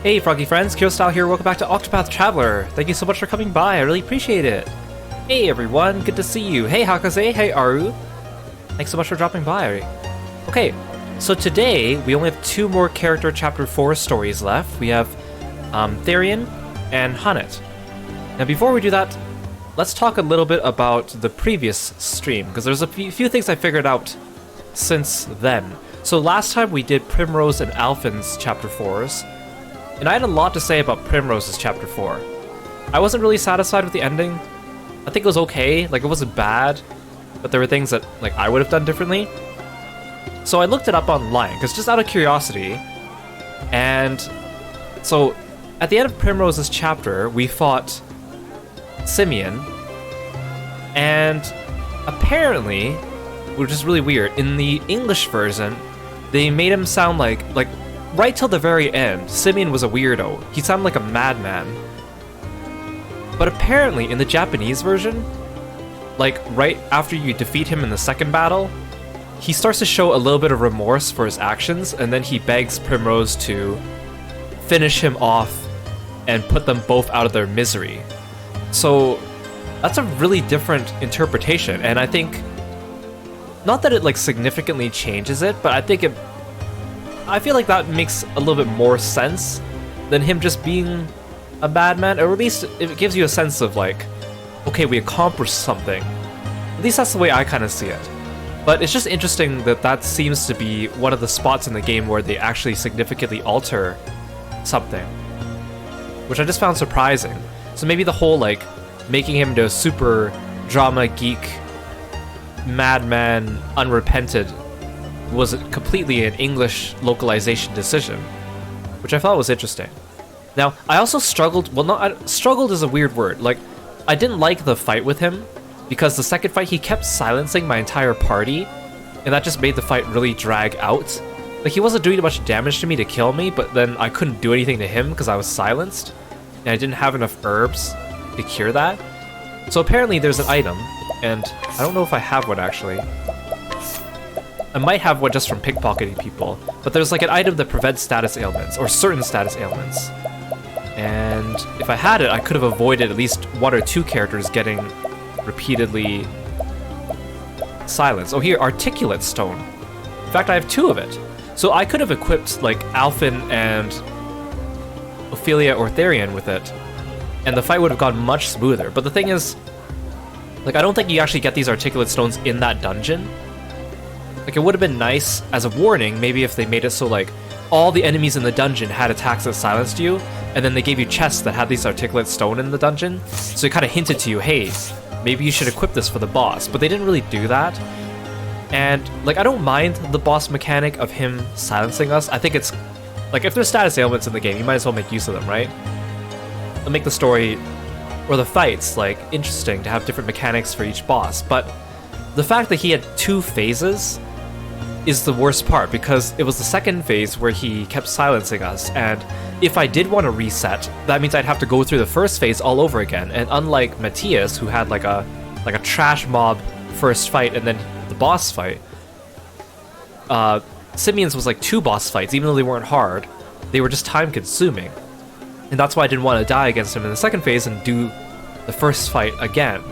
Hey Froggy friends, Kirostyle here, welcome back to Octopath Traveler. Thank you so much for coming by, I really appreciate it. Hey everyone, good to see you. Hey Hakaze, hey Aru. Thanks so much for dropping by. Okay, so today we only have two more character chapter 4 stories left. We have Therion and Hanet. Now before we do that, let's talk a little bit about the previous stream, because there's a few things I figured out since then. So last time we did Primrose and Alphen's chapter 4s, and I had a lot to say about Primrose's chapter 4. I wasn't really satisfied with the ending. I think it was okay, like it wasn't bad, but there were things that like I would have done differently. So I looked it up online, because just out of curiosity, and so at the end of Primrose's chapter, we fought Simeon, and apparently, which is really weird, in the English version, they made him sound like right till the very end, Simeon was a weirdo. He sounded like a madman. But apparently, in the Japanese version, like right after you defeat him in the second battle, he starts to show a little bit of remorse for his actions, and then he begs Primrose to finish him off and put them both out of their misery. So that's a really different interpretation, and I think, not that it like significantly changes it, but I feel like that makes a little bit more sense than him just being a bad man, or at least it gives you a sense of like, okay, we accomplished something. At least that's the way I kind of see it. But it's just interesting that that seems to be one of the spots in the game where they actually significantly alter something, which I just found surprising. So maybe the whole like making him into a super drama geek madman unrepented was completely an English localization decision, which I thought was interesting. Now, I also struggled, struggled is a weird word, like, I didn't like the fight with him, because the second fight he kept silencing my entire party, and that just made the fight really drag out. Like, he wasn't doing much damage to me to kill me, but then I couldn't do anything to him because I was silenced, and I didn't have enough herbs to cure that. So apparently there's an item, and I don't know if I have one actually. I might have one just from pickpocketing people, but there's like an item that prevents status ailments, or certain status ailments. And if I had it, I could have avoided at least one or two characters getting repeatedly silenced. Oh, here, Articulate Stone. In fact, I have two of it. So I could have equipped like Alphen and Ophelia or Therion with it, and the fight would have gone much smoother. But the thing is, like, I don't think you actually get these Articulate Stones in that dungeon. Like, it would have been nice, as a warning, maybe if they made it so, like, all the enemies in the dungeon had attacks that silenced you, and then they gave you chests that had these Articulate Stone in the dungeon, so it kind of hinted to you, hey, maybe you should equip this for the boss, but they didn't really do that. And, like, I don't mind the boss mechanic of him silencing us. I think it's, like, if there's status ailments in the game, you might as well make use of them, right? It'll make the story, or the fights, like, interesting to have different mechanics for each boss, but the fact that he had two phases is the worst part, because it was the second phase where he kept silencing us, and if I did want to reset, that means I'd have to go through the first phase all over again. And unlike Matthias, who had like a trash mob first fight and then the boss fight, Simeon's was like two boss fights. Even though they weren't hard, they were just time consuming, and that's why I didn't want to die against him in the second phase and do the first fight again.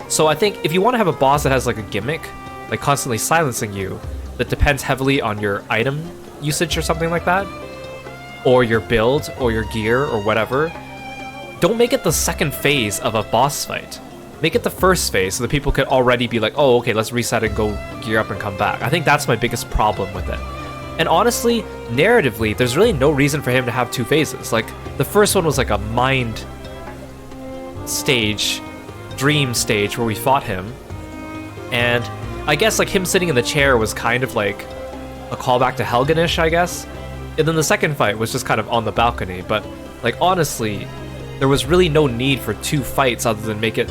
So I think if you want to have a boss that has like a gimmick, like constantly silencing you, that depends heavily on your item usage or something like that, or your build, or your gear, or whatever, don't make it the second phase of a boss fight. Make it the first phase so that people could already be like, oh, okay, let's reset and go gear up and come back. I think that's my biggest problem with it. And honestly, narratively, there's really no reason for him to have two phases. Like, the first one was like a mind stage, dream stage where we fought him, and I guess like him sitting in the chair was kind of like a callback to Helganish, I guess. And then the second fight was just kind of on the balcony, but like honestly, there was really no need for two fights other than make it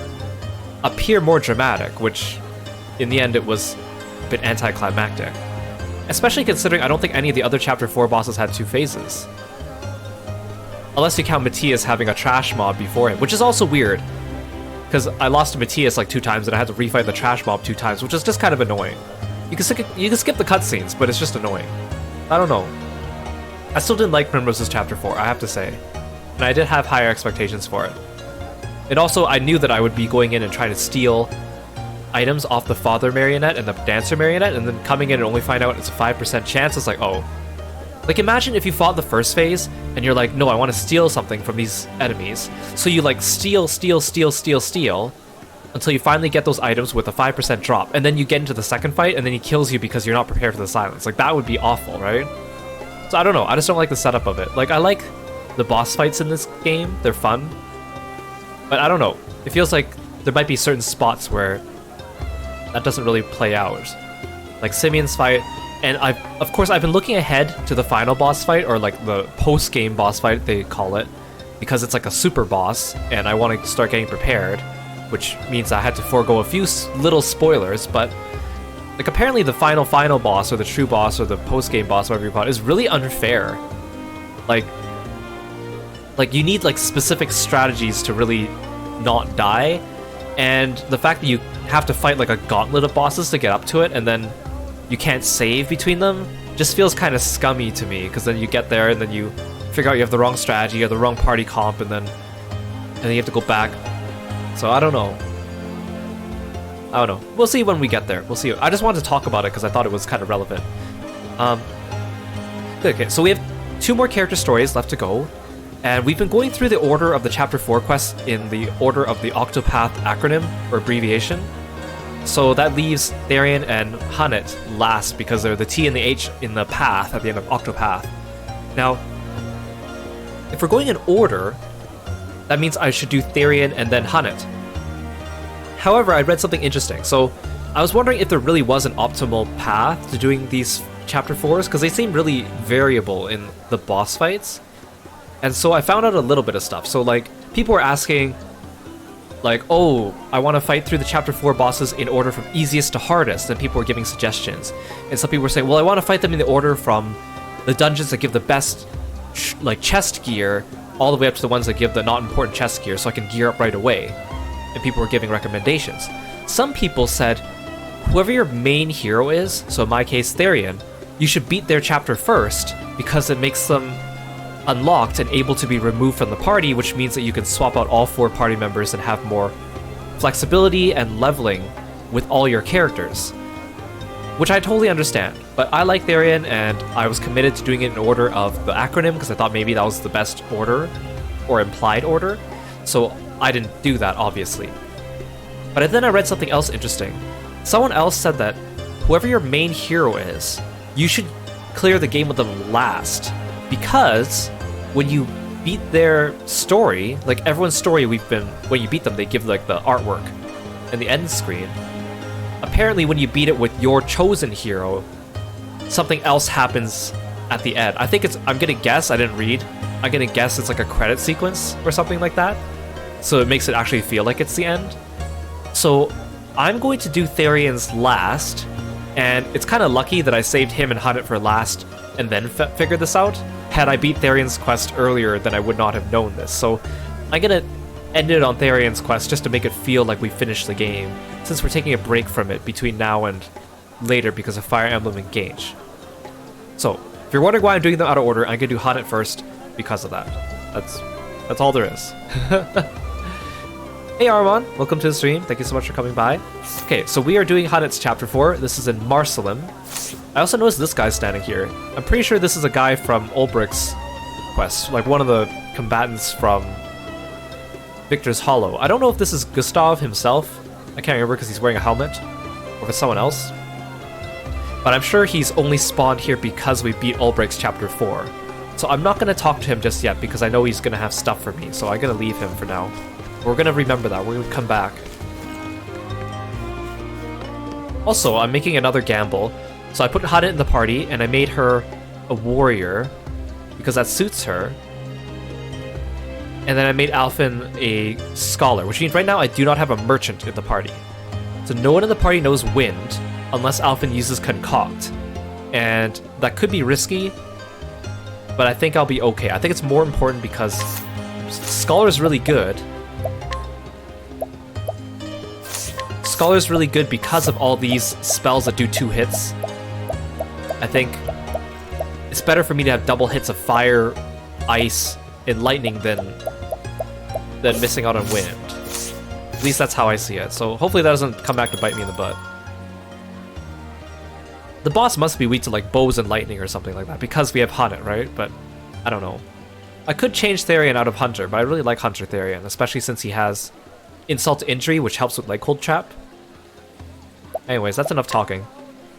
appear more dramatic, which in the end it was a bit anticlimactic. Especially considering I don't think any of the other Chapter 4 bosses had two phases. Unless you count Matthias having a trash mob before him, which is also weird, because I lost to Matthias like 2 times and I had to refight the trash mob 2 times, which is just kind of annoying. You can skip the cutscenes, but it's just annoying. I don't know. I still didn't like Primrose's Chapter 4, I have to say. And I did have higher expectations for it. And also, I knew that I would be going in and trying to steal items off the Father Marionette and the Dancer Marionette, and then coming in and only find out it's a 5% chance. It's like, oh. Like, imagine if you fought the first phase, and you're like, no, I want to steal something from these enemies. So you, like, steal, until you finally get those items with a 5% drop, and then you get into the second fight, and then he kills you because you're not prepared for the silence. Like, that would be awful, right? So I don't know, I just don't like the setup of it. Like, I like the boss fights in this game, they're fun. But I don't know, it feels like there might be certain spots where that doesn't really play out. Like Simeon's fight, and of course I've been looking ahead to the final boss fight, or like the post-game boss fight they call it, because it's like a super boss, and I want to start getting prepared, which means I had to forego a few little spoilers, but like apparently the final boss, or the true boss, or the post-game boss, whatever you call it, is really unfair. Like you need like specific strategies to really not die, and the fact that you have to fight like a gauntlet of bosses to get up to it, and then you can't save between them, just feels kind of scummy to me, because then you get there and then you figure out you have the wrong strategy or the wrong party comp, and then you have to go back. So I don't know. We'll see when we get there. We'll see. I just wanted to talk about it because I thought it was kind of relevant. Okay, so we have 2 more character stories left to go, and we've been going through the order of the Chapter 4 quests in the order of the Octopath acronym, or abbreviation. So that leaves Therion and Hunnet last, because they're the T and the H in the path at the end of Octopath. Now, if we're going in order, that means I should do Therion and then Hunnet. However, I read something interesting. So I was wondering if there really was an optimal path to doing these Chapter 4s, because they seem really variable in the boss fights. And so I found out a little bit of stuff. So like, people were asking, like, oh, I want to fight through the Chapter 4 bosses in order from easiest to hardest, and people were giving suggestions. And some people were saying, well, I want to fight them in the order from the dungeons that give the best like chest gear all the way up to the ones that give the not important chest gear, so I can gear up right away. And people were giving recommendations. Some people said, whoever your main hero is, so in my case Therion, you should beat their chapter first, because it makes them unlocked and able to be removed from the party, which means that you can swap out all 4 party members and have more flexibility and leveling with all your characters. Which I totally understand, but I like Therion, and I was committed to doing it in order of the acronym, because I thought maybe that was the best order, or implied order, so I didn't do that, obviously. But then I read something else interesting. Someone else said that whoever your main hero is, you should clear the game with them last, because when you beat their story, like everyone's story when you beat them, they give like the artwork and the end screen. Apparently when you beat it with your chosen hero, something else happens at the end. I'm gonna guess, I didn't read, I'm gonna guess it's like a credit sequence or something like that, so it makes it actually feel like it's the end. So I'm going to do Therion's last, and it's kind of lucky that I saved him and Hunnet for last and then figured this out. Had I beat Therion's quest earlier, then I would not have known this. So I'm gonna end it on Therion's quest just to make it feel like we finished the game, since we're taking a break from it between now and later because of Fire Emblem Engage. So, if you're wondering why I'm doing them out of order, I'm gonna do Hunnet first because of that. That's all there is. Hey Armon, welcome to the stream. Thank you so much for coming by. Okay, so we are doing Hunnet's Chapter 4. This is in Marcelem. I also noticed this guy standing here. I'm pretty sure this is a guy from Ulbricht's quest, like one of the combatants from Victor's Hollow. I don't know if this is Gustav himself. I can't remember because he's wearing a helmet, or if it's someone else. But I'm sure he's only spawned here because we beat Ulbricht's Chapter 4. So I'm not going to talk to him just yet because I know he's going to have stuff for me, so I'm going to leave him for now. We're going to remember that. We're going to come back. Also, I'm making another gamble. So I put Hunnet in the party, and I made her a warrior, because that suits her. And then I made Alphen a scholar, which means right now I do not have a merchant in the party. So no one in the party knows wind, unless Alphen uses concoct. And that could be risky, but I think I'll be okay. I think it's more important because Scholar is really good. Scholar is really good because of all these spells that do 2 hits. I think, It's better for me to have double hits of fire, ice, and lightning than missing out on wind. At least that's how I see it. So hopefully that doesn't come back to bite me in the butt. The boss must be weak to like bows and lightning or something like that because we have Haunted, right? But I don't know. I could change Therion out of Hunter, but I really like Hunter Therion, especially since he has Insult to Injury, which helps with like Cold Trap. Anyways, that's enough talking.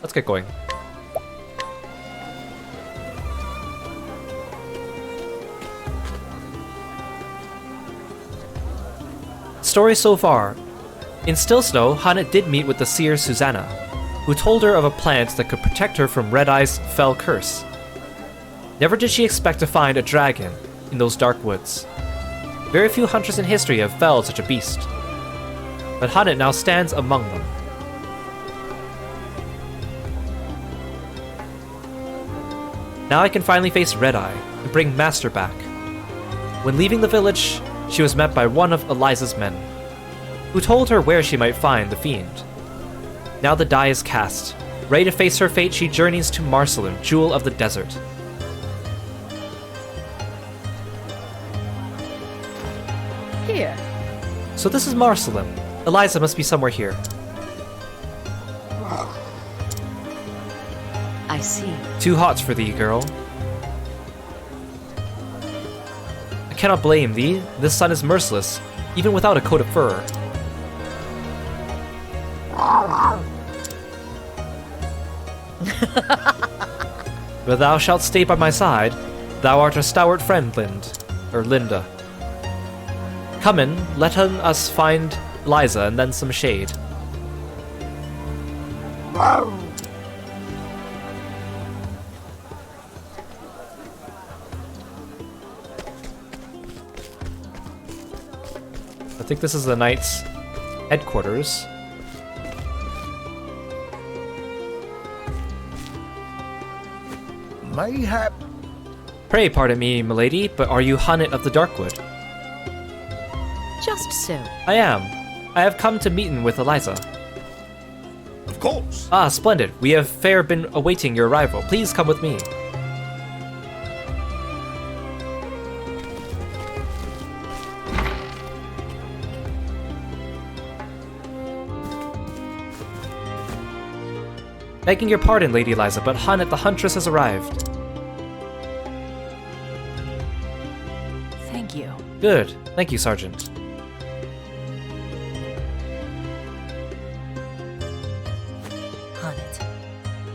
Let's get going. Story so far. In Still Snow, Haunted did meet with the seer Susanna, who told her of a plant that could protect her from Red Eye's fell curse. Never did she expect to find a dragon in those dark woods. Very few hunters in history have felled such a beast, but Haunted now stands among them. Now I can finally face Red Eye and bring Master back. When leaving the village, she was met by one of Eliza's men, who told her where she might find the fiend. Now the die is cast. Ready to face her fate, she journeys to Marceline, Jewel of the Desert. Here. So this is Marceline. Eliza must be somewhere here. I see. Too hot for thee, girl. I cannot blame thee. This sun is merciless, even without a coat of fur. But thou shalt stay by my side. Thou art a stalwart friend, Linda. Come in, let us find Liza and then some shade. I think this is the knight's headquarters. Mayhap. Pray pardon me, milady, but are you Haunted of the Darkwood? Just so. I am. I have come to meeting with Eliza. Of course. Ah, splendid. We have fair been awaiting your arrival. Please come with me. Begging your pardon, Lady Eliza, but Haunted the Huntress has arrived. Thank you. Good. Thank you, Sergeant. Haunted.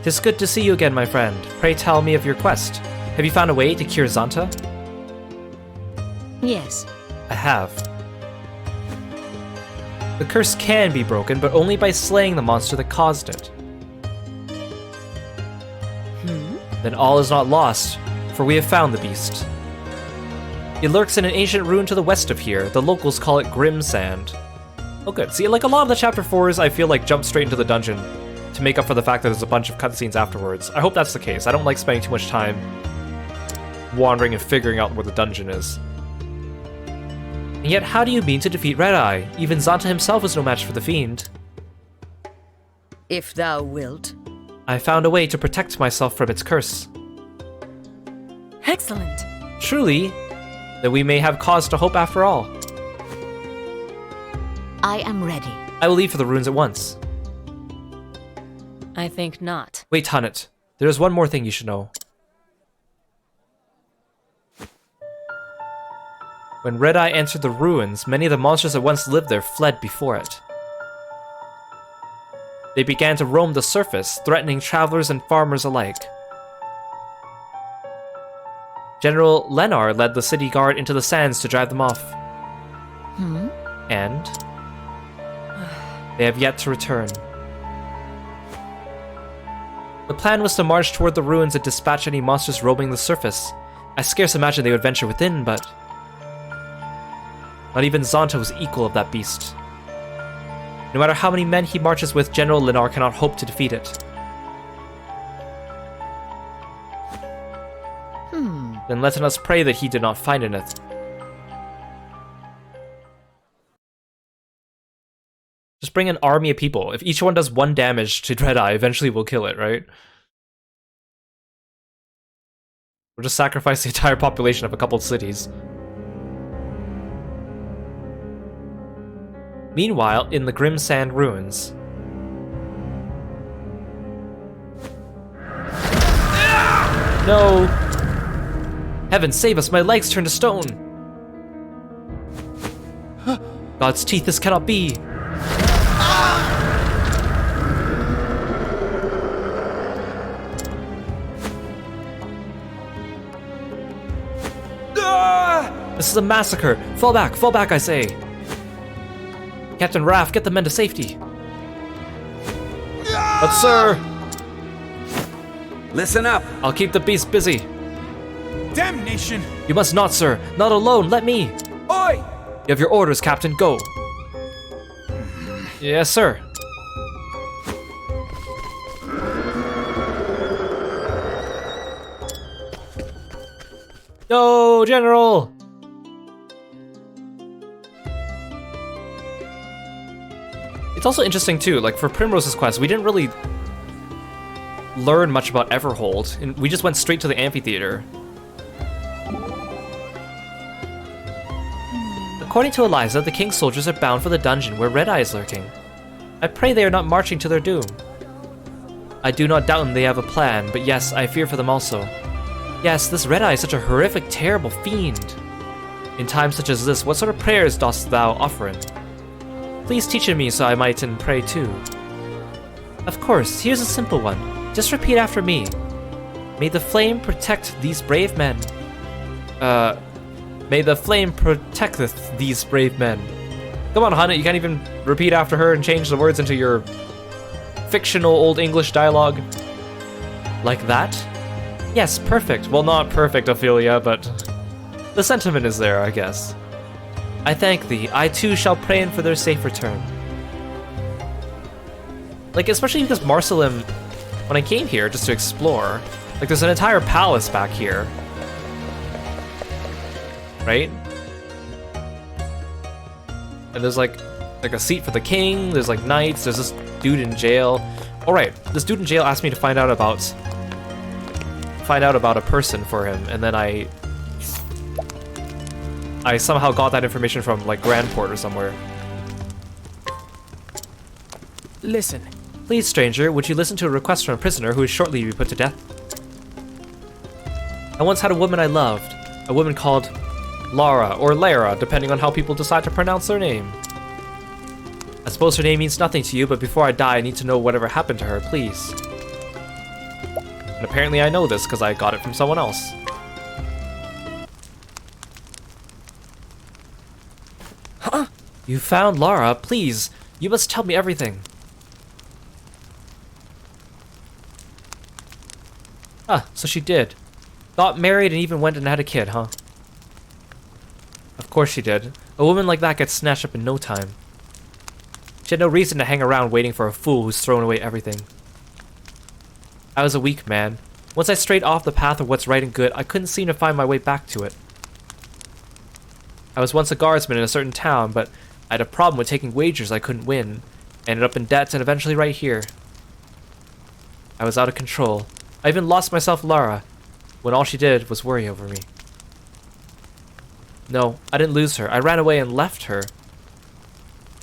'Tis good to see you again, my friend. Pray tell me of your quest. Have you found a way to cure Zanta? Yes. I have. The curse can be broken, but only by slaying the monster that caused it. Then all is not lost, for we have found the beast. It lurks in an ancient ruin to the west of here. The locals call it Grim Sand. Oh good. See, like a lot of the chapter 4s, I feel like jump straight into the dungeon to make up for the fact that there's a bunch of cutscenes afterwards. I hope that's the case. I don't like spending too much time wandering and figuring out where the dungeon is. And yet, how do you mean to defeat Red Eye? Even Zanta himself was no match for the fiend. If thou wilt. I found a way to protect myself from its curse. Excellent. Truly, then we may have cause to hope after all. I am ready. I will leave for the ruins at once. I think not. Wait, Haunted. There is one more thing you should know. When Red Eye entered the ruins, many of the monsters that once lived there fled before it. They began to roam the surface, threatening travelers and farmers alike. General Lenar led the city guard into the sands to drive them off. And they have yet to return. The plan was to march toward the ruins and dispatch any monsters roaming the surface. I scarce imagine they would venture within, but not even Zanta was equal of that beast. No matter how many men he marches with, General Lenar cannot hope to defeat it. Then let us pray that he did not find it. Just bring an army of people. If each one does 1 damage to Red Eye, eventually we'll kill it, right? We'll just sacrifice the entire population of a couple cities. Meanwhile, in the Grim Sand Ruins. No! Heaven save us, my legs turned to stone! God's teeth, this cannot be! This is a massacre! Fall back, I say! Captain Raff, get the men to safety! But sir! Listen up! I'll keep the beast busy! Damnation! You must not, sir! Not alone, let me! Oi! You have your orders, Captain, go! Yes, sir. No, General! It's also interesting too, like for Primrose's quest, we didn't really learn much about Everhold, and we just went straight to the amphitheater. According to Eliza, the king's soldiers are bound for the dungeon where Red Eye is lurking. I pray they are not marching to their doom. I do not doubt they have a plan, but yes, I fear for them also. Yes, this Red Eye is such a horrific, terrible fiend. In times such as this, what sort of prayers dost thou offer him? Please teach me so I might and pray too. Of course, here's a simple one. Just repeat after me. May the flame protect these brave men. May the flame protecteth these brave men. Come on, Hannah, you can't even repeat after her and change the words into your fictional Old English dialogue. Like that? Yes, perfect. Well, not perfect, Ophelia, but the sentiment is there, I guess. I thank thee. I too shall pray in for their safe return. Like, especially because Marcelim, when I came here just to explore, like there's an entire palace back here. Right? And there's like a seat for the king, there's like knights, there's this dude in jail. Alright, this dude in jail asked me to find out about a person for him, and then I somehow got that information from like Grandport or somewhere. Listen. Please, stranger, would you listen to a request from a prisoner who is shortly to be put to death? I once had a woman I loved, a woman called Lara, or Lara, depending on how people decide to pronounce their name. I suppose her name means nothing to you, but before I die, I need to know whatever happened to her, please. And apparently I know this, because I got it from someone else. Huh? You found Lara, please. You must tell me everything. Ah, so she did. Got married and even went and had a kid, huh? Of course she did. A woman like that gets snatched up in no time. She had no reason to hang around waiting for a fool who's thrown away everything. I was a weak man. Once I strayed off the path of what's right and good, I couldn't seem to find my way back to it. I was once a guardsman in a certain town, but I had a problem with taking wagers I couldn't win. Ended up in debt and eventually right here. I was out of control. I even lost myself Lara, when all she did was worry over me. No, I didn't lose her. I ran away and left her.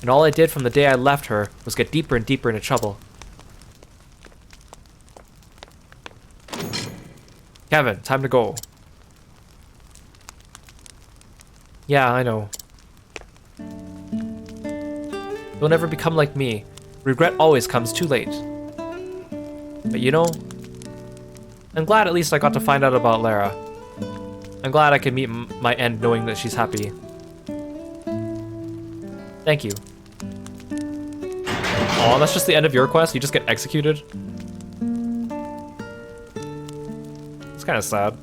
And all I did from the day I left her was get deeper and deeper into trouble. Kevin, time to go. Yeah, I know. Don't ever become like me. Regret always comes too late. But you know, I'm glad at least I got to find out about Lara. I'm glad I can meet my end knowing that she's happy. Thank you. Aw, that's just the end of your quest? You just get executed? It's kind of sad.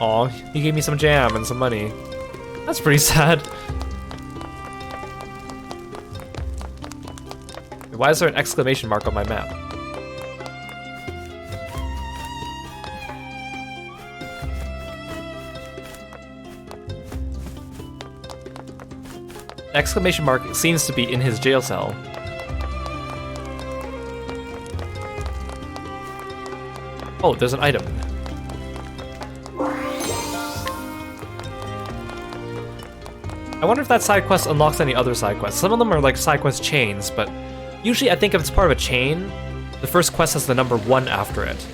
Aw, he gave me some jam and some money. That's pretty sad. Why is there an exclamation mark on my map? Exclamation mark seems to be in his jail cell. Oh, there's an item. I wonder if that side quest unlocks any other side quests. Some of them are like side quest chains, but usually I think if it's part of a chain, the first quest has the number 1 after it.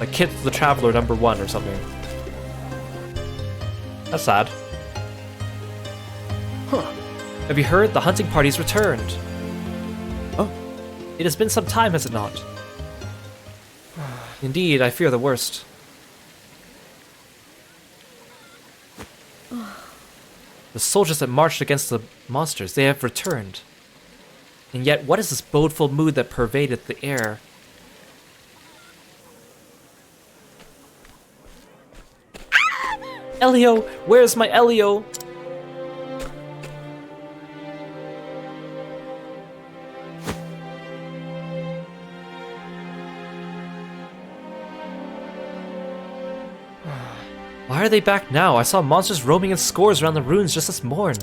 Like Kit the Traveler number 1 or something. That's sad. Huh. Have you heard? The hunting party's returned. Oh. It has been some time, has it not? Indeed, I fear the worst. The soldiers that marched against the monsters, they have returned. And yet, what is this bodeful mood that pervadeth the air? Elio! Where's my Elio? Why are they back now? I saw monsters roaming in scores around the ruins just this morn.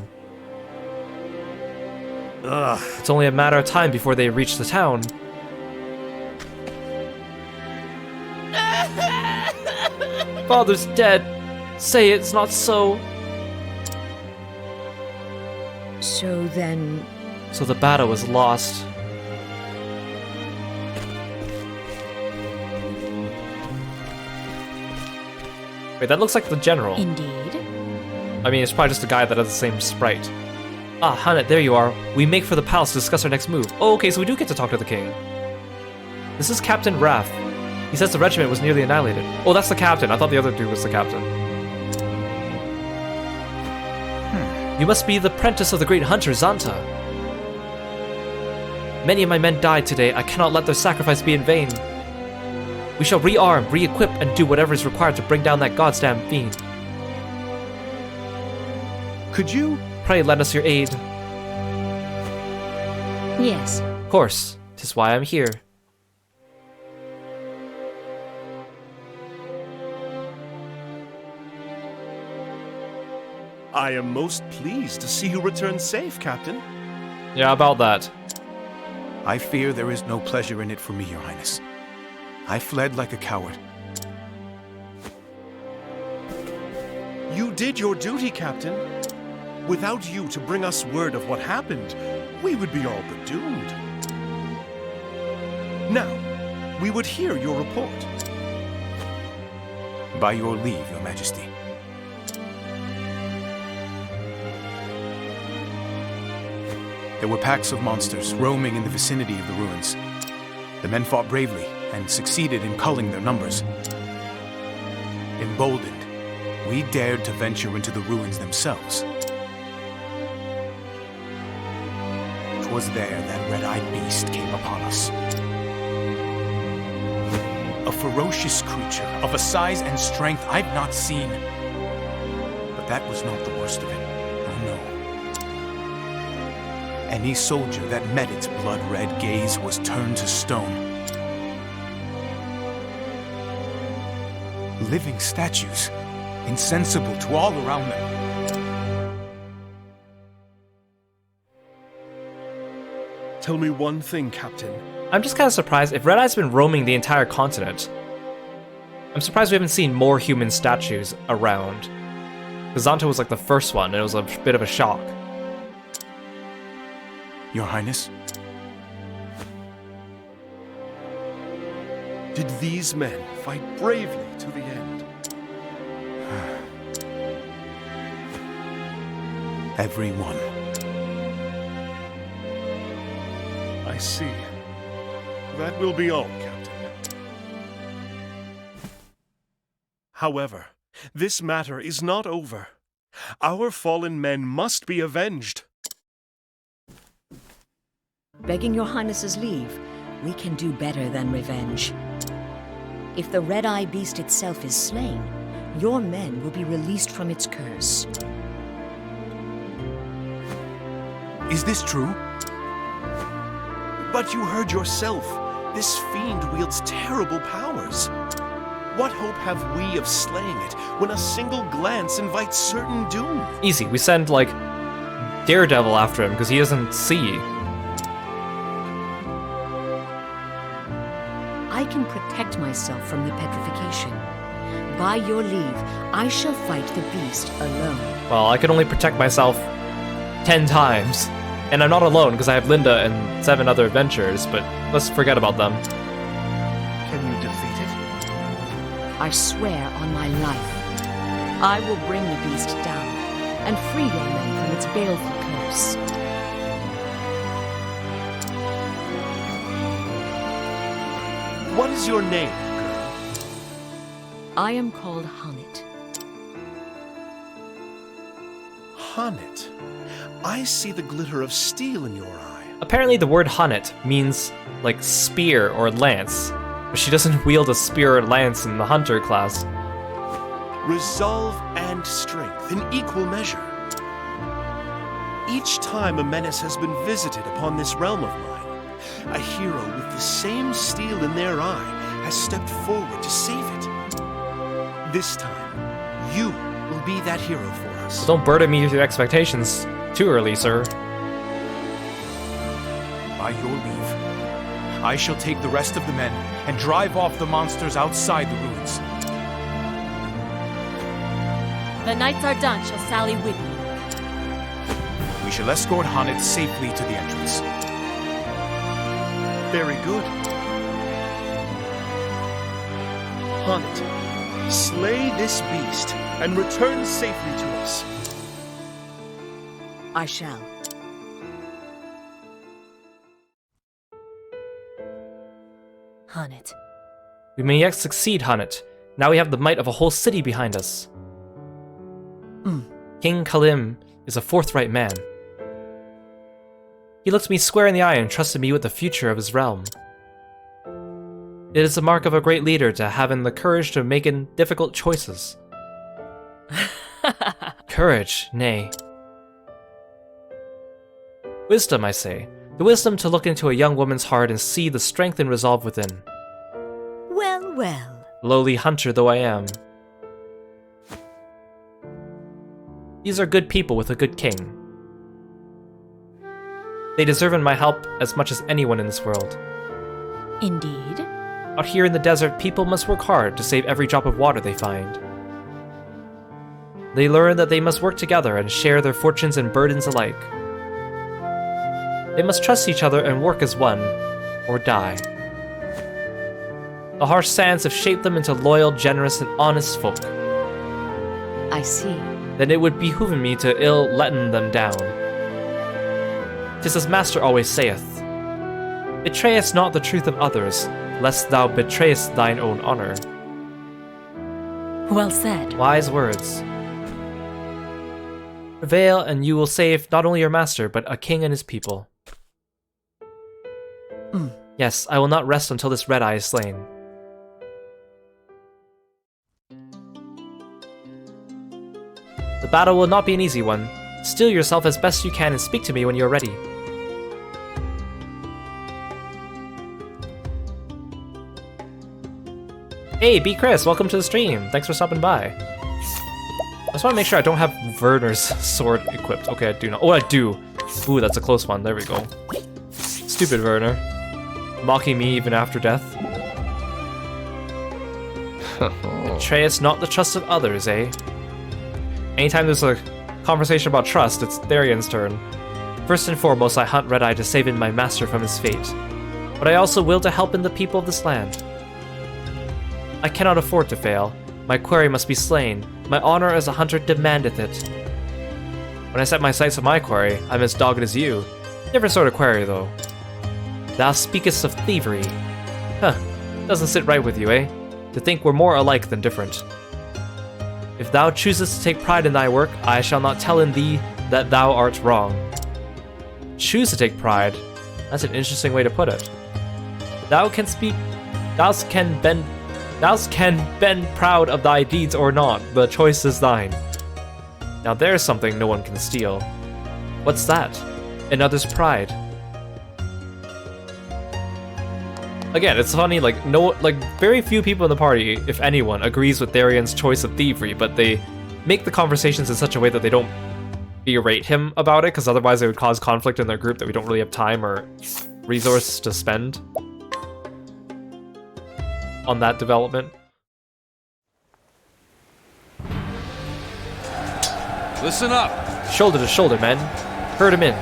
Ugh. It's only a matter of time before they reach the town. Father's dead. Say it's not so. So then... So the battle was lost. Wait, that looks like the general. Indeed. I mean, it's probably just a guy that has the same sprite. Ah, Hanet, there you are. We make for the palace to discuss our next move. Oh, okay, so we do get to talk to the king. This is Captain Wrath. He says the regiment was nearly annihilated. Oh, that's the captain. I thought the other dude was the captain. You must be the apprentice of the great hunter, Zanta. Many of my men died today. I cannot let their sacrifice be in vain. We shall rearm, re-equip, and do whatever is required to bring down that goddamn fiend. Could you? Pray lend us your aid. Yes. Of course. 'Tis why I'm here. I am most pleased to see you return safe, Captain. Yeah, about that. I fear there is no pleasure in it for me, Your Highness. I fled like a coward. You did your duty, Captain. Without you to bring us word of what happened, we would be all but doomed. Now, we would hear your report. By your leave, Your Majesty. There were packs of monsters roaming in the vicinity of the ruins. The men fought bravely and succeeded in culling their numbers. Emboldened, we dared to venture into the ruins themselves. 'Twas there that red-eyed beast came upon us. A ferocious creature of a size and strength I've not seen. But that was not the worst of it. Oh no. Any soldier that met its blood-red gaze was turned to stone. Living statues, insensible to all around them. Tell me one thing, Captain. I'm just kind of surprised if Red Eye's been roaming the entire continent. I'm surprised we haven't seen more human statues around. Because Zanta was like the first one, and it was a bit of a shock. Your Highness? Did these men fight bravely to the end? Every one. I see. That will be all, Captain. However, this matter is not over. Our fallen men must be avenged. Begging your highness's leave, we can do better than revenge. If the red-eye beast itself is slain, your men will be released from its curse. Is this true? But you heard yourself. This fiend wields terrible powers. What hope have we of slaying it when a single glance invites certain doom? Easy, we send, like, Daredevil after him, because he doesn't see. I can protect myself from the petrification. By your leave, I shall fight the beast alone. Well, I can only protect myself 10 times. And I'm not alone, because I have Linda and 7 other adventurers, but let's forget about them. Can you defeat it? I swear on my life. I will bring the beast down and free your men from its baleful curse. What is your name, girl? I am called Hunnet. Hunnet. I see the glitter of steel in your eye. Apparently the word Hunnet means, like, spear or lance, but she doesn't wield a spear or lance in the hunter class. Resolve and strength in equal measure. Each time a menace has been visited upon this realm of mine, a hero with the same steel in their eye has stepped forward to save it. This time, you will be that hero for us. Don't burden me with your expectations too early, sir. By your leave, I shall take the rest of the men and drive off the monsters outside the ruins. The knights are done shall sally with you. We shall escort Hunnet safely to the entrance. Very good. Hunnet, slay this beast and return safely to us. I shall. Hunnet. We may yet succeed, Hunnet. Now we have the might of a whole city behind us. King Kalim is a forthright man. He looked me square in the eye and trusted me with the future of his realm. It is the mark of a great leader to having the courage to make difficult choices. Courage, nay. Wisdom, I say. The wisdom to look into a young woman's heart and see the strength and resolve within. Well, well. Lowly hunter though I am. These are good people with a good king. They deserve my help as much as anyone in this world. Indeed. Out here in the desert, people must work hard to save every drop of water they find. They learn that they must work together and share their fortunes and burdens alike. They must trust each other and work as one, or die. The harsh sands have shaped them into loyal, generous, and honest folk. I see. Then it would behoove me to ill letten them down. 'Tis as Master always saith, betrayest not the truth of others, lest thou betrayest thine own honor. Well said. Wise words. Prevail, and you will save not only your master, but a king and his people. Yes, I will not rest until this red eye is slain. The battle will not be an easy one. Steel yourself as best you can and speak to me when you are ready. Hey, B. Chris, welcome to the stream. Thanks for stopping by. I just want to make sure I don't have Werner's sword equipped. Okay, I do not. Oh, I do. Ooh, that's a close one. There we go. Stupid Werner. Mocking me even after death. Betrayest not the trust of others, eh? Anytime there's a conversation about trust, it's Therion's turn. First and foremost, I hunt Red-Eye to save in my master from his fate. But I also will to help in the people of this land. I cannot afford to fail. My quarry must be slain. My honor as a hunter demandeth it. When I set my sights on my quarry, I'm as dogged as you. Different sort of quarry, though. Thou speakest of thievery. Huh, doesn't sit right with you, eh? To think we're more alike than different. If thou choosest to take pride in thy work, I shall not tell in thee that thou art wrong. Choose to take pride? That's an interesting way to put it. Thou canst bend proud of thy deeds or not, the choice is thine. Now there's something no one can steal. What's that? Another's pride. Again, it's funny, very few people in the party, if anyone, agrees with Therion's choice of thievery, but they make the conversations in such a way that they don't berate him about it, because otherwise it would cause conflict in their group that we don't really have time or resources to spend. on that development. Listen up! Shoulder to shoulder, men. Herd him in.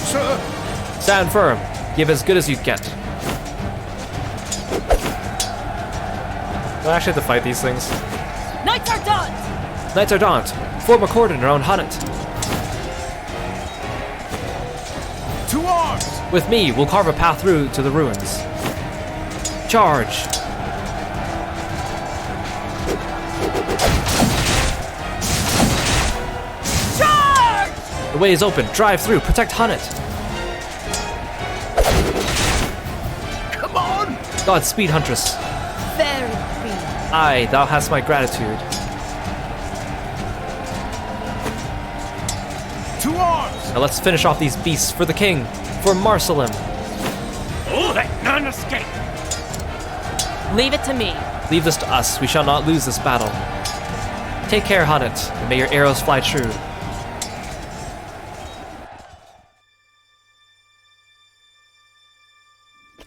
Sir! Stand firm. Give as good as you get. Do I actually have to fight these things? Knights are done! Knights are daunt. Form a cordon around Hunnet. To arms! With me, we'll carve a path through to the ruins. Charge! Charge! The way is open. Drive through. Protect Hunnet. Come on! Godspeed, Huntress. Very free. Aye, thou hast my gratitude. To arms! Now let's finish off these beasts for the king, for Marsalim. Oh, let none escape! Leave it to me. Leave this to us. We shall not lose this battle. Take care, Hunnet, and may your arrows fly true.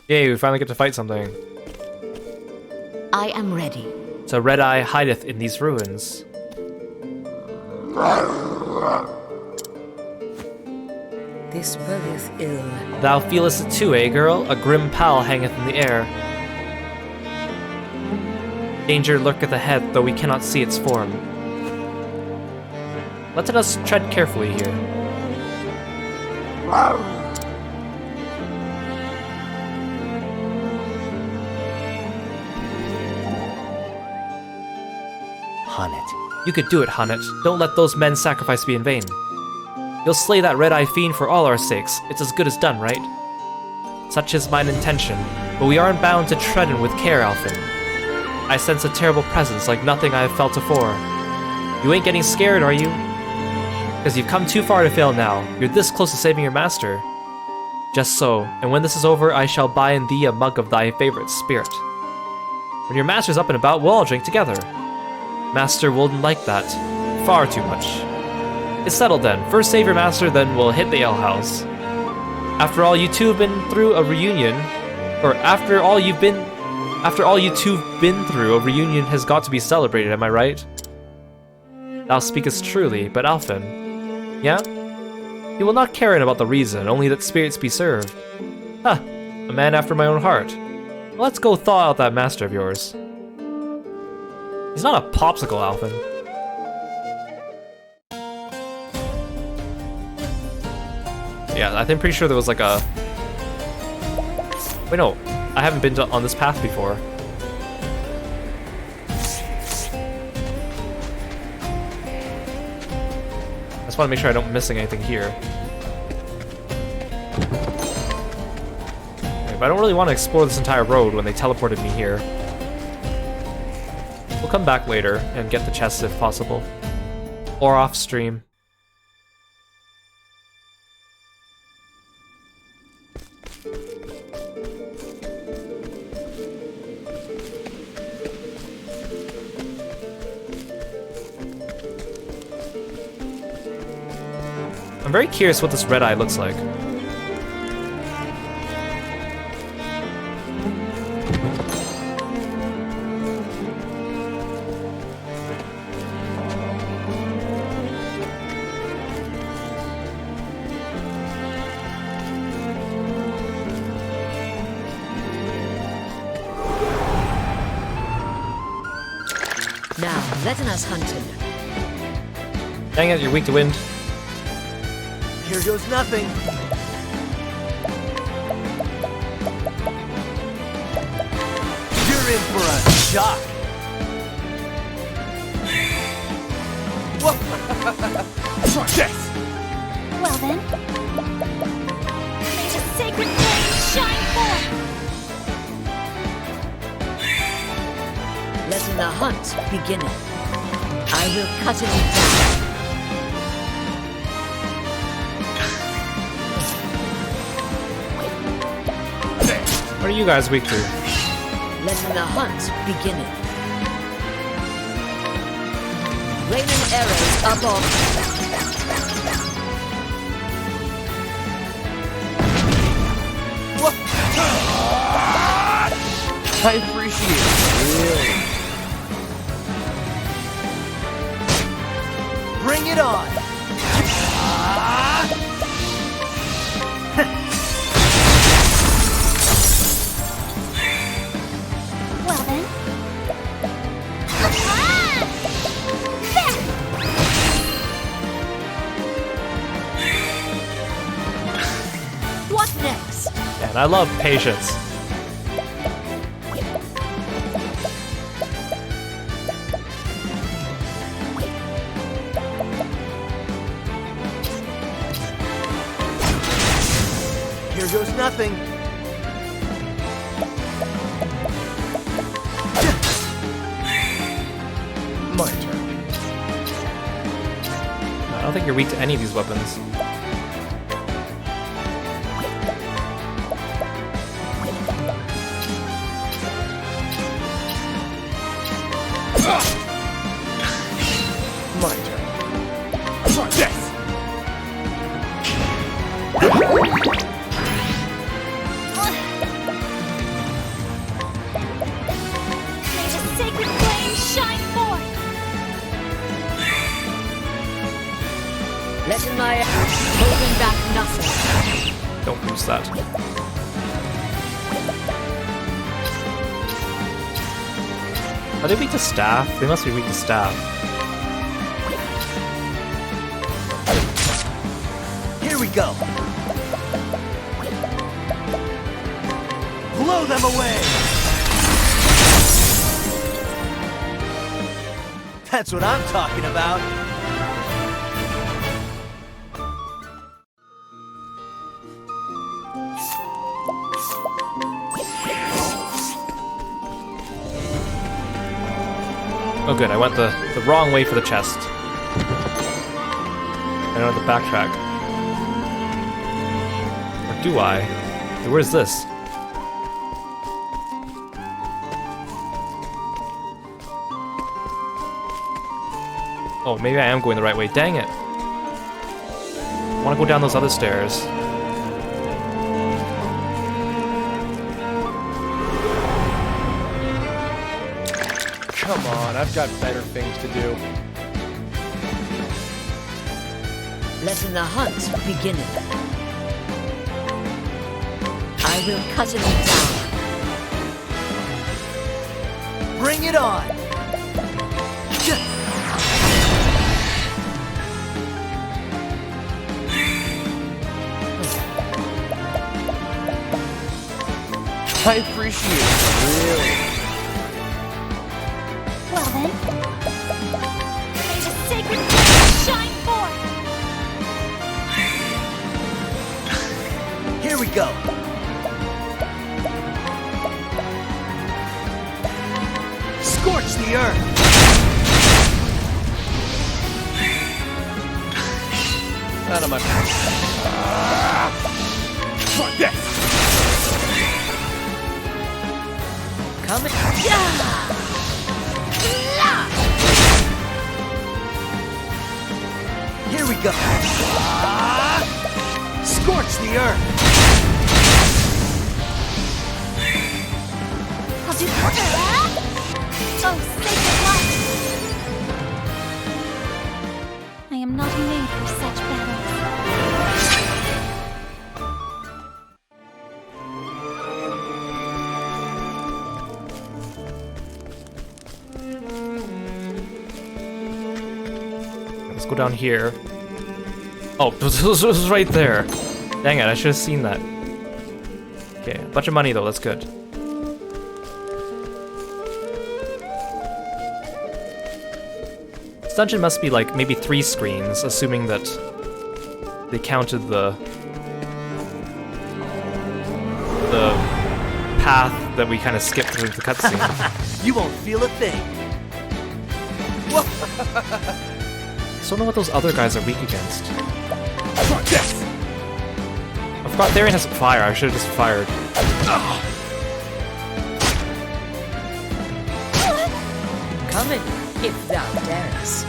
Yay, we finally get to fight something. I am ready. So Red Eye hideth in these ruins. This bodeth ill. Thou feelest it too, eh, girl? A grim pall hangeth in the air. Danger lurketh ahead, though we cannot see its form. Let us tread carefully here. Hunnet. You could do it, Hunnet. Don't let those men's sacrifice be in vain. You'll slay that red-eye fiend for all our sakes. It's as good as done, right? Such is mine intention, but we aren't bound to tread in with care, Alphen. I sense a terrible presence like nothing I have felt before. You ain't getting scared, are you? Because you've come too far to fail now. You're this close to saving your master. Just so, and when this is over, I shall buy in thee a mug of thy favorite spirit. When your master's up and about, we'll all drink together. Master wouldn't like that. Far too much. It's settled then. First save your master, then we'll hit the alehouse. After all you two have been through a reunion, or after all you two've been through, a reunion has got to be celebrated, am I right? Thou speakest truly, but Alphen, yeah? He will not care about the reason, only that spirits be served. Huh, a man after my own heart. Well, let's go thaw out that master of yours. He's not a popsicle, Alphen. Yeah, I'm pretty sure there was like a... Wait, no. I haven't been on this path before. I just want to make sure I don't missing anything here. Okay, but I don't really want to explore this entire road when they teleported me here. We'll come back later and get the chests if possible. Or off stream. I'm very curious what this red eye looks like. Now, let us hunt him. Dang it, you're weak to wind. Here goes nothing. You're in for a shock. Death! Well then. May the sacred flame shine forth! Letting the hunt begin. I will cut him down. What are you guys weak to? Letting the hunt begin. Raining arrows above. I appreciate it. Really. Bring it on. Well then. What next? And I love patience. Here goes nothing. My turn. I don't think you're weak to any of these weapons. My turn. Yes! May the sacred flame shine forth. Letting my holding back nothing. Don't boost that. Are they weak to staff? They must be weak to staff. Here we go. Blow them away. That's what I'm talking about. Oh good, I went the wrong way for the chest. I don't have to backtrack. Or do I? Hey, where's this? Oh, maybe I am going the right way. Dang it. I want to go down those other stairs. Come on, I've got better things to do. Letting the hunt begin. I will cut him down. Bring it on. I appreciate it. Really. Well then. May the sacred flame shine forth. Here we go. Scorch the earth. Out of my Fuck this! Come and Here we go. Scorch the earth. I'll do better, huh? Oh, sacred light. I am not made for such battles. Let's go down here. Oh, this was right there. Dang it, I should have seen that. Okay, a bunch of money though, that's good. This dungeon must be like maybe 3 screens, assuming that they counted the path that we kind of skipped through the cutscene. You won't feel a thing. I don't know what those other guys are weak against. Fuck this! I forgot Therion has fire, I should have just fired. come in, if thou darest.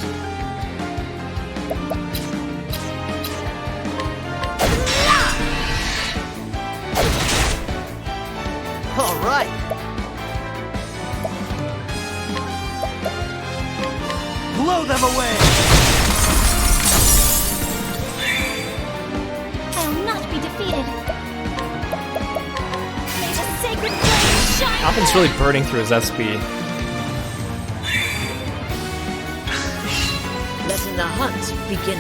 right. Blow them away! I will not be defeated. May the sacred flame shine Alvin's forth. really burning through his SP. Letting the hunt begin.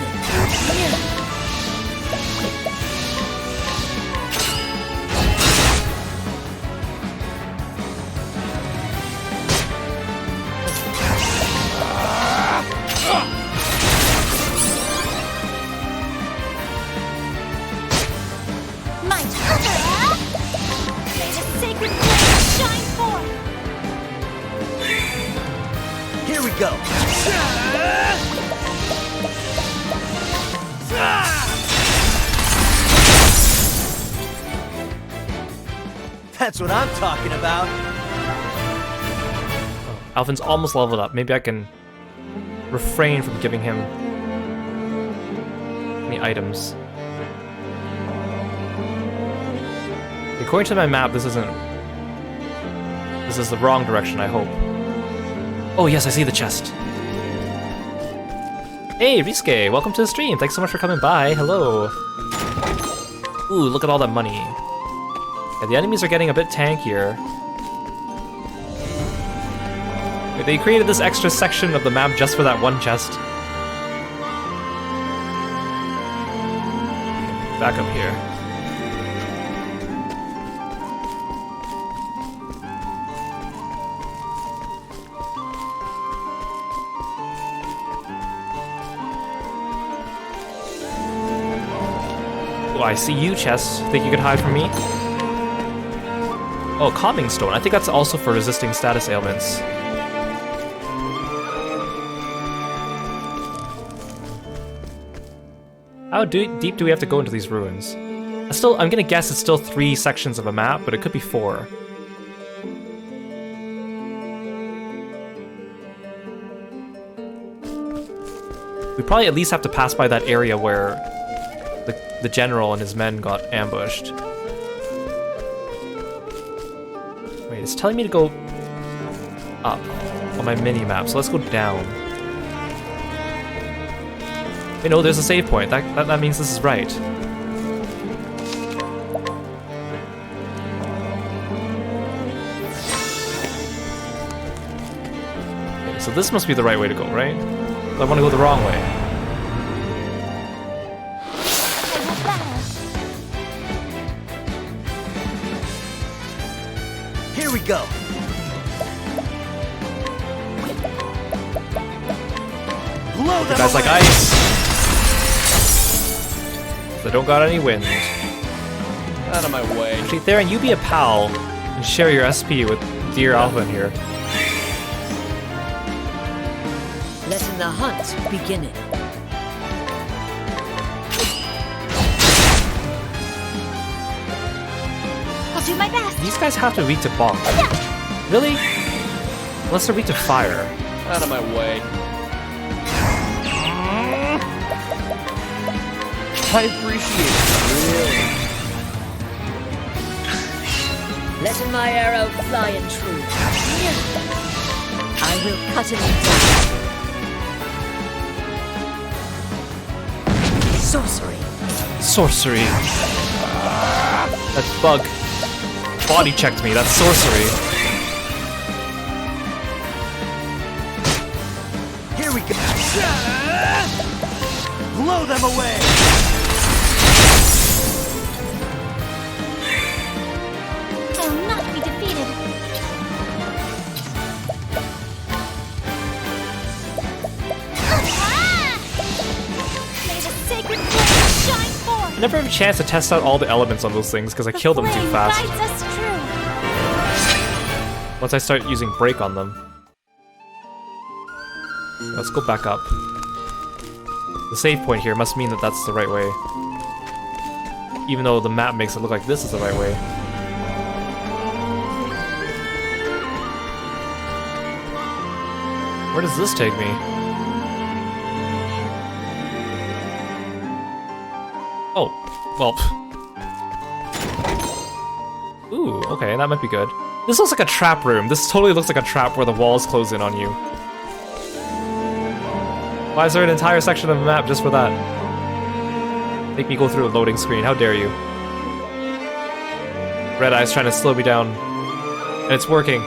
Might. May the sacred flame shine forth. Here we go. That's what I'm talking about. Alvin's almost leveled up. Maybe I can refrain from giving him any items. According to my map, this is the wrong direction, I hope. Oh yes, I see the chest. Hey, Risuke, welcome to the stream. Thanks so much for coming by. Hello. Ooh, look at all that money. Yeah, the enemies are getting a bit tankier. Wait, they created this extra section of the map just for that one chest. Back up here. Oh, I see you, chest. Think you could hide from me? Oh, calming stone. I think that's also for resisting status ailments. How deep do we have to go into these ruins? I'm gonna guess it's still 3 sections of a map, but it could be 4. We probably at least have to pass by that area where the general and his men got ambushed. Wait, it's telling me to go up on my mini-map, so let's go down. Wait, no, there's a save point. That means this is right. Okay, so this must be the right way to go, right? I want to go the wrong way. Here we go. Blow them Guys like away. ice. They don't got any wind. Out of my way. Actually, Therion, you be a pal and share your SP with dear Alvin here. Letting the hunt begin. I'll do my best. These guys have to be weak to bonk. Really? Unless they're weak to fire. Out of my way. I appreciate it, really. Letting my arrow fly in true. I will cut him down. Sorcery. Sorcery. That bug body checked me. That's sorcery. Here we go. Blow them away. I will not be defeated. May the sacred flame shine forth. I never have a chance to test out all the elements on those things because I kill them too Flame fast. guides us true. Once I start using break on them. Let's go back up. The save point here must mean that that's the right way. Even though the map makes it look like this is the right way. Where does this take me? Oh, well. Ooh, okay, that might be good. This looks like a trap room. This totally looks like a trap where the walls close in on you. Why is there an entire section of the map just for that? Make me go through a loading screen, how dare you. Red Eye's trying to slow me down. And it's working.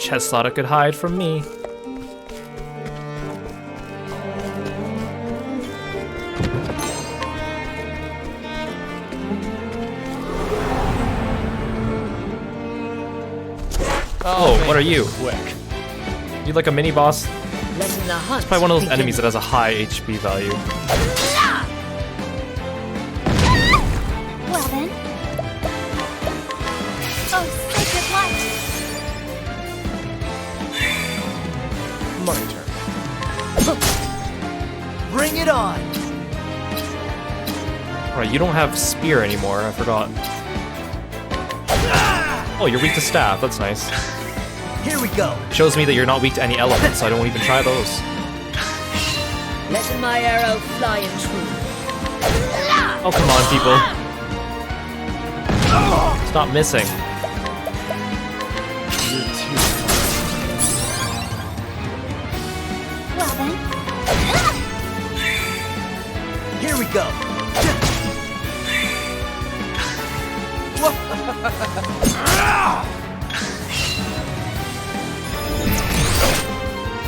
Chest thought it could hide from me. Oh, what are you? Quick. You like a mini boss? Letting the hunt It's probably one of those begin. enemies that has a high HP value. Well then. Oh, sacred light. My turn. Bring it on. Right, you don't have spear anymore, I forgot. Oh, you're weak to staff, that's nice. Here we go. Shows me that you're not weak to any elements, so I don't even try those. Letting my arrow fly and true. Oh, come on, people. Stop missing. You're too Well then. Here we go.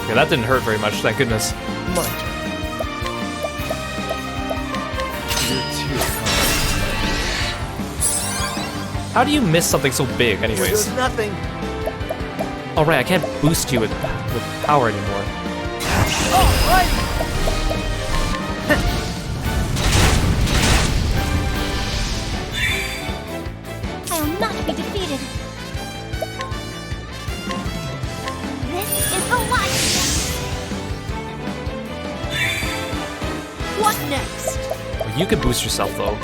Yeah, that didn't hurt very much, thank goodness. My turn. You're too How do you miss something so big, Here anyways? goes nothing. Oh, right, I can't boost you with power anymore. All right. I will not be defeated. This is the light. What next? Well, you could boost yourself, though.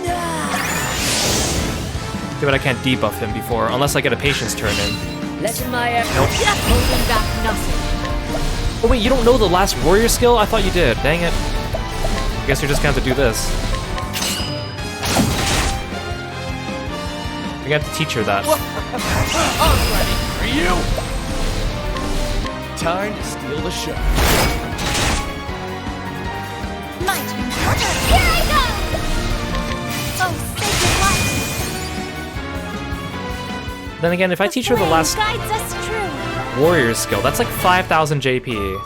Yeah, but I can't debuff him before, unless I get a patience turn in. Letting my arrow Nope. holding back nothing. Oh wait, you don't know the last warrior skill? I thought you did, dang it. I guess you're just gonna have to do this. I got to teach her that. I'm ready for you. Time to steal the show. My turn. Here I go. Oh, sacred light. Then again, if I teach her the last Guides us true. warrior skill, that's like 5,000 JP.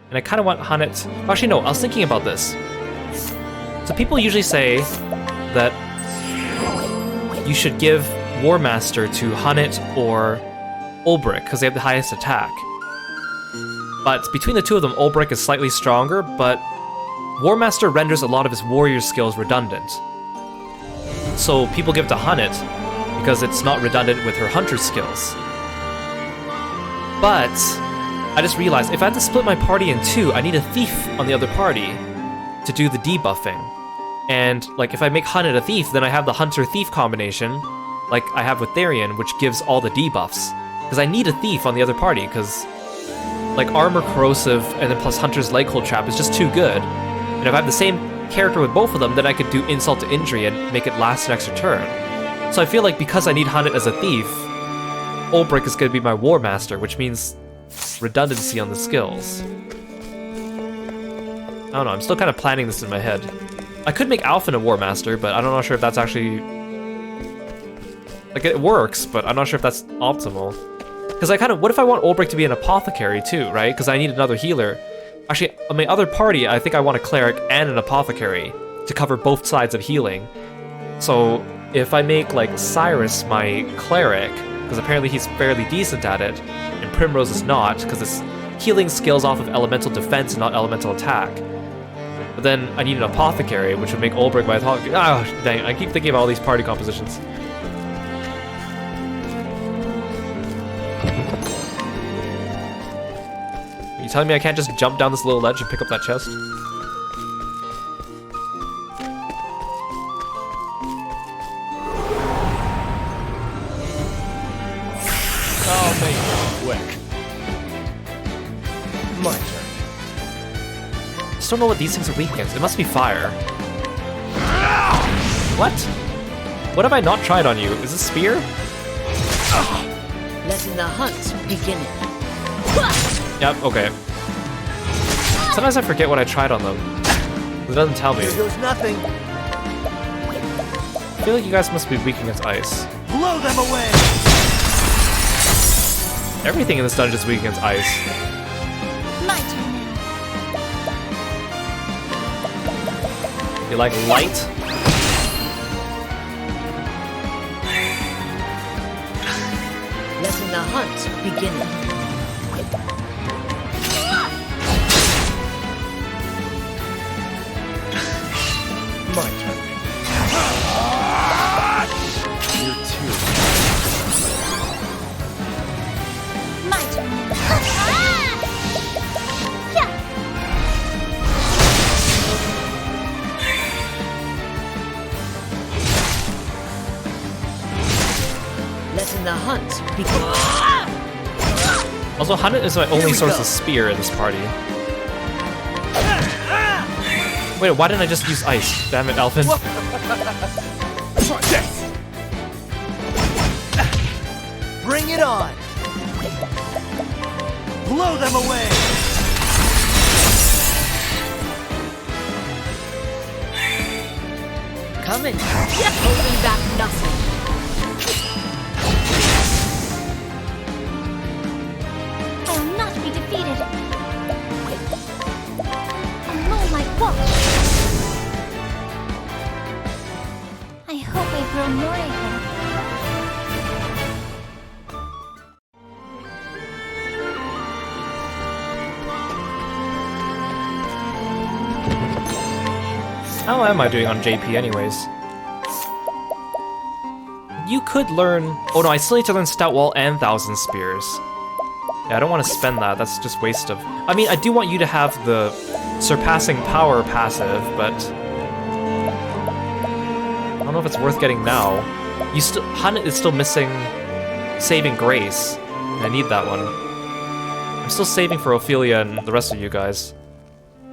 And I kind of want Hannet... Actually, no, I was thinking about this. So people usually say that you should give War Master to Hannet or Ulbrich, because they have the highest attack. But between the two of them, Ulbrich is slightly stronger, but War Master renders a lot of his warrior skills redundant. So people give it to Hannet because it's not redundant with her hunter skills. But I just realized if I had to split my party in two, I need a thief on the other party to do the debuffing. And like if I make Hannet a thief, then I have the hunter-thief combination, like I have with Therion, which gives all the debuffs. Because I need a thief on the other party, because like armor corrosive and then plus hunter's leg hold trap is just too good. And if I have the same character with both of them, then I could do insult to injury and make it last an extra turn. So I feel like because I need Hannet as a thief, Ulbrich is going to be my War Master, which means redundancy on the skills. I don't know, I'm still kind of planning this in my head. I could make Alphen a War Master, but I'm not sure if that's actually... Like, it works, but I'm not sure if that's optimal. Because I kind of... What if I want Ulbrich to be an Apothecary, too, right? Because I need another healer. Actually, on my other party, I think I want a Cleric and an Apothecary to cover both sides of healing. So, if I make, like, Cyrus my Cleric, because apparently he's fairly decent at it, and Primrose is not, because it's healing skills off of elemental defense and not elemental attack. But then I need an Apothecary, which would make Ulbrich my Apothecary. Oh, dang, I keep thinking of all these party compositions. You telling me I can't just jump down this little ledge and pick up that chest? I'll make it quick. My turn. I just don't know what these things are weak against. It must be fire. What? What have I not tried on you? Is this spear? Letting the hunt begin. Yep, okay. Sometimes I forget what I tried on them. It doesn't tell me. Here goes nothing. I feel like you guys must be weak against ice. Blow them away. Everything in this dungeon is weak against ice. My turn now. You like light? Letting the hunt begin. My turn. You too. My turn now. Yeah. Letting the hunt begin. Also, Hunt is my only we source go. of spear in this party. Wait, why didn't I just use ice? Damn it, Alphen. Try this. Bring it on. Blow them away. Coming. Holding back nothing. I will not be defeated. Alone like watch. I hope I grow more able. How am I doing on JP anyways? You could learn... Oh no, I still need to learn Stout Wall and Thousand Spears. Yeah, I don't want to spend that, that's just waste of... I mean, I do want you to have the Surpassing Power passive, but... I don't know if it's worth getting now. You still... Hunt is still missing Saving Grace. And I need that one. I'm still saving for Ophelia and the rest of you guys. I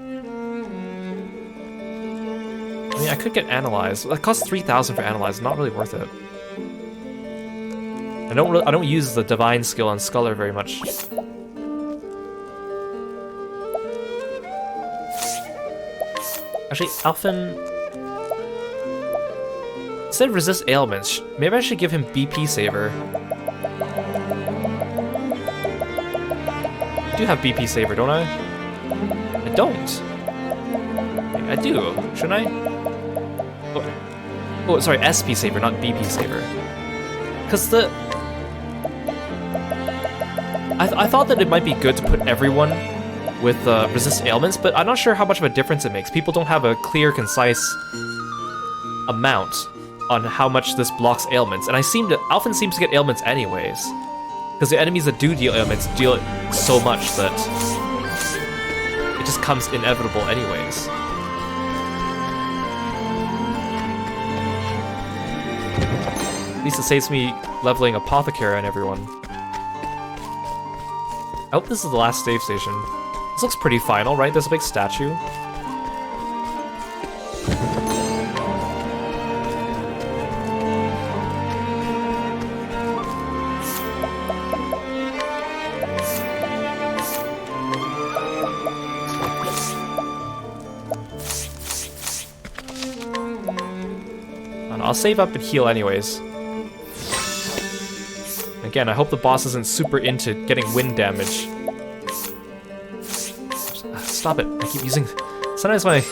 mean, I could get Analyze. That costs 3,000 for Analyze. Not really worth it. I don't use the Divine skill on Sculler very much. Actually, Alphen... Instead of Resist Ailments, maybe I should give him BP Saver. I do have BP Saver, don't I? I don't. I do, shouldn't I? Oh, sorry, SP Saver, not BP Saver. Because the... I thought that it might be good to put everyone with resist ailments, but I'm not sure how much of a difference it makes. People don't have a clear, concise amount on how much this blocks ailments, and Alphen seems to get ailments anyways. Because the enemies that do deal ailments deal it so much that it just comes inevitable anyways. At least it saves me leveling Apothecary on everyone. I hope this is the last save station. This looks pretty final, right? There's a big statue. And I'll save up and heal anyways. Again, I hope the boss isn't super into getting wind damage. Stop it. I keep using... Sometimes when I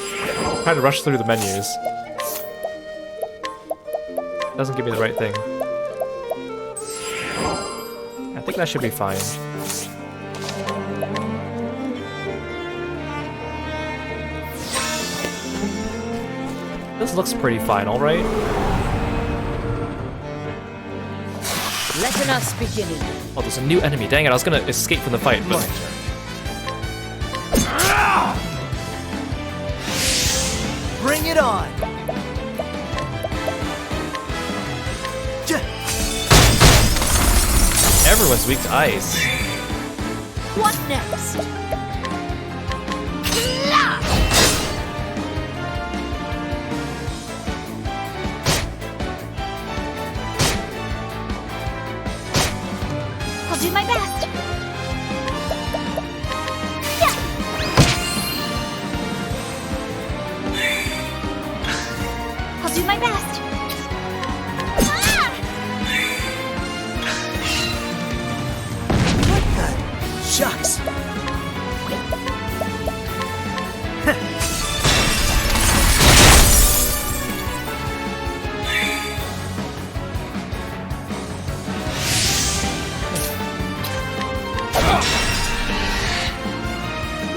try to rush through the menus, it doesn't give me the right thing. I think that should be fine. This looks pretty final, right? Letting us begin. Oh, there's a new enemy. Dang it, I was gonna escape from the fight, but... Bring it on! Everyone's weak to ice. What next? I'll do my best. Yeah. I'll do my best. Ah! Shucks!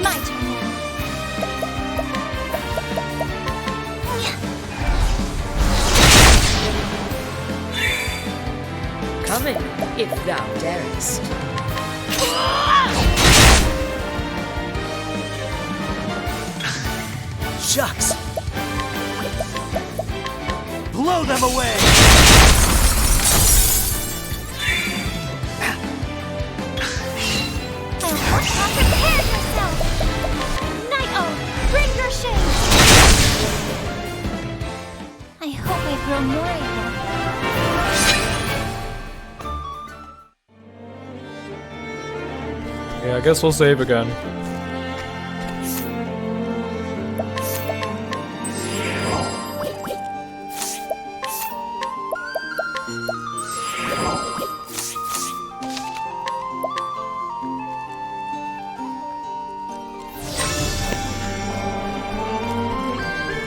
My turn now. Coming, if thou darest. Shucks! Blow them away! I've prepared myself. Night-O, bring your shade. I hope I grow more able. Yeah, I guess we'll save again.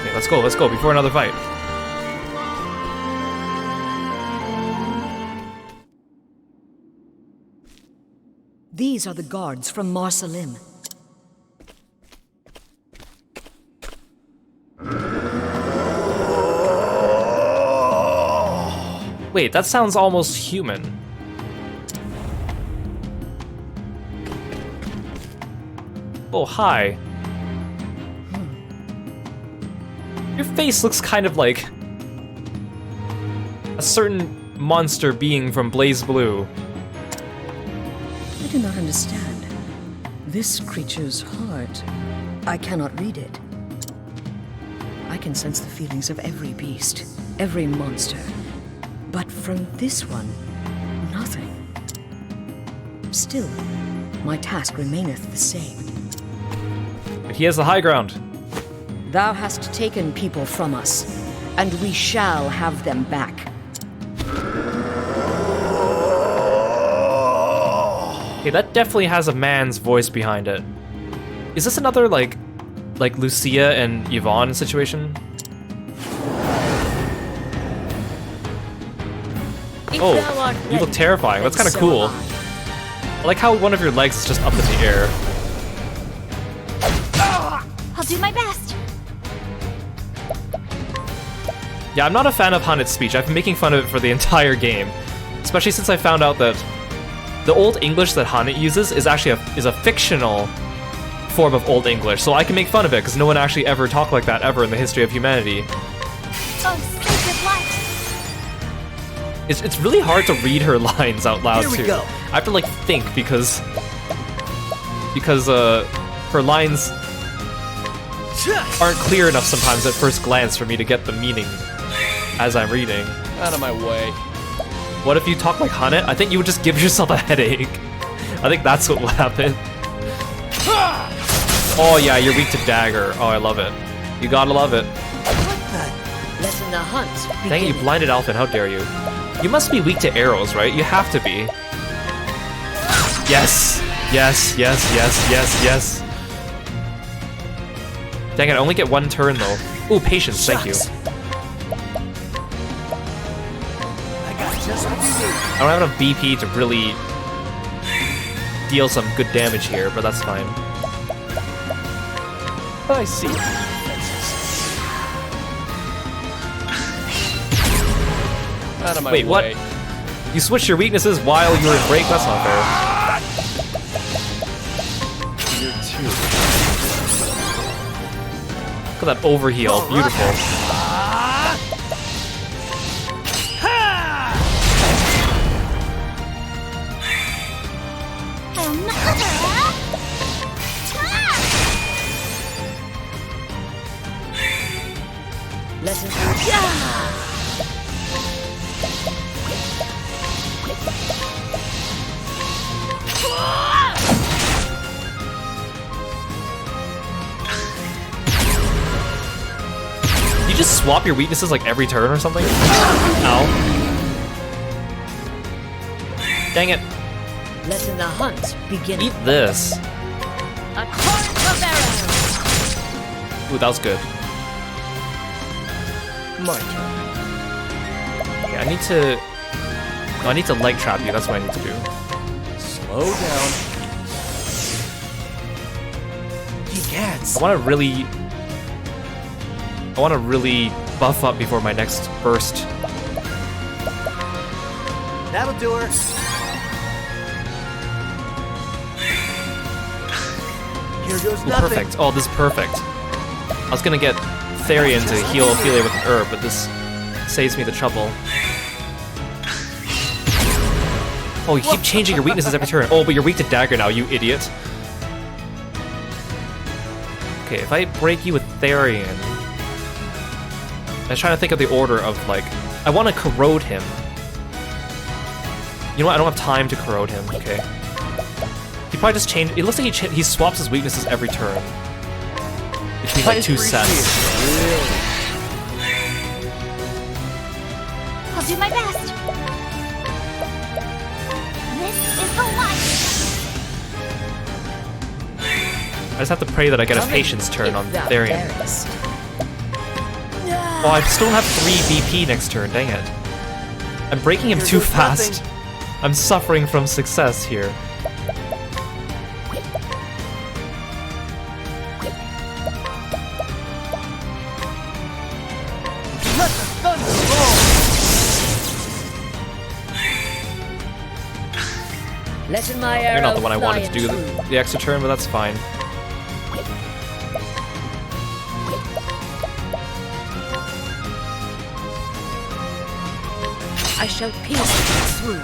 Okay, let's go before another fight. These are the guards from Marsalim. Wait, that sounds almost human. Oh, hi. Your face looks kind of like a certain monster being from Blaze Blue. I do not understand. This creature's heart. I cannot read it. I can sense the feelings of every beast, every monster. But from this one, nothing. Still, my task remaineth the same. But he has the high ground. Thou hast taken people from us, and we shall have them back. Okay, that definitely has a man's voice behind it. Is this another, like Lucia and Yvonne situation? If Oh, thou art you look ready, terrifying. That's then kind of so cool. am I like how one of your legs is just up in the air. I'll do my best. Yeah, I'm not a fan of Hanet's speech. I've been making fun of it for the entire game. Especially since I found out that the Old English that Hanet uses is actually a fictional form of Old English, so I can make fun of it because no one actually ever talked like that ever in the history of humanity. Oh, sacred light. It's really hard to read her lines out loud Here we too. go. I have to like think because her lines aren't clear enough sometimes at first glance for me to get the meaning as I'm reading. Out of my way. What if you talk like Hanet? I think you would just give yourself a headache. I think that's what will happen. Oh yeah, you're weak to dagger. Oh, I love it. You gotta love it. Letting the hunt begin. Dang it, you blinded Alphen, how dare you. You must be weak to arrows, right? You have to be. Yes! Yes, yes, yes, yes, yes. Dang it, I only get one turn though. Ooh, patience, thank you. I got just what you need. I don't have enough BP to really deal some good damage here, but that's fine. I see. Out of my Wait, what? way. You switched your weaknesses while you were in break? That's not fair. You're too. Look at that overheal. Beautiful. Lessons. You just swap your weaknesses like every turn or something? Ow. Dang it. Letting the hunt begin. Eat this. A torrent of arrows. Ooh, that was good. My turn. Okay, I need to... No, I need to leg trap you. That's what I need to do. Slow down. Yes. I want to really buff up before my next burst. That'll do her. Here goes Ooh, nothing. perfect. Oh, this is perfect. I was gonna get Therion to heal Ophelia with an herb, but this saves me the trouble. Oh, you keep changing your weaknesses every turn. Oh, but you're weak to dagger now, you idiot. Okay, if I break you with Therion... I was trying to think of the order of, like... I want to corrode him. You know what? I don't have time to corrode him. Okay. He probably just changed... It looks like he swaps his weaknesses every turn. Between, like, 2 sets. I'll do my best. This is the light. I just have to pray that I get a patience turn on Therion. Oh, I still have 3 BP next turn, dang it. I'm breaking him too fast. I'm suffering from success here. Let the thunder roll. Letting my arrow You're not the one I wanted to fly do true. the extra turn, but that's fine. I shall pierce through.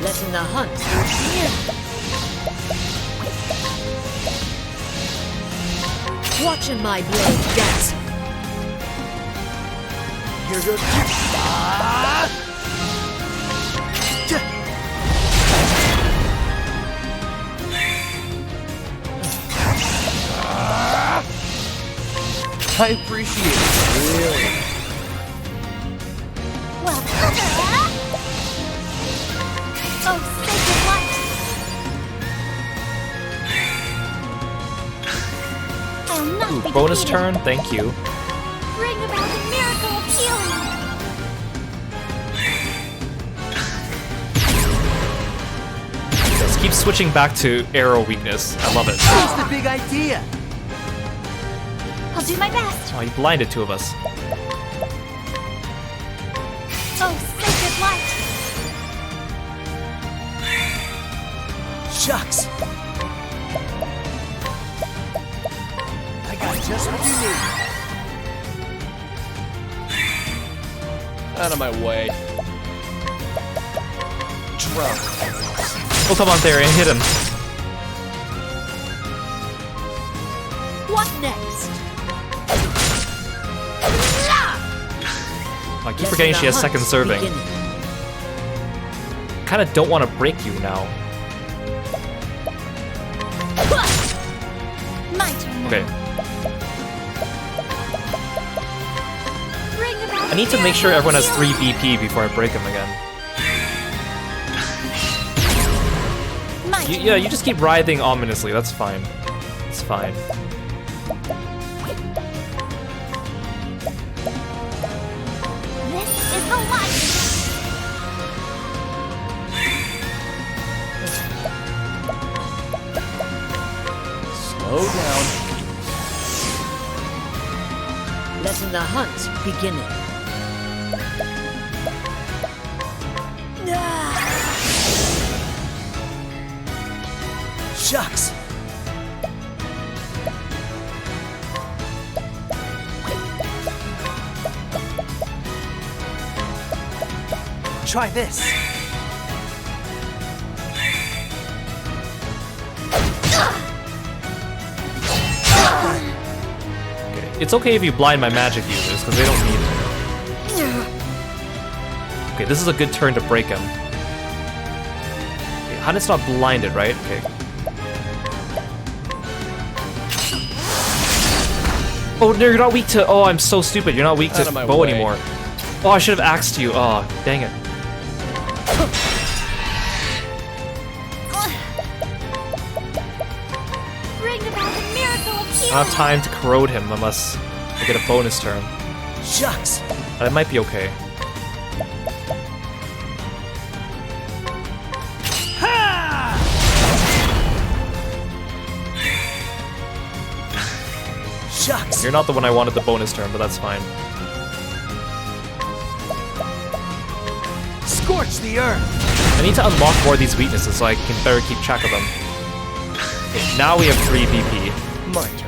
Letting the hunt begin. Watching my blade dance. Here goes. I appreciate it. Really. Well, oh, sacred light. I'll not Ooh, be bonus defeated. turn, thank you. Bring about the miracle of healing. Yes, keep switching back to arrow weakness. I love it. That's the big idea. I'll do my best. Oh, you blinded 2 of us. Oh, sacred light. Shucks. I got just what you need. Out of my way. Drown. Oh, come on, Therion, hit him. What next? I keep forgetting she has second serving. Kinda don't want to break you now. My turn. Okay. Bring about I need to make sure everyone has 3 BP before I break them again. My turn. Yeah, you just keep writhing ominously, that's fine. It's fine. This is the light. Slow down. Letting the hunt begin. Shucks. Try this. Okay. It's okay if you blind my magic users, because they don't need it. Okay, this is a good turn to break him. Okay, Hanet's not blinded, right? Okay. Oh, no, you're not weak to... Oh, I'm so stupid. You're not weak to bow anymore. Oh, I should have axed you. Oh, dang it. Bring about a miracle of I healing. don't have time to corrode him unless I get a bonus turn. Shucks. That might be okay. Shucks. You're not the one I wanted the bonus turn, but that's fine. Scorch the earth. I need to unlock more of these weaknesses so I can better keep track of them. Okay, now we have 3 BP. My turn.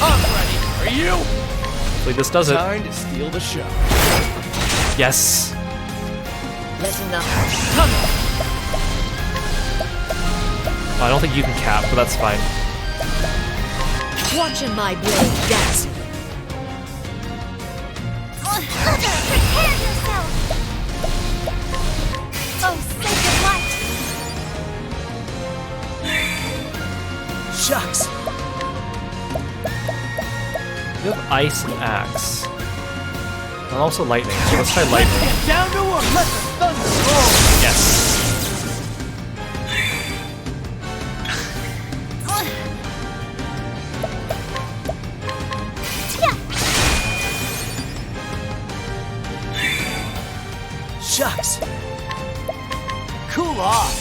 I'm ready. Are you? Hopefully this does it. Time to steal the show. Yes. Listen up. I don't think you can cap, but that's fine. Watching my blade dancing. Prepare yourself. Oh, sacred light. Shucks. You have ice and axe. And also lightning, so let's try lightning. Get down to work. Let the thunder roll. Yes. Shucks. Cool off.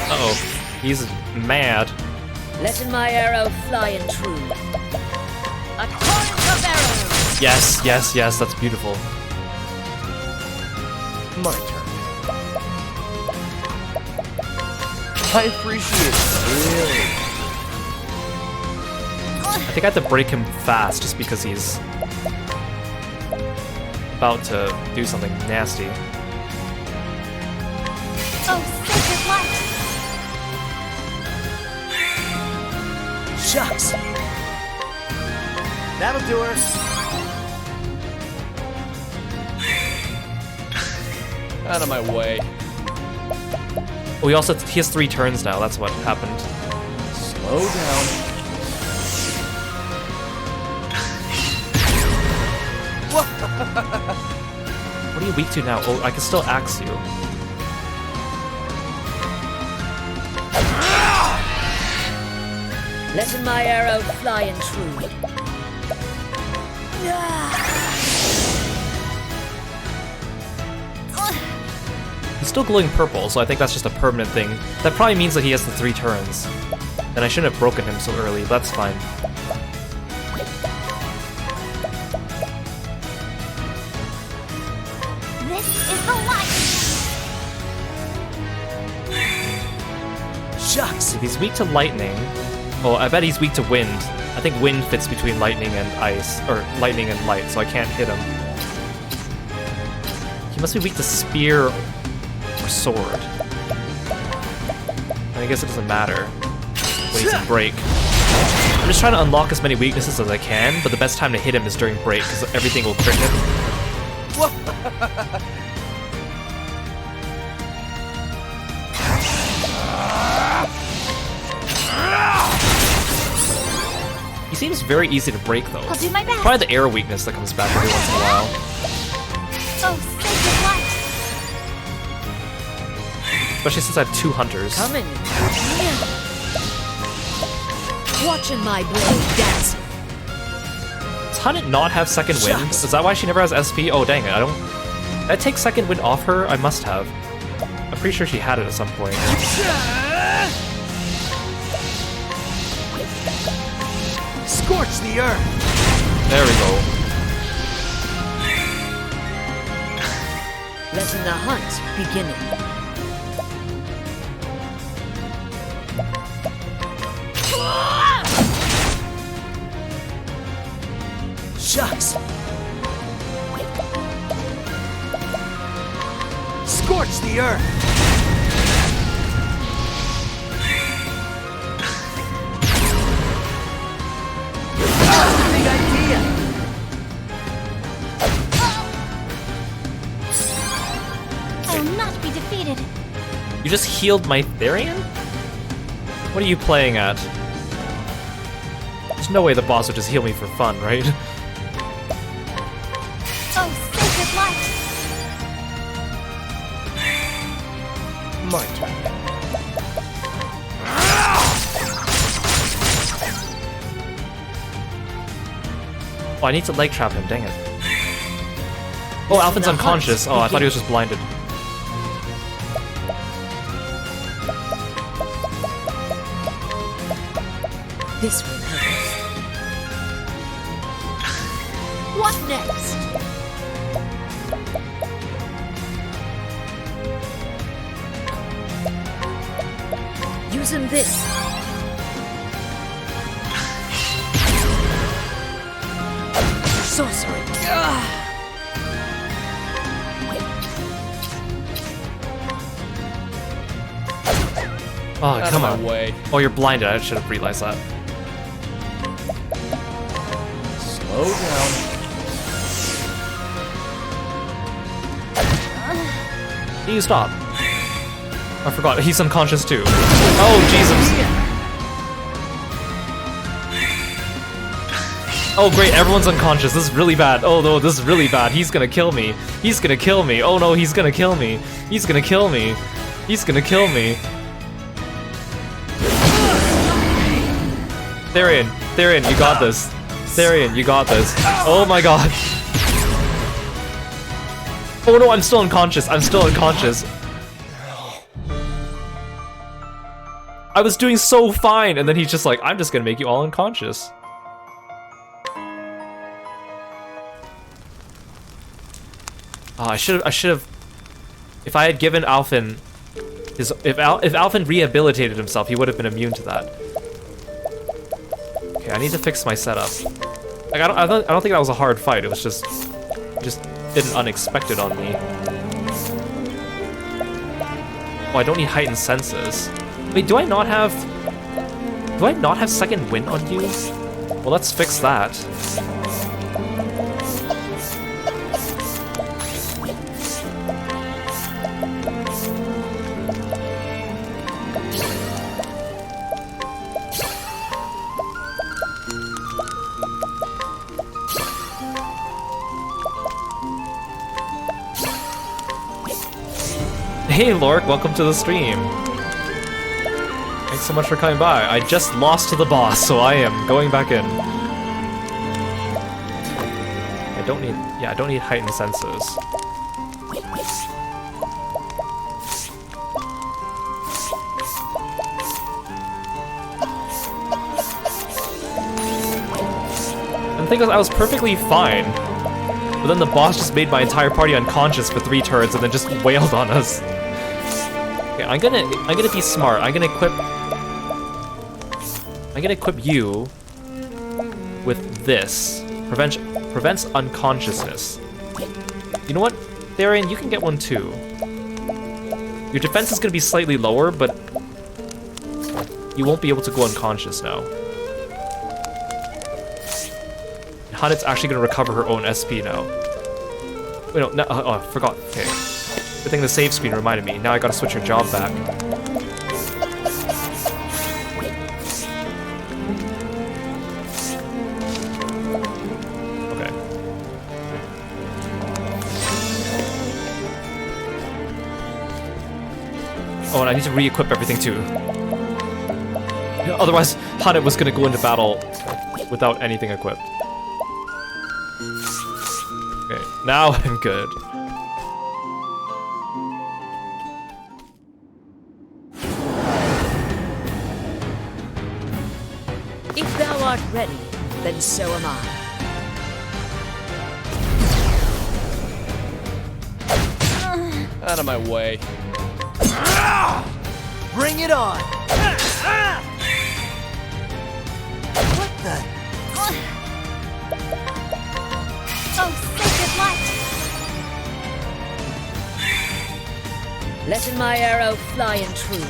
Uh-oh. He's mad. Letting my arrow fly and true. A torrent of arrows. Yes, yes, yes, that's beautiful. My turn. I appreciate it. Really? I think I have to break him fast just because he's about to do something nasty. Oh, sacred light. Shucks. That'll do her. Out of my way. Oh, he has 3 turns now, that's what happened. Slow down. What are you weak to now? Oh, I can still axe you. Letting my arrow fly and true. He's still glowing purple, so I think that's just a permanent thing. That probably means that he has the 3 turns. And I shouldn't have broken him so early, but that's fine. This is the light. Shucks. If he's weak to lightning... Oh, I bet he's weak to wind. I think wind fits between lightning and ice, or lightning and light, so I can't hit him. He must be weak to spear or sword. And I guess it doesn't matter when he's in break. I'm just trying to unlock as many weaknesses as I can, but the best time to hit him is during break, because everything will crit him. He seems very easy to break, though. I'll do my best. Probably the air weakness that comes back every once in a while. Oh, sacred light. Especially since I have 2 hunters. Coming. Watching my blade dancing. Does Hunnit not have second wind? Shucks. Is that why she never has SP? Oh, dang it, I don't... Did I take second wind off her? I must have. I'm pretty sure she had it at some point. Scorch the earth. There we go. Letting the hunt beginning. Shucks! Scorch the earth! Big idea! I will not be defeated. You just healed my Therion? What are you playing at? There's no way the boss would just heal me for fun, right? Oh, sacred light. My turn. Oh, I need to leg trap him, dang it. Oh, Alphen's unconscious. Oh, I thought he was just blinded. This will hurt us. What next? Using this. Sorcery. Oh, come Out of on. my way. Oh, you're blinded. I should have realized that. Slow down. You stop. I forgot. He's unconscious too. Oh, Jesus. Oh, great. Everyone's unconscious. This is really bad. Oh, no. This is really bad. He's gonna kill me. He's gonna kill me. Oh, no. He's gonna kill me. He's gonna kill me. He's gonna kill me. Therion. Therion, you got this. Therion, you got this. Oh my god. Oh no, I'm still unconscious. I'm still unconscious. I was doing so fine, and then he's just like, I'm just gonna make you all unconscious. Oh, I should have. If I had given Alphen his, if Alphen rehabilitated himself, he would have been immune to that. Okay, I need to fix my setup. Like I don't think that was a hard fight. It was just didn't unexpected on me. Oh, I don't need heightened senses. Wait, do I not have second wind on you? Well, let's fix that. Hey Lork, welcome to the stream. Thanks so much for coming by. I just lost to the boss, so I am going back in. I don't need heightened senses. And the thing is, I was perfectly fine. But then the boss just made my entire party unconscious for 3 turns and then just wailed on us. Okay, I'm gonna be smart. I'm gonna equip you with this. Prevents unconsciousness. You know what? Therion, you can get one too. Your defense is gonna be slightly lower, but you won't be able to go unconscious now. Hanet's actually gonna recover her own SP now. Wait, no, oh, I forgot. Okay. Good thing the save screen reminded me. Now I gotta switch your job back. Okay. Oh, and I need to re-equip everything too. Otherwise, Hanet was gonna go into battle without anything equipped. Okay, now I'm good. If thou art ready, then so am I. Out of my way. Bring it on! What the? Letting my arrow fly and true.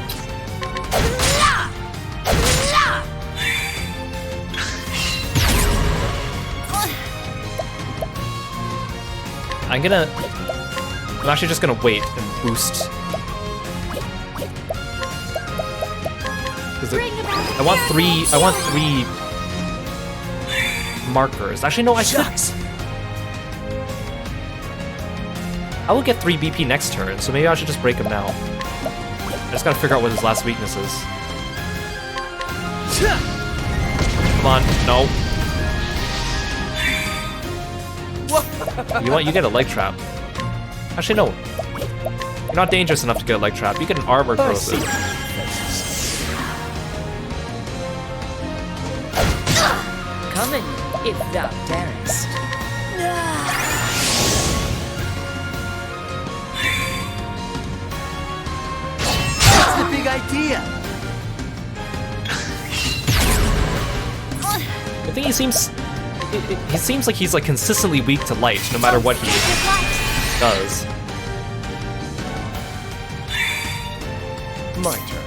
I'm actually just gonna wait and boost. I want three markers. Actually, no, I will get 3 BP next turn, so maybe I should just break him now. I just gotta figure out what his last weakness is. Come on, no. You get a leg trap. Actually, no. You're not dangerous enough to get a leg trap. You get an armor corrosive. Come in, if thou darest. That's the big idea. I think he seems like he's like consistently weak to light, no matter what he does. My turn.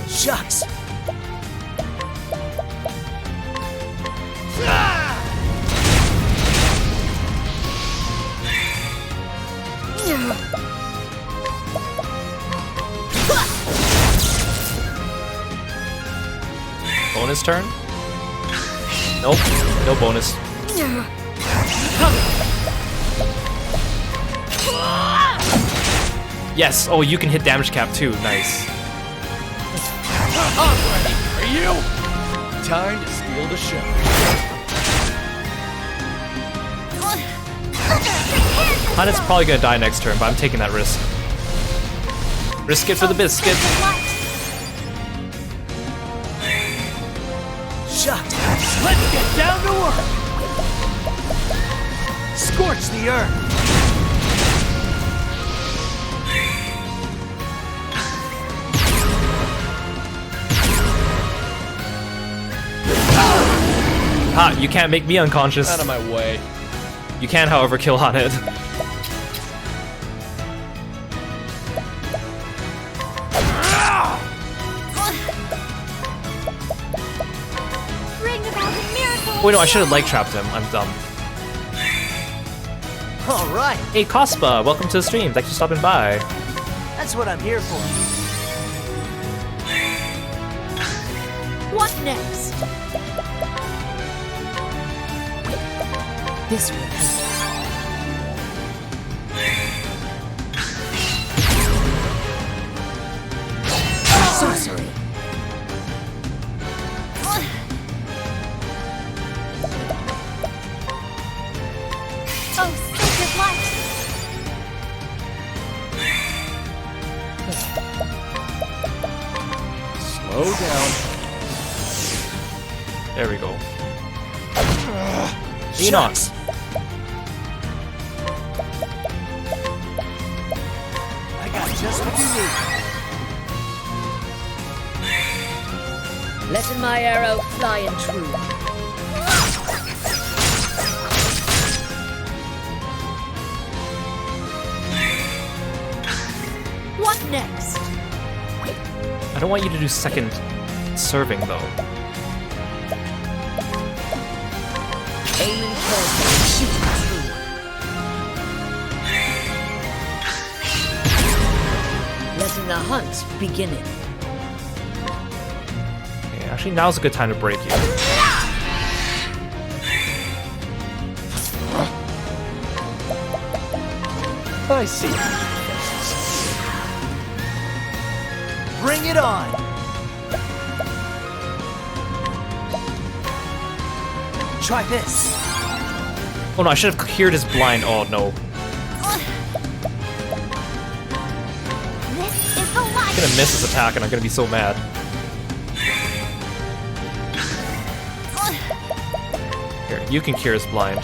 Shucks. Bonus turn? Nope, no bonus. Yes, oh, you can hit damage cap too, nice. I'm ready for you. Time to steal the show. Hanet's probably gonna die next turn, but I'm taking that risk. Risk it for the biscuit. Shucks. Let's get down to work. Scorch the earth. Ha, you can't make me unconscious. Out of my way. You can, however, kill Hanet. Bring about a miracle. Wait, no, I should have leg trapped him. I'm dumb. All right. Hey, Cospa, welcome to the stream. Thanks for stopping by. That's what I'm here for. What next? This will help. Sorcery. Oh, sacred light. Slow down. There we go. Enox. I got just what you need. Letting my arrow fly and true. What next? I don't want you to do second serving, though. Aiming carefully, shooting true. Letting the hunt begin. Okay, actually, now's a good time to break you. I see. Bring it on. Try this. Oh no, I should have cured his blind. Oh no. This is the light. I'm gonna miss his attack and I'm gonna be so mad. Here, you can cure his blind.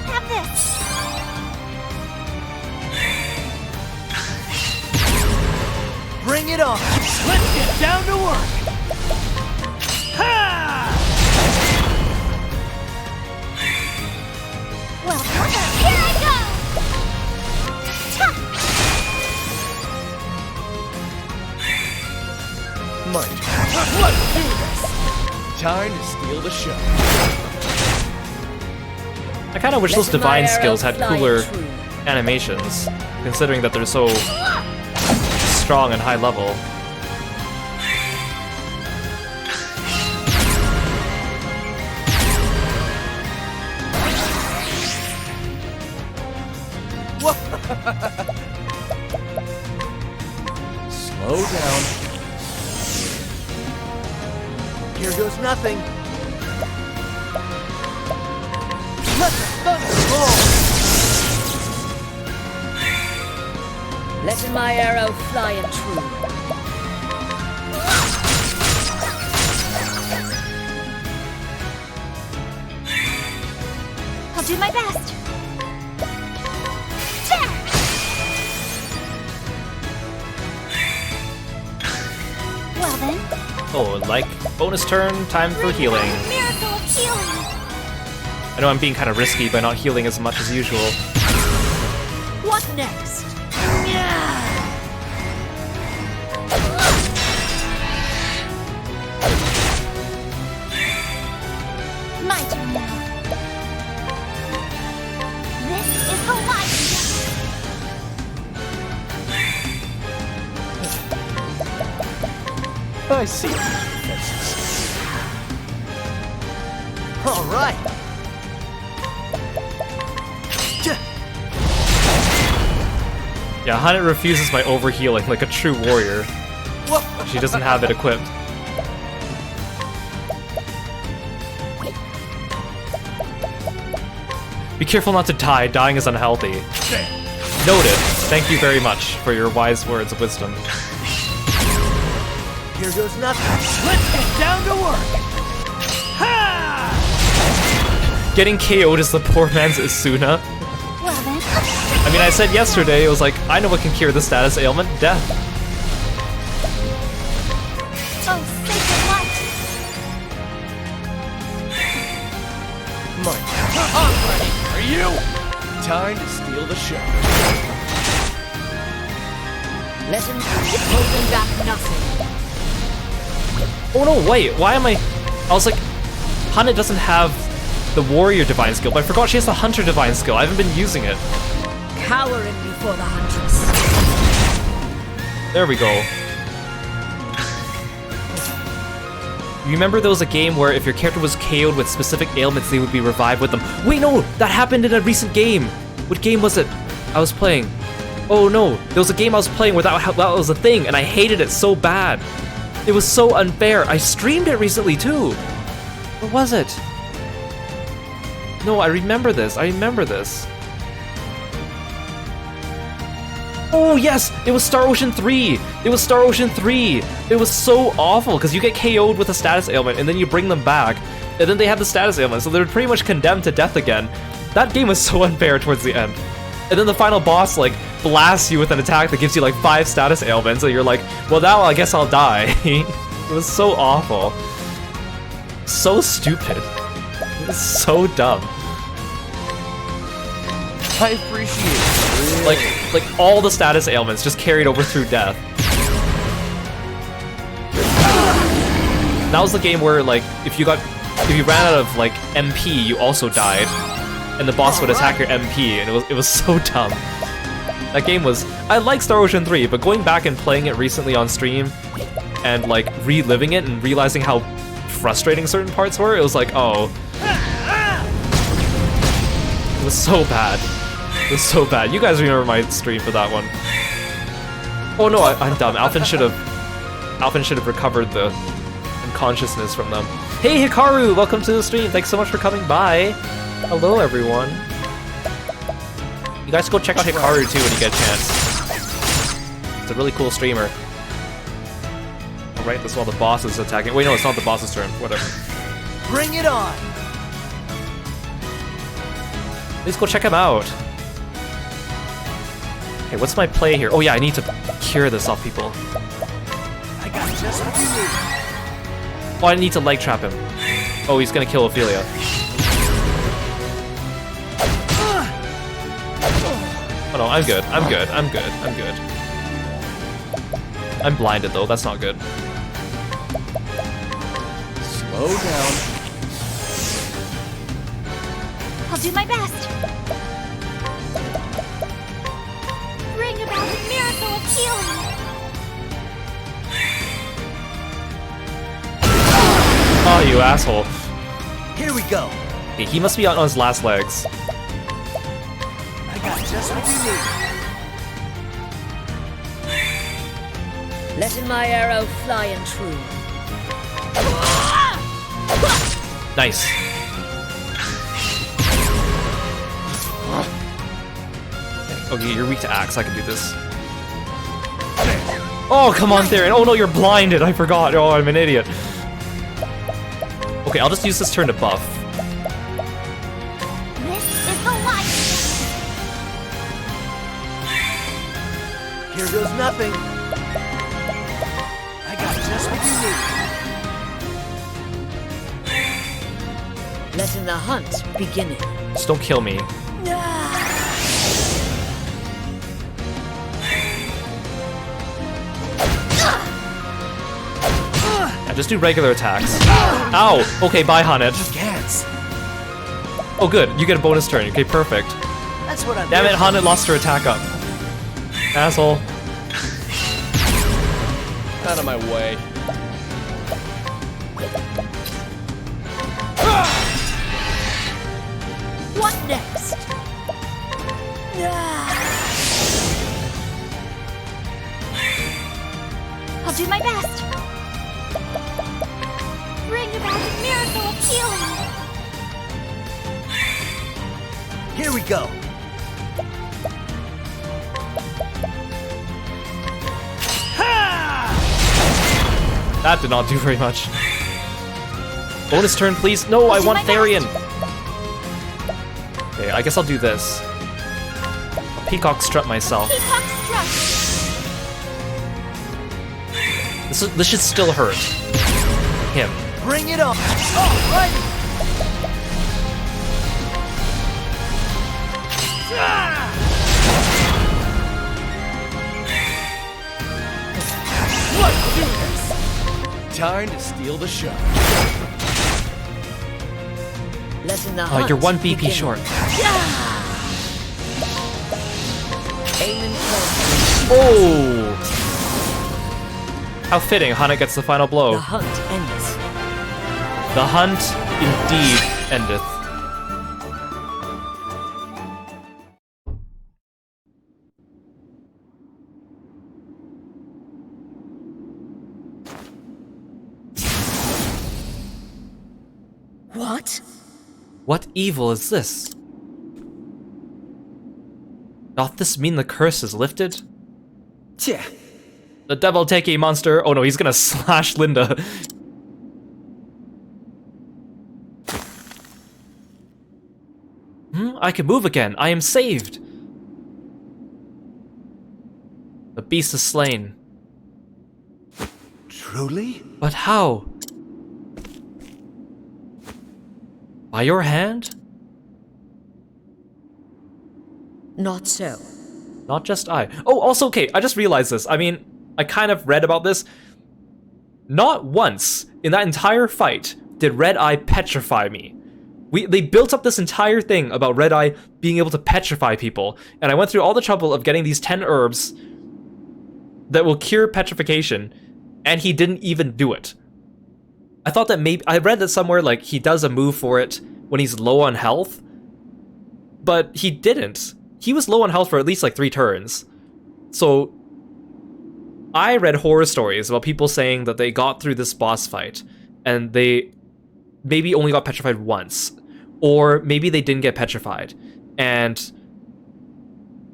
Have this. Bring it on! Let's get down to work! Ha! Well, here I go! Ta! My turn. Let's do this! Time to steal the show. I kind of wish those Let my divine arrow skills had fly cooler true. animations, considering that they're so strong and high level. Slow down. Here goes nothing. Let the thunder roll! Letting my arrow fly and true. I'll do my best. There! Well then, Oh, like bonus turn, time for healing. miracle of healing. I know I'm being kind of risky by not healing as much as usual. What next? My turn now. This is Hawaii. I see. All right. Yeah, Hunnit refuses my overhealing like a true warrior. She doesn't have it equipped. Be careful not to die. Dying is unhealthy. Noted. Thank you very much for your wise words of wisdom. Here goes nothing. Let's get down to work! Ha! Getting KO'd is the poor man's Isuna. Well then, I mean, I said yesterday, it was like, I know what can cure the status ailment, death. oh sacred light. My turn. I'm ready. Are you? Time to steal the show. Let him keep holding back nothing. Oh no, wait, why am I was like, Hunnit doesn't have the warrior divine skill, but I forgot she has the hunter divine skill. I haven't been using it. Cowering before the huntress. There we go. You remember there was a game where if your character was KO'd with specific ailments, they would be revived with them. Wait, no, that happened in a recent game. What game was it I was playing? Oh no, there was a game I was playing where that was a thing, and I hated it so bad. It was so unfair. I streamed it recently too. What was it? No, I remember this. I remember this. Oh yes, it was Star Ocean 3. It was Star Ocean 3. It was so awful because you get KO'd with a status ailment and then you bring them back, and then they have the status ailment, so they're pretty much condemned to death again. That game was so unfair towards the end. And then the final boss like blasts you with an attack that gives you like 5 status ailments, and you're like, well now I guess I'll die. It was so awful. So stupid. It was so dumb. I appreciate it. Like all the status ailments just carried over through death. That was the game where like if you ran out of like MP, you also died, and the boss would attack your MP, and it was so dumb. That game was, I like Star Ocean 3, but going back and playing it recently on stream and like reliving it and realizing how frustrating certain parts were, it was like, oh, it was so bad. It was so bad. You guys remember my stream for that one. Oh no, I'm dumb. Alphen should have recovered the unconsciousness from them. Hey Hikaru, welcome to the stream. Thanks so much for coming by. Hello everyone. You guys go check out Hikaru too when you get a chance. It's a really cool streamer. Alright, that's while the boss is attacking. Wait, no, it's not the boss's turn. Whatever. Bring it on! Please go check him out. Okay, what's my play here? Oh yeah, I need to cure this off people. I got just what you need. Oh, I need to leg trap him. Oh, he's gonna kill Ophelia. Oh no, I'm good. I'm good. I'm good. I'm good. I'm blinded though. That's not good. Slow down. I'll do my best. Bring about a miracle of healing. Oh, you asshole. Here we go. Okay, he must be on his last legs. I got just what you need. Letting my arrow fly and true. Nice. Okay, you're weak to axe. I can do this. Oh, come on, Therion. Oh no, you're blinded. I forgot. Oh, I'm an idiot. Okay, I'll just use this turn to buff. This is the life. Here goes nothing. I got just what you need. Letting the hunt begin. Just don't kill me. Yeah, just do regular attacks. Ow! Okay, bye, Hanet. Gans. Oh, good. You get a bonus turn. Okay, perfect. That's what I'm Damn it, here for. Hanet lost her attack up. Asshole. Out of my way. What next? I'll do my best. Bring about a miracle of healing. Here we go. That did not do very much. Bonus turn, please. No, I want Therion. Okay, I guess I'll do this. I'll peacock strut myself. Peacock strut. This should still hurt him. Bring it on. All right. Let's do this. Time to steal the show. Letting the Oh, hunt you're 1 BP begin. short. Aiming close. Oh! How fitting, Hanet gets the final blow. The hunt ends. The hunt indeed endeth. What? What evil is this? Doth this mean the curse is lifted? Tja. The devil take ye, monster! Oh no, he's gonna slash Linda. I can move again. I am saved. The beast is slain. Truly? But how? By your hand? Not so. Not just I. Oh, also, okay, I just realized this. I mean, I kind of read about this. Not once in that entire fight did Red Eye petrify me. They built up this entire thing about Red Eye being able to petrify people, and I went through all the trouble of getting these 10 herbs that will cure petrification, and he didn't even do it. I thought that maybe... I read that somewhere, like, he does a move for it when he's low on health, but he didn't. He was low on health for at least, like, 3 turns. So, I read horror stories about people saying that they got through this boss fight, and they maybe only got petrified once, or maybe they didn't get petrified, and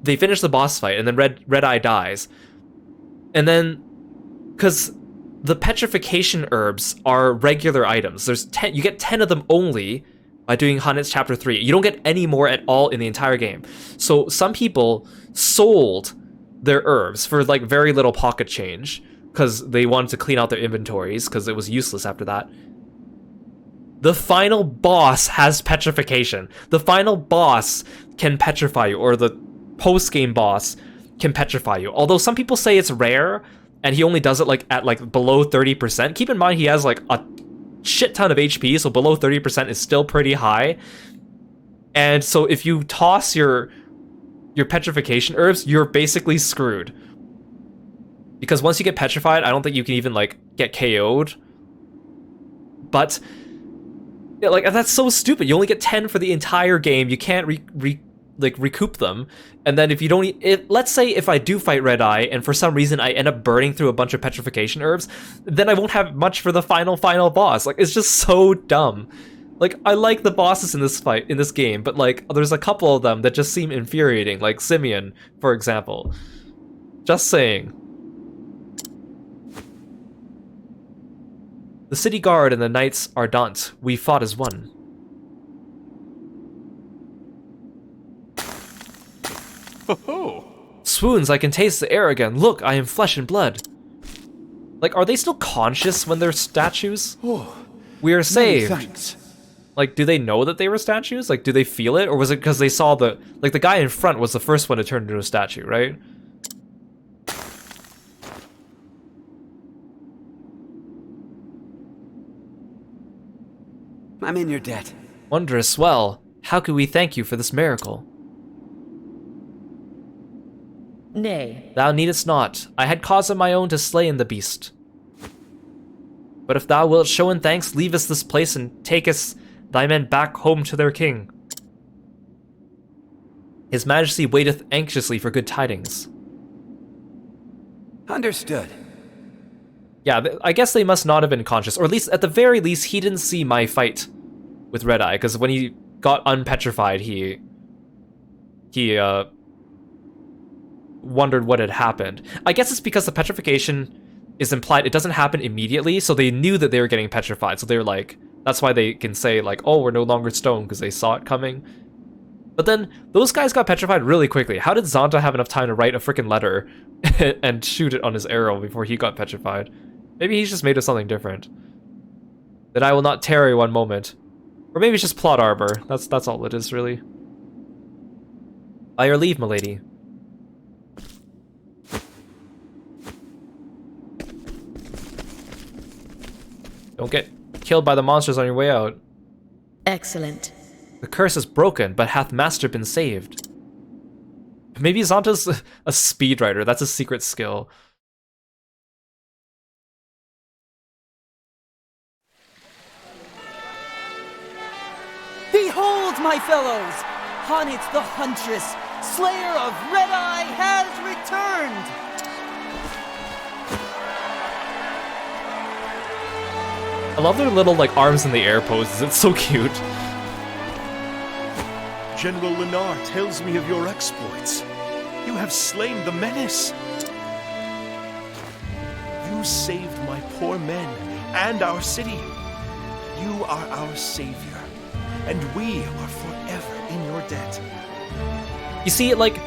they finish the boss fight, and then Red Eye dies. And then, because the petrification herbs are regular items, there's 10, you get 10 of them only by doing Hanet's Chapter 3. You don't get any more at all in the entire game. So some people sold their herbs for like very little pocket change because they wanted to clean out their inventories because it was useless after that. The final boss has petrification. The final boss can petrify you, or the post-game boss can petrify you. Although some people say it's rare, and he only does it like at like below 30%. Keep in mind he has like a shit ton of HP, so below 30% is still pretty high. And so if you toss your petrification herbs, you're basically screwed. Because once you get petrified, I don't think you can even like get KO'd. But yeah, like that's so stupid. You only get 10 for the entire game. You can't recoup them. And then if you don't, let's say if I do fight Red Eye and for some reason I end up burning through a bunch of petrification herbs, then I won't have much for the final boss. Like, it's just so dumb. Like, I like the bosses in this game, but like there's a couple of them that just seem infuriating, like Simeon, for example. Just saying. The city guard and the knights Ardent, we fought as one. Ho-ho! Swoons, I can taste the air again. Look, I am flesh and blood. Like, are they still conscious when they're statues? We are saved. Thanks. Like, do they know that they were statues? Like, do they feel it? Or was it because they saw the guy in front was the first one to turn into a statue, right? I'm in your debt. Wondrous. Well, how could we thank you for this miracle? Nay, Thou needest not. I had cause of my own to slay in the beast. But if thou wilt show in thanks, leave us this place and take us, thy men, back home to their king. His majesty waiteth anxiously for good tidings. Understood. Yeah, I guess they must not have been conscious, or at least, at the very least, he didn't see my fight with Red Eye, because when he got unpetrified, he wondered what had happened. I guess it's because the petrification is implied, it doesn't happen immediately, so they knew that they were getting petrified, so they were like, that's why they can say like, oh, we're no longer stone, because they saw it coming. But then, those guys got petrified really quickly. How did Zonta have enough time to write a freaking letter and shoot it on his arrow before he got petrified? Maybe he's just made of something different. That I will not tarry one moment. Or maybe it's just plot armor. That's all it is, really. By your leave, milady. Don't get killed by the monsters on your way out. excellent. The curse is broken, but hath master been saved? Maybe Zonta's a speedwriter. That's a secret skill. Behold, my fellows! Hanit the Huntress, Slayer of Red Eye, has returned! I love their little, like, arms in the air poses. It's so cute. General Lenar tells me of your exploits. You have slain the menace. You saved my poor men and our city. You are our savior, and we are forever in your debt. You see, like,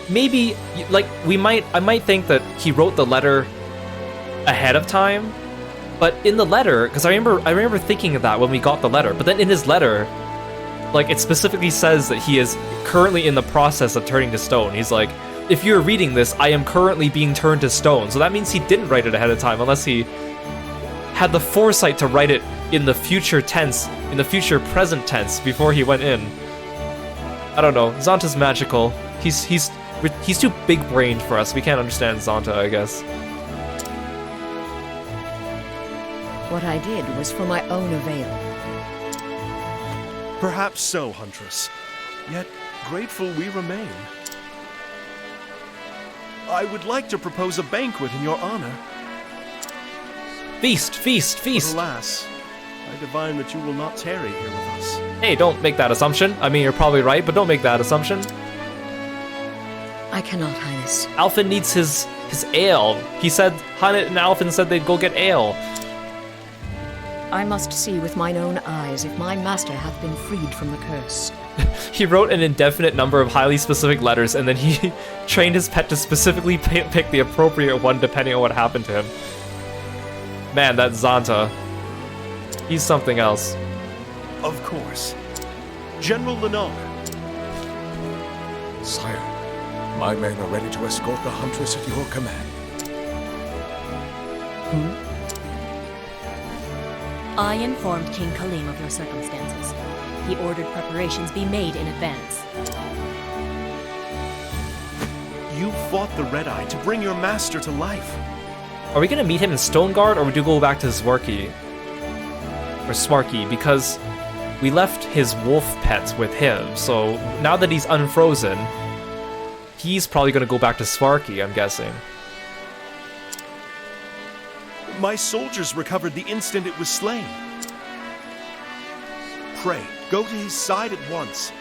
maybe, like, I might think that he wrote the letter ahead of time, but in the letter, because I remember thinking of that when we got the letter, but then in his letter, like, it specifically says that he is currently in the process of turning to stone. He's like, if you're reading this, I am currently being turned to stone. So that means he didn't write it ahead of time, unless he had the foresight to write it in the future tense, in the future present tense, before he went in. I don't know. Zonta's magical. He's too big-brained for us. We can't understand Zonta, I guess. What I did was for my own avail. Perhaps so, Huntress. Yet grateful we remain. I would like to propose a banquet in your honor. Feast, feast, But feast! alas, I divine that you will not tarry here with us. Hey, don't make that assumption. I mean, you're probably right, but don't make that assumption. I cannot, Highness. Alphen needs his ale. He said, Hanit and Alphen said they'd go get ale. I must see with mine own eyes if my master hath been freed from the curse. He wrote an indefinite number of highly specific letters, and then he trained his pet to specifically pick the appropriate one depending on what happened to him. Man, that Zanta. He's something else. Of course. General Lenore. Sire, my men are ready to escort the Huntress at your command. I informed King Kaleem of your circumstances. He ordered preparations be made in advance. You fought the Red Eye to bring your master to life. Are we gonna meet him in Stoneguard, or would you go back to Swarky? Or Smarky, because we left his wolf pets with him, so now that he's unfrozen, he's probably gonna go back to Swarky, I'm guessing. My soldiers recovered the instant it was slain. Pray, go to his side at once.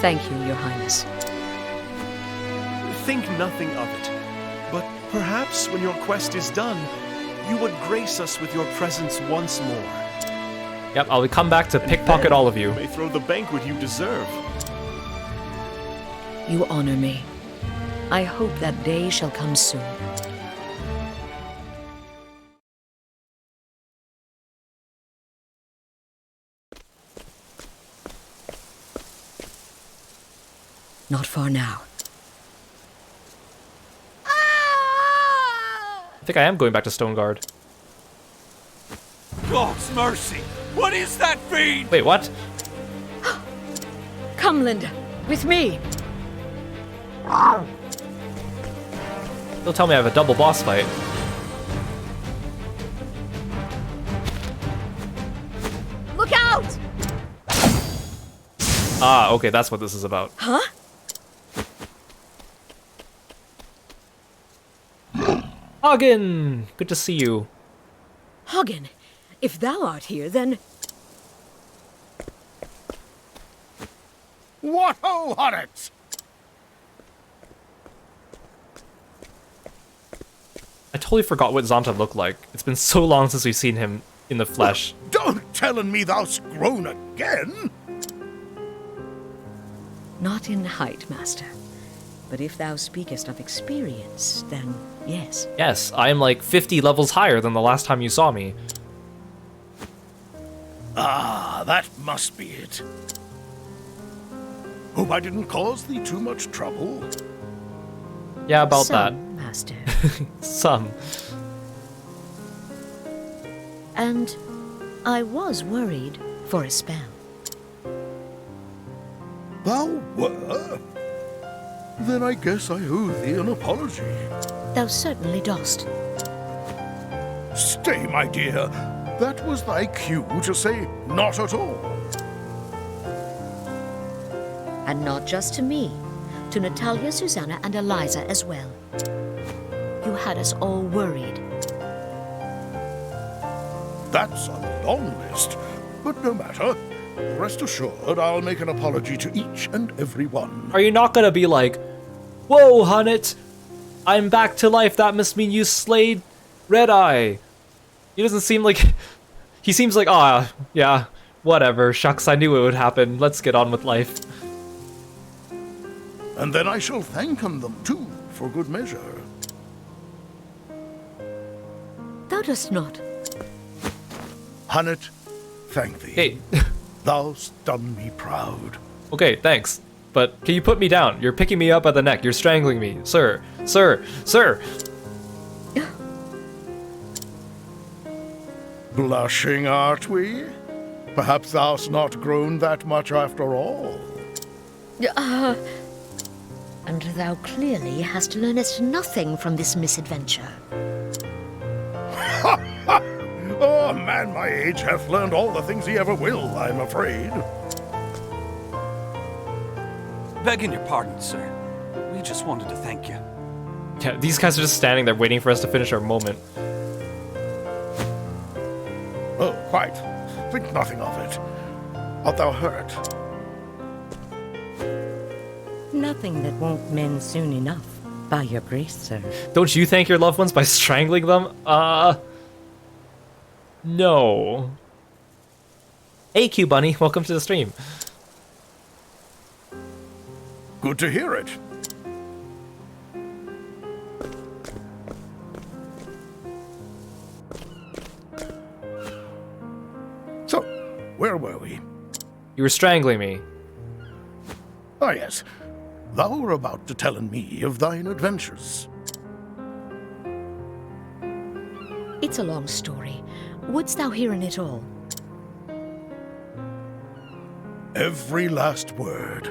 Thank you, Your Highness. Think nothing of it. But perhaps when your quest is done, you would grace us with your presence once more. Yep, I'll come back to pickpocket all of you. You may throw the banquet you deserve. You honor me. I hope that day shall come soon. Not far now. I think I am going back to Stoneguard. God's mercy! What is that fiend? Wait, what? Come, Linda, with me. They'll tell me I have a double boss fight. Look out! Ah, okay, that's what this is about. Huh? Hagen! Good to see you. Hagen, if thou art here, then... What ho, Hornet! I totally forgot what Zanta looked like. It's been so long since we've seen him in the flesh. Don't tellin' me thou'st grown again! Not in height, master. But if thou speakest of experience, then yes. Yes, I am like 50 levels higher than the last time you saw me. Ah, that must be it. Hope I didn't cause thee too much trouble. Yeah, about Some, master. that. Some. And I was worried for a spell. Thou were? Then I guess I owe thee an apology. Thou certainly dost. Stay, my dear. That was thy cue to say not at all. And not just to me. To Natalia, Susanna, and Eliza as well. You had us all worried. That's a long list, but no matter. Rest assured, I'll make an apology to each and every one. Are you not gonna be like, whoa, Hunnet, I'm back to life, that must mean you slayed Red Eye. He doesn't seem like... He seems like, ah, yeah, whatever, shucks, I knew it would happen, let's get on with life. And then I shall thanken them, too, for good measure. Thou dost not. Hunnet, thank thee. Hey, Thou'st done me proud. okay, thanks. But can you put me down? You're picking me up by the neck, you're strangling me. Sir, sir, sir! Blushing, art we? Perhaps thou'st not grown that much after all. And thou clearly hast learnest nothing from this misadventure. Oh, a man my age hath learned all the things he ever will, I'm afraid. Begging your pardon, sir. We just wanted to thank you. Yeah, these guys are just standing there waiting for us to finish our moment. Oh, quite. Think nothing of it. Art thou hurt? Nothing that won't mend soon enough, by your grace, sir. Don't you thank your loved ones by strangling them? No. Hey, Q Bunny, welcome to the stream. Good to hear it. So, where were we? You were strangling me. Ah, yes. Thou were about to tell me of thine adventures. It's a long story. Wouldst thou hear in it all? Every last word.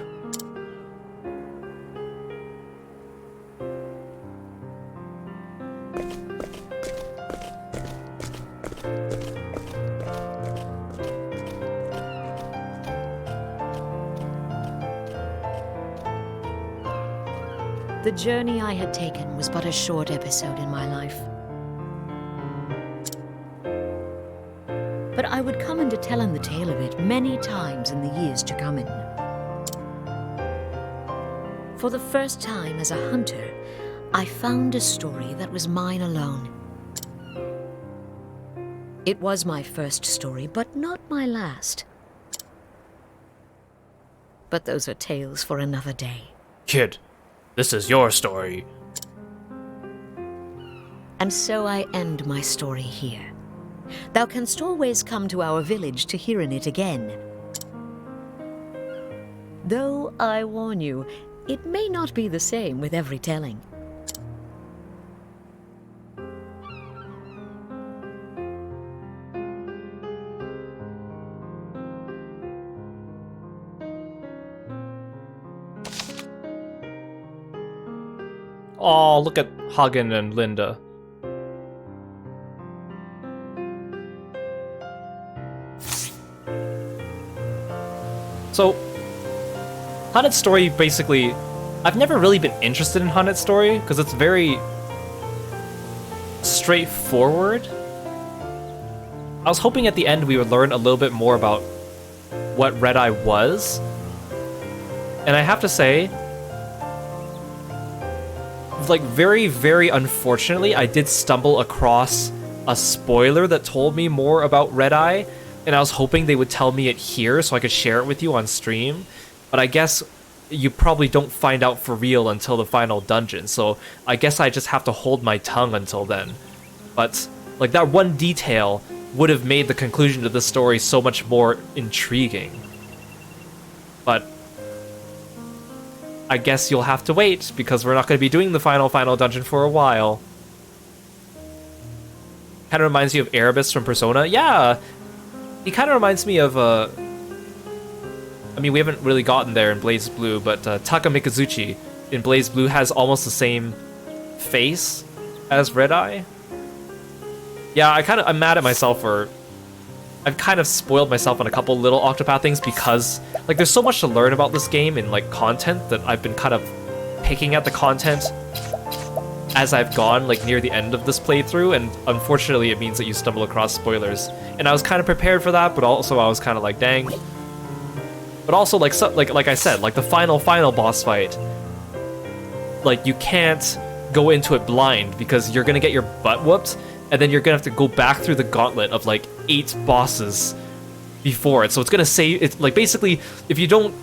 The journey I had taken was but a short episode in my life. But I would come into telling the tale of it many times in the years to come in. For the first time as a hunter, I found a story that was mine alone. It was my first story, but not my last. But those are tales for another day. Kid, this is your story. And so I end my story here. Thou canst always come to our village to hear in it again. Though I warn you, it may not be the same with every telling. Oh, look at Hagen and Linda. So, Hunnet's story, basically, I've never really been interested in Hunnet's story, because it's very straightforward. I was hoping at the end we would learn a little bit more about what Red Eye was. And I have to say, like, very, very unfortunately, I did stumble across a spoiler that told me more about Red Eye, and I was hoping they would tell me it here so I could share it with you on stream. But I guess you probably don't find out for real until the final dungeon, so I guess I just have to hold my tongue until then. But, like, that one detail would have made the conclusion to the story so much more intriguing. But I guess you'll have to wait, because we're not going to be doing the final dungeon for a while. Kind of reminds you of Erebus from Persona. Yeah, he kind of reminds me of, I mean, we haven't really gotten there in Blaze Blue, but Taka Mikazuchi in Blaze Blue has almost the same face as Red Eye. Yeah, I'm mad at myself for... I've kind of spoiled myself on a couple little Octopath things because, like, there's so much to learn about this game and, like, content that I've been kind of picking at the content as I've gone, like, near the end of this playthrough, and unfortunately it means that you stumble across spoilers. And I was kind of prepared for that, but also I was kind of like, dang. But also, like, like I said, like, the final boss fight, like, you can't go into it blind because you're gonna get your butt whooped, and then you're gonna have to go back through the gauntlet of, like, 8 bosses before it. So it's gonna say, it's like, basically, if you don't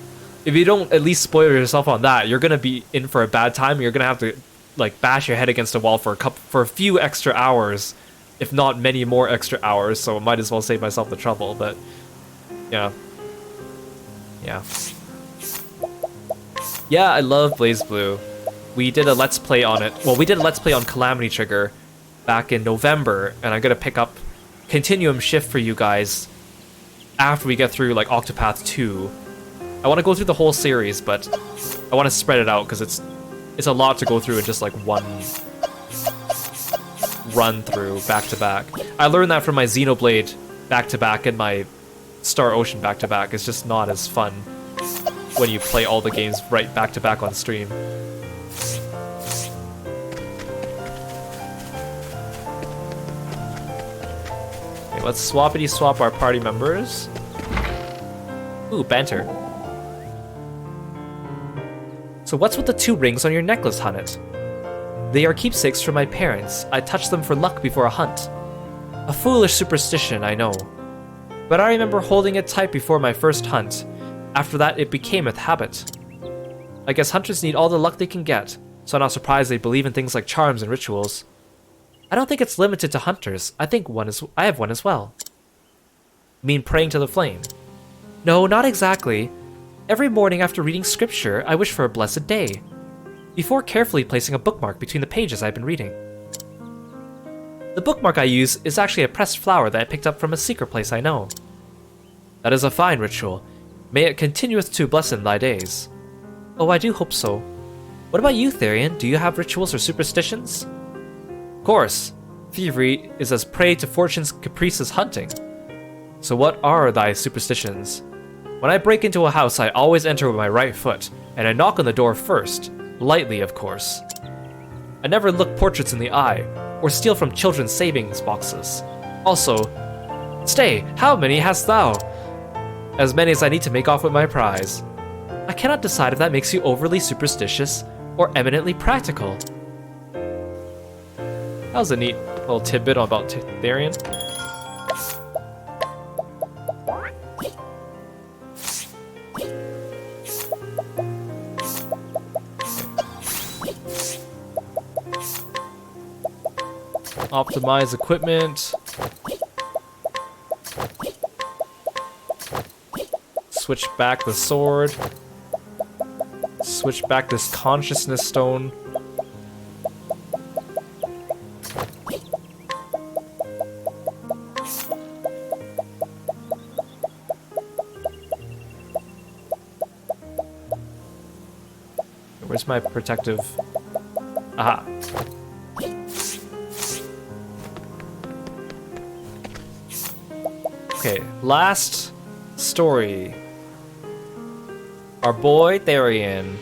at least spoil yourself on that, you're gonna be in for a bad time. You're gonna have to, like, bash your head against a wall for a few extra hours, if not many more extra hours. So I might as well save myself the trouble. But yeah, I love Blaze Blue. We did a Let's Play on it. Well, we did a Let's Play on Calamity Trigger back in November, and I'm gonna pick up Continuum Shift for you guys after we get through, like, Octopath 2. I want to go through the whole series, but I want to spread it out because it's a lot to go through in just, like, one run through back to back. I learned that from my Xenoblade back to back and my Star Ocean back to back. It's just not as fun when you play all the games right back to back on stream. Okay, let's swappity swap our party members. Ooh, banter. So what's with the 2 rings on your necklace, Hunnet? They are keepsakes from my parents. I touch them for luck before a hunt. A foolish superstition, I know. But I remember holding it tight before my first hunt. After that, it became a habit. I guess hunters need all the luck they can get, so I'm not surprised they believe in things like charms and rituals. I don't think it's limited to hunters. I have one as well. You mean praying to the flame? No, not exactly. Every morning after reading scripture, I wish for a blessed day, before carefully placing a bookmark between the pages I've been reading. The bookmark I use is actually a pressed flower that I picked up from a secret place I know. That is a fine ritual. May it continueth to blessen thy days. Oh, I do hope so. What about you, Therion? Do you have rituals or superstitions? Of course. Thievery is as prey to fortune's caprice as hunting. So what are thy superstitions? When I break into a house, I always enter with my right foot, and I knock on the door first, lightly of course. I never look portraits in the eye, or steal from children's savings boxes. Also, stay, how many hast thou? As many as I need to make off with my prize. I cannot decide if that makes you overly superstitious or eminently practical. That was a neat little tidbit about Therion. Optimize equipment. Switch back the sword. Switch back this consciousness stone. Where's my protective? Aha. Okay, last story. Our boy Therion,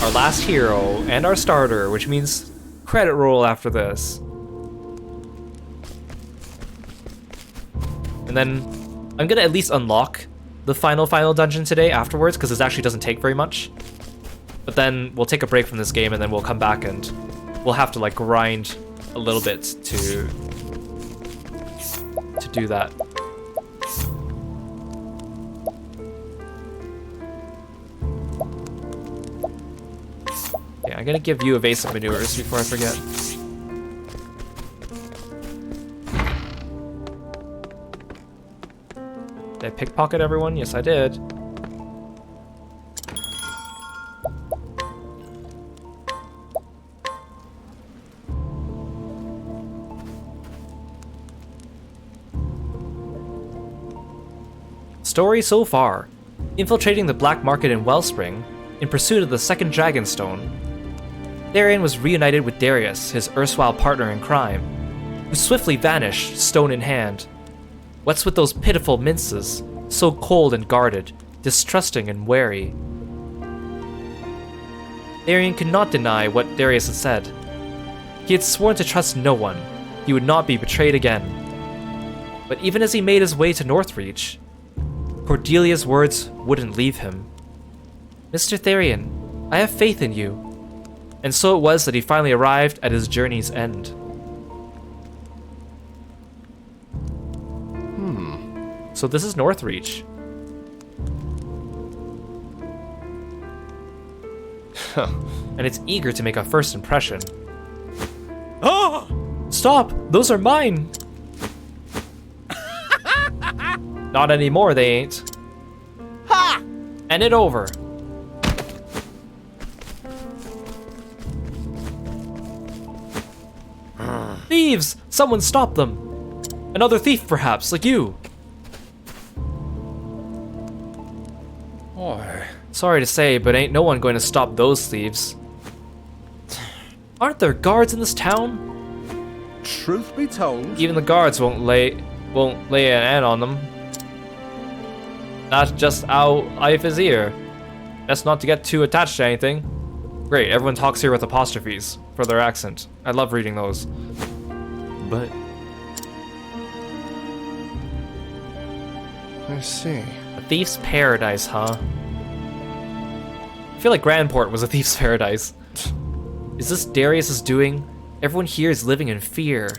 our last hero, and our starter, which means credit roll after this. And then I'm gonna at least unlock the final dungeon today afterwards, because this actually doesn't take very much. But then we'll take a break from this game, and then we'll come back and we'll have to like grind a little bit to do that. I'm gonna give you evasive maneuvers before I forget. Did I pickpocket everyone? Yes, I did. Story so far. Infiltrating the black market in Wellspring in pursuit of the second Dragonstone. Therion was reunited with Darius, his erstwhile partner in crime, who swiftly vanished, stone in hand. What's with those pitiful minces, so cold and guarded, distrusting and wary? Therion could not deny what Darius had said. He had sworn to trust no one. He would not be betrayed again. But even as he made his way to Northreach, Cordelia's words wouldn't leave him. Mr. Therion, I have faith in you. And so it was that he finally arrived at his journey's end. So this is Northreach. And it's eager to make a first impression. Oh! Stop! Those are mine! Not anymore, they ain't. Ha! End it over. Thieves! Someone stop them! Another thief, perhaps, like you! Boy. Sorry to say, but ain't no one going to stop those thieves. Aren't there guards in this town? Truth be told... Even the guards won't lay an end on them. That's just how life is here. Best not to get too attached to anything. Great, everyone talks here with apostrophes for their accent. I love reading those. But I see. A thief's paradise, huh? I feel like Grandport was a thief's paradise. Is this Darius's doing? Everyone here is living in fear.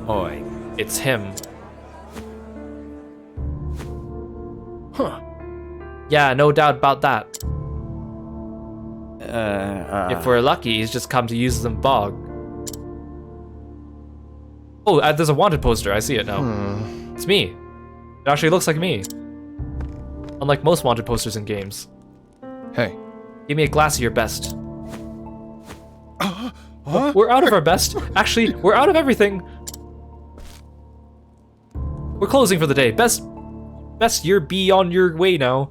Oi. It's him. Huh. Yeah, no doubt about that. If we're lucky, he's just come to use them bog. Oh, there's a wanted poster. I see it now. It's me. It actually looks like me. Unlike most wanted posters in games. Hey. Give me a glass of your best. We're out of our best. Actually, we're out of everything. We're closing for the day. Best year be on your way now.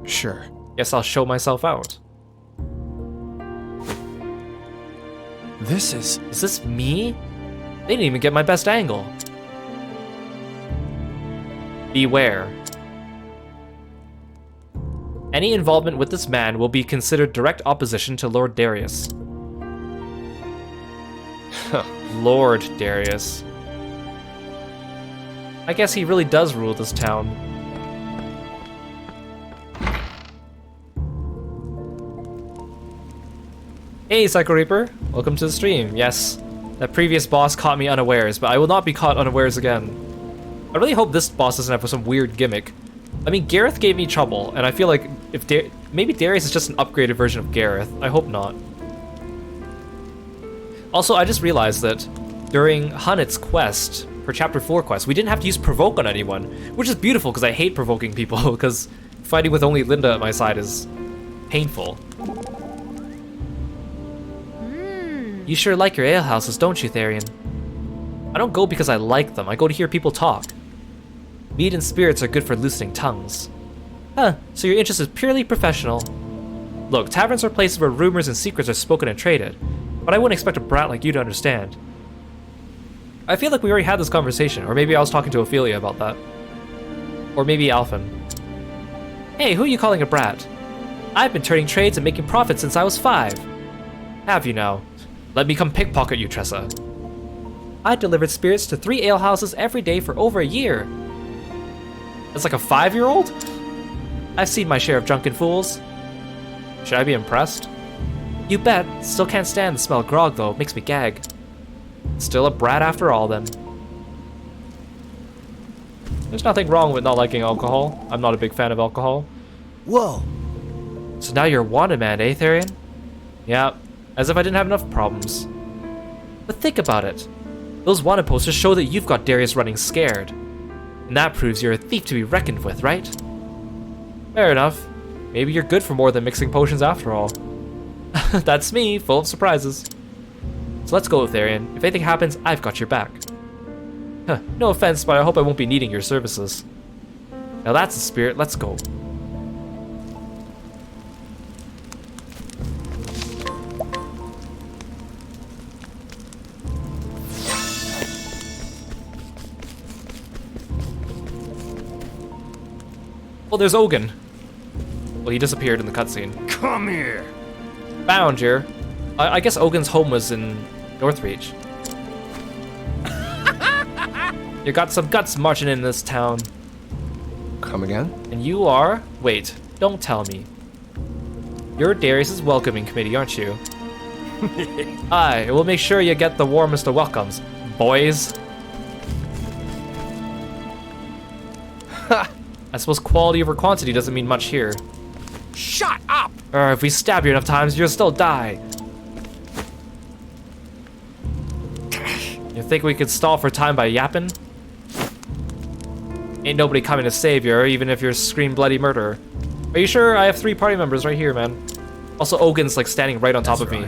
Sure. Guess I'll show myself out. This is... Is this me? They didn't even get my best angle. Beware. Any involvement with this man will be considered direct opposition to Lord Darius. Lord Darius. I guess he really does rule this town. Hey, Psycho Reaper. Welcome to the stream. Yes, that previous boss caught me unawares, but I will not be caught unawares again. I really hope this boss doesn't have some weird gimmick. I mean, Gareth gave me trouble, and I feel like if maybe Darius is just an upgraded version of Gareth. I hope not. Also, I just realized that during Hunnit's quest, for Chapter 4 quest, we didn't have to use Provoke on anyone, which is beautiful because I hate provoking people, because fighting with only Linda at my side is painful. You sure like your alehouses, don't you, Therion? I don't go because I like them, I go to hear people talk. Mead and spirits are good for loosening tongues. Huh, so your interest is purely professional. Look, taverns are places where rumors and secrets are spoken and traded, but I wouldn't expect a brat like you to understand. I feel like we already had this conversation, or maybe I was talking to Ophelia about that. Or maybe Alphen. Hey, who are you calling a brat? I've been turning trades and making profits since I was 5. Have you now? Let me come pickpocket you, Tressa. I delivered spirits to 3 alehouses every day for over a year. That's like a 5-year-old? I've seen my share of drunken fools. Should I be impressed? You bet. Still can't stand the smell of grog, though. Makes me gag. Still a brat after all, then. There's nothing wrong with not liking alcohol. I'm not a big fan of alcohol. Whoa. So now you're a wanted man, eh, Therion? Yeah, as if I didn't have enough problems. But think about it. Those wanted posters show that you've got Darius running scared. And that proves you're a thief to be reckoned with, right? Fair enough. Maybe you're good for more than mixing potions after all. That's me, full of surprises. So let's go, Therion. If anything happens, I've got your back. Huh, no offense, but I hope I won't be needing your services. Now that's the spirit, let's go. Well, there's Ogun. Well, he disappeared in the cutscene. Come here. Found here. I guess Ogun's home was in Northreach. You got some guts marching in this town. Come again? And you are? Wait, don't tell me. You're Darius's welcoming committee, aren't you? Aye, we'll make sure you get the warmest of welcomes, boys. I suppose quality over quantity doesn't mean much here. Shut up! If we stab you enough times, you'll still die. You think we could stall for time by yapping? Ain't nobody coming to save you, even if you're scream bloody murder. Are you sure? I have 3 party members right here, man. Also, Ogun's like standing right on top of me.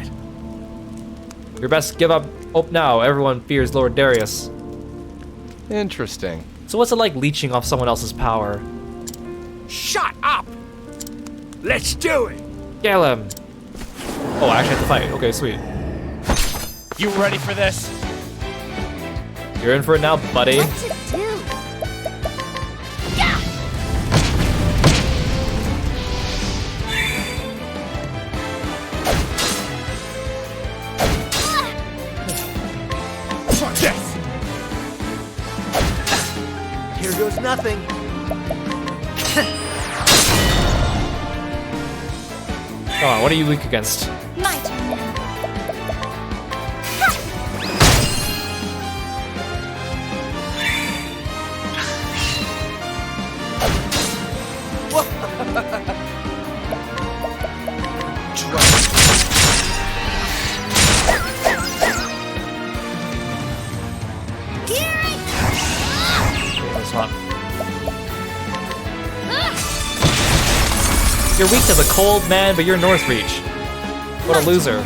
Your best give up hope now. Everyone fears Lord Darius. Interesting. So what's it like leeching off someone else's power? Shut up! Let's do it! Kill him! Oh, I actually have to fight. Okay, sweet. You ready for this? You're in for it now, buddy. What's it do? Yeah! Yes! Here goes nothing. Come on, what are you weak against? My turn. It's not. You're weak to the cold, man, but you're Northreach. What a loser.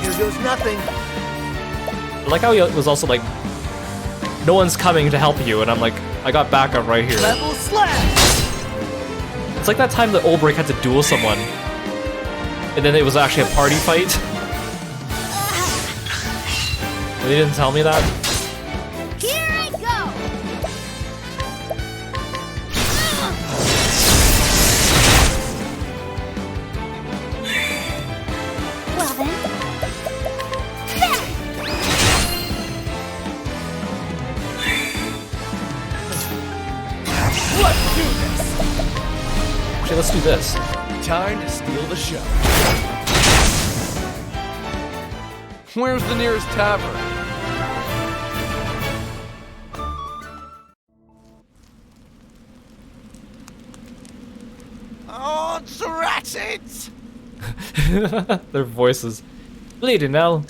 Here goes nothing. I like how he was also like, no one's coming to help you, and I'm like, I got backup right here. Level slash. It's like that time that Olbrich had to duel someone, and then it was actually a party fight. They didn't tell me that. Here I go. Well then. Let's do this! Okay, let's do this. Time to steal the show. Where's the nearest tavern? Oh, drat it! Their voices. Lady Nell.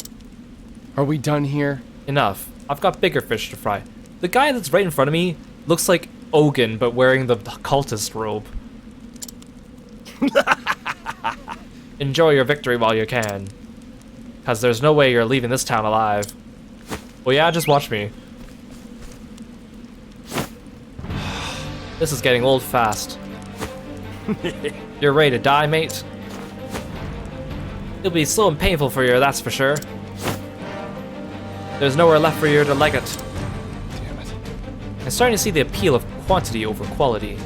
Are we done here? Enough. I've got bigger fish to fry. The guy that's right in front of me looks like Ogun, but wearing the cultist robe. Enjoy your victory while you can. Because there's no way you're leaving this town alive. Well, yeah, just watch me. This is getting old fast. You're ready to die, mate? It'll be slow and painful for you, that's for sure. There's nowhere left for you to leg it. Damn it. I'm starting to see the appeal of quantity over quality.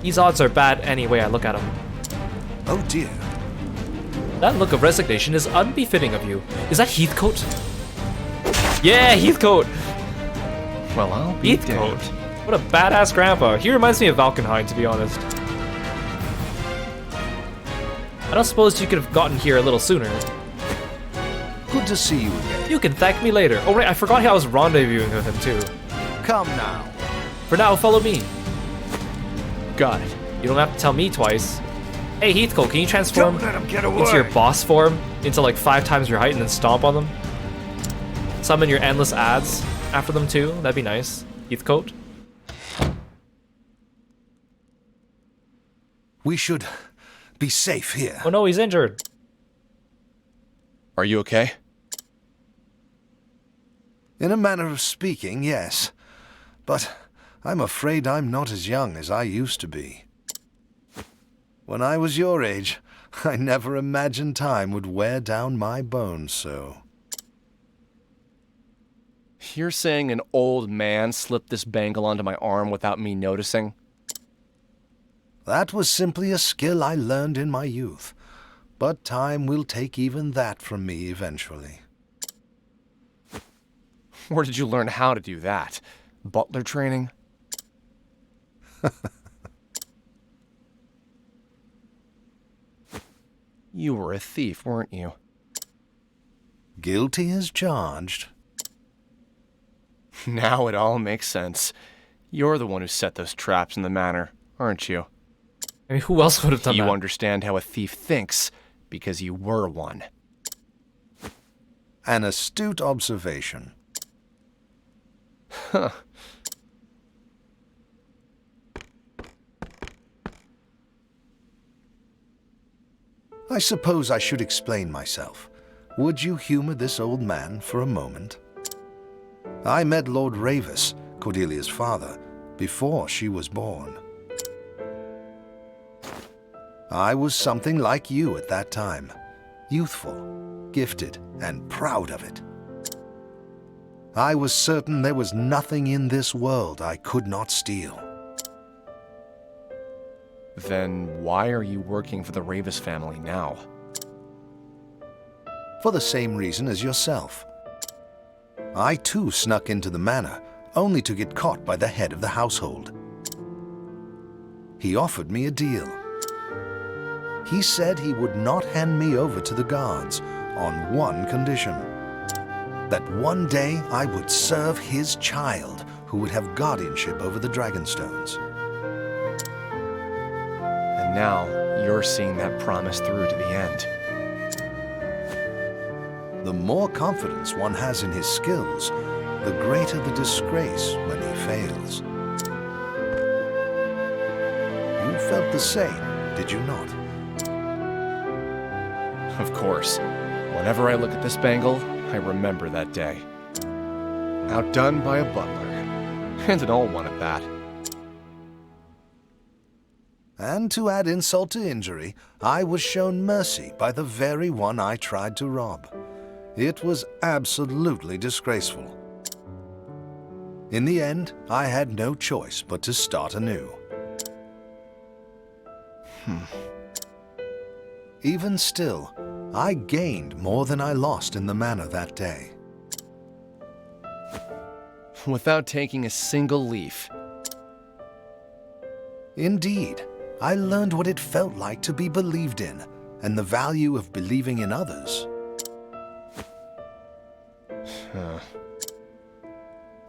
These odds are bad any way I look at them. Oh dear. That look of resignation is unbefitting of you. Is that Heathcote? Yeah, Heathcote! Well, I'll be Heathcote. What a badass grandpa. He reminds me of Valkenheim, to be honest. I don't suppose you could have gotten here a little sooner. Good to see you again. You can thank me later. Oh right, I forgot how I was rendezvousing with him too. Come now. For now, follow me. Got it. You don't have to tell me twice. Hey Heathcote, can you transform Don't let him get away. into your boss form into like 5 times your height and then stomp on them? Summon your endless ads after them too. That'd be nice. Heathcote. We should be safe here. Oh no, he's injured. Are you okay? In a manner of speaking, yes. But I'm afraid I'm not as young as I used to be. When I was your age, I never imagined time would wear down my bones so. You're saying an old man slipped this bangle onto my arm without me noticing? That was simply a skill I learned in my youth. But time will take even that from me eventually. Where did you learn how to do that? Butler training? You were a thief, weren't you? Guilty as charged. Now it all makes sense. You're the one who set those traps in the manor, aren't you? I mean, who else would have done You that? understand how a thief thinks, because you were one. An astute observation. Huh. I suppose I should explain myself. Would you humor this old man for a moment? I met Lord Ravis, Cordelia's father, before she was born. I was something like you at that time. Youthful, gifted, and proud of it. I was certain there was nothing in this world I could not steal. Then why are you working for the Ravis family now? For the same reason as yourself. I too snuck into the manor, only to get caught by the head of the household. He offered me a deal. He said he would not hand me over to the guards on one condition. that one day I would serve his child, who would have guardianship over the Dragonstones. And now, you're seeing that promise through to the end. The more confidence one has in his skills, the greater the disgrace when he fails. You felt the same, did you not? Of course. Whenever I look at this bangle, I remember that day. Outdone by a butler. And an old one at that. And to add insult to injury, I was shown mercy by the very one I tried to rob. It was absolutely disgraceful. In the end, I had no choice but to start anew. Even still, I gained more than I lost in the manor that day. Without taking a single leaf. Indeed, I learned what it felt like to be believed in, and the value of believing in others.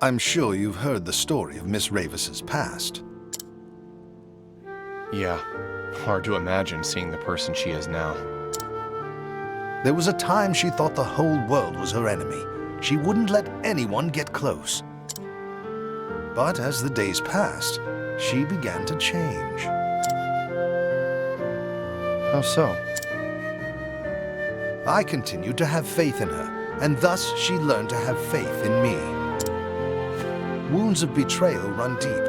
I'm sure you've heard the story of Miss Ravis's past. Yeah, hard to imagine seeing the person she is now. There was a time she thought the whole world was her enemy. She wouldn't let anyone get close. But as the days passed, she began to change. How so? I continued to have faith in her, and thus she learned to have faith in me. Wounds of betrayal run deep,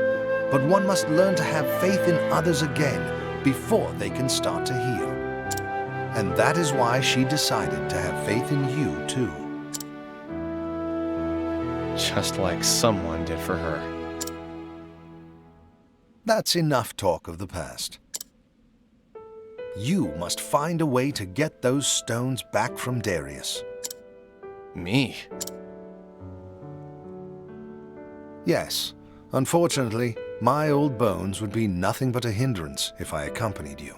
but one must learn to have faith in others again before they can start to heal. And that is why she decided to have faith in you, too. Just like someone did for her. That's enough talk of the past. You must find a way to get those stones back from Darius. Me? Yes. Unfortunately, my old bones would be nothing but a hindrance if I accompanied you.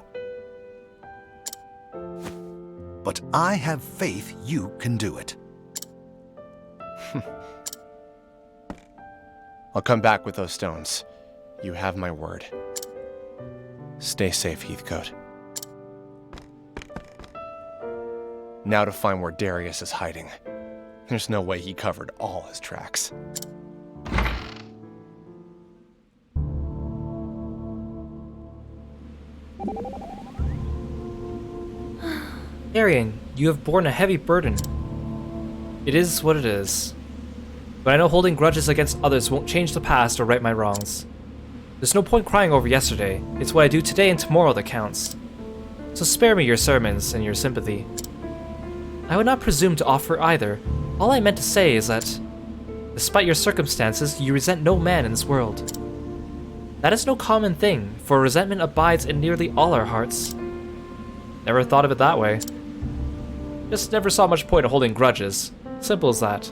But I have faith you can do it. I'll come back with those stones. You have my word. Stay safe, Heathcote. Now to find where Darius is hiding. There's no way he covered all his tracks. Therion, you have borne a heavy burden. It is what it is. But I know holding grudges against others won't change the past or right my wrongs. There's no point crying over yesterday. It's what I do today and tomorrow that counts. So spare me your sermons and your sympathy. I would not presume to offer either. All I meant to say is that, despite your circumstances, you resent no man in this world. That is no common thing, for resentment abides in nearly all our hearts. Never thought of it that way. Just never saw much point in holding grudges. Simple as that.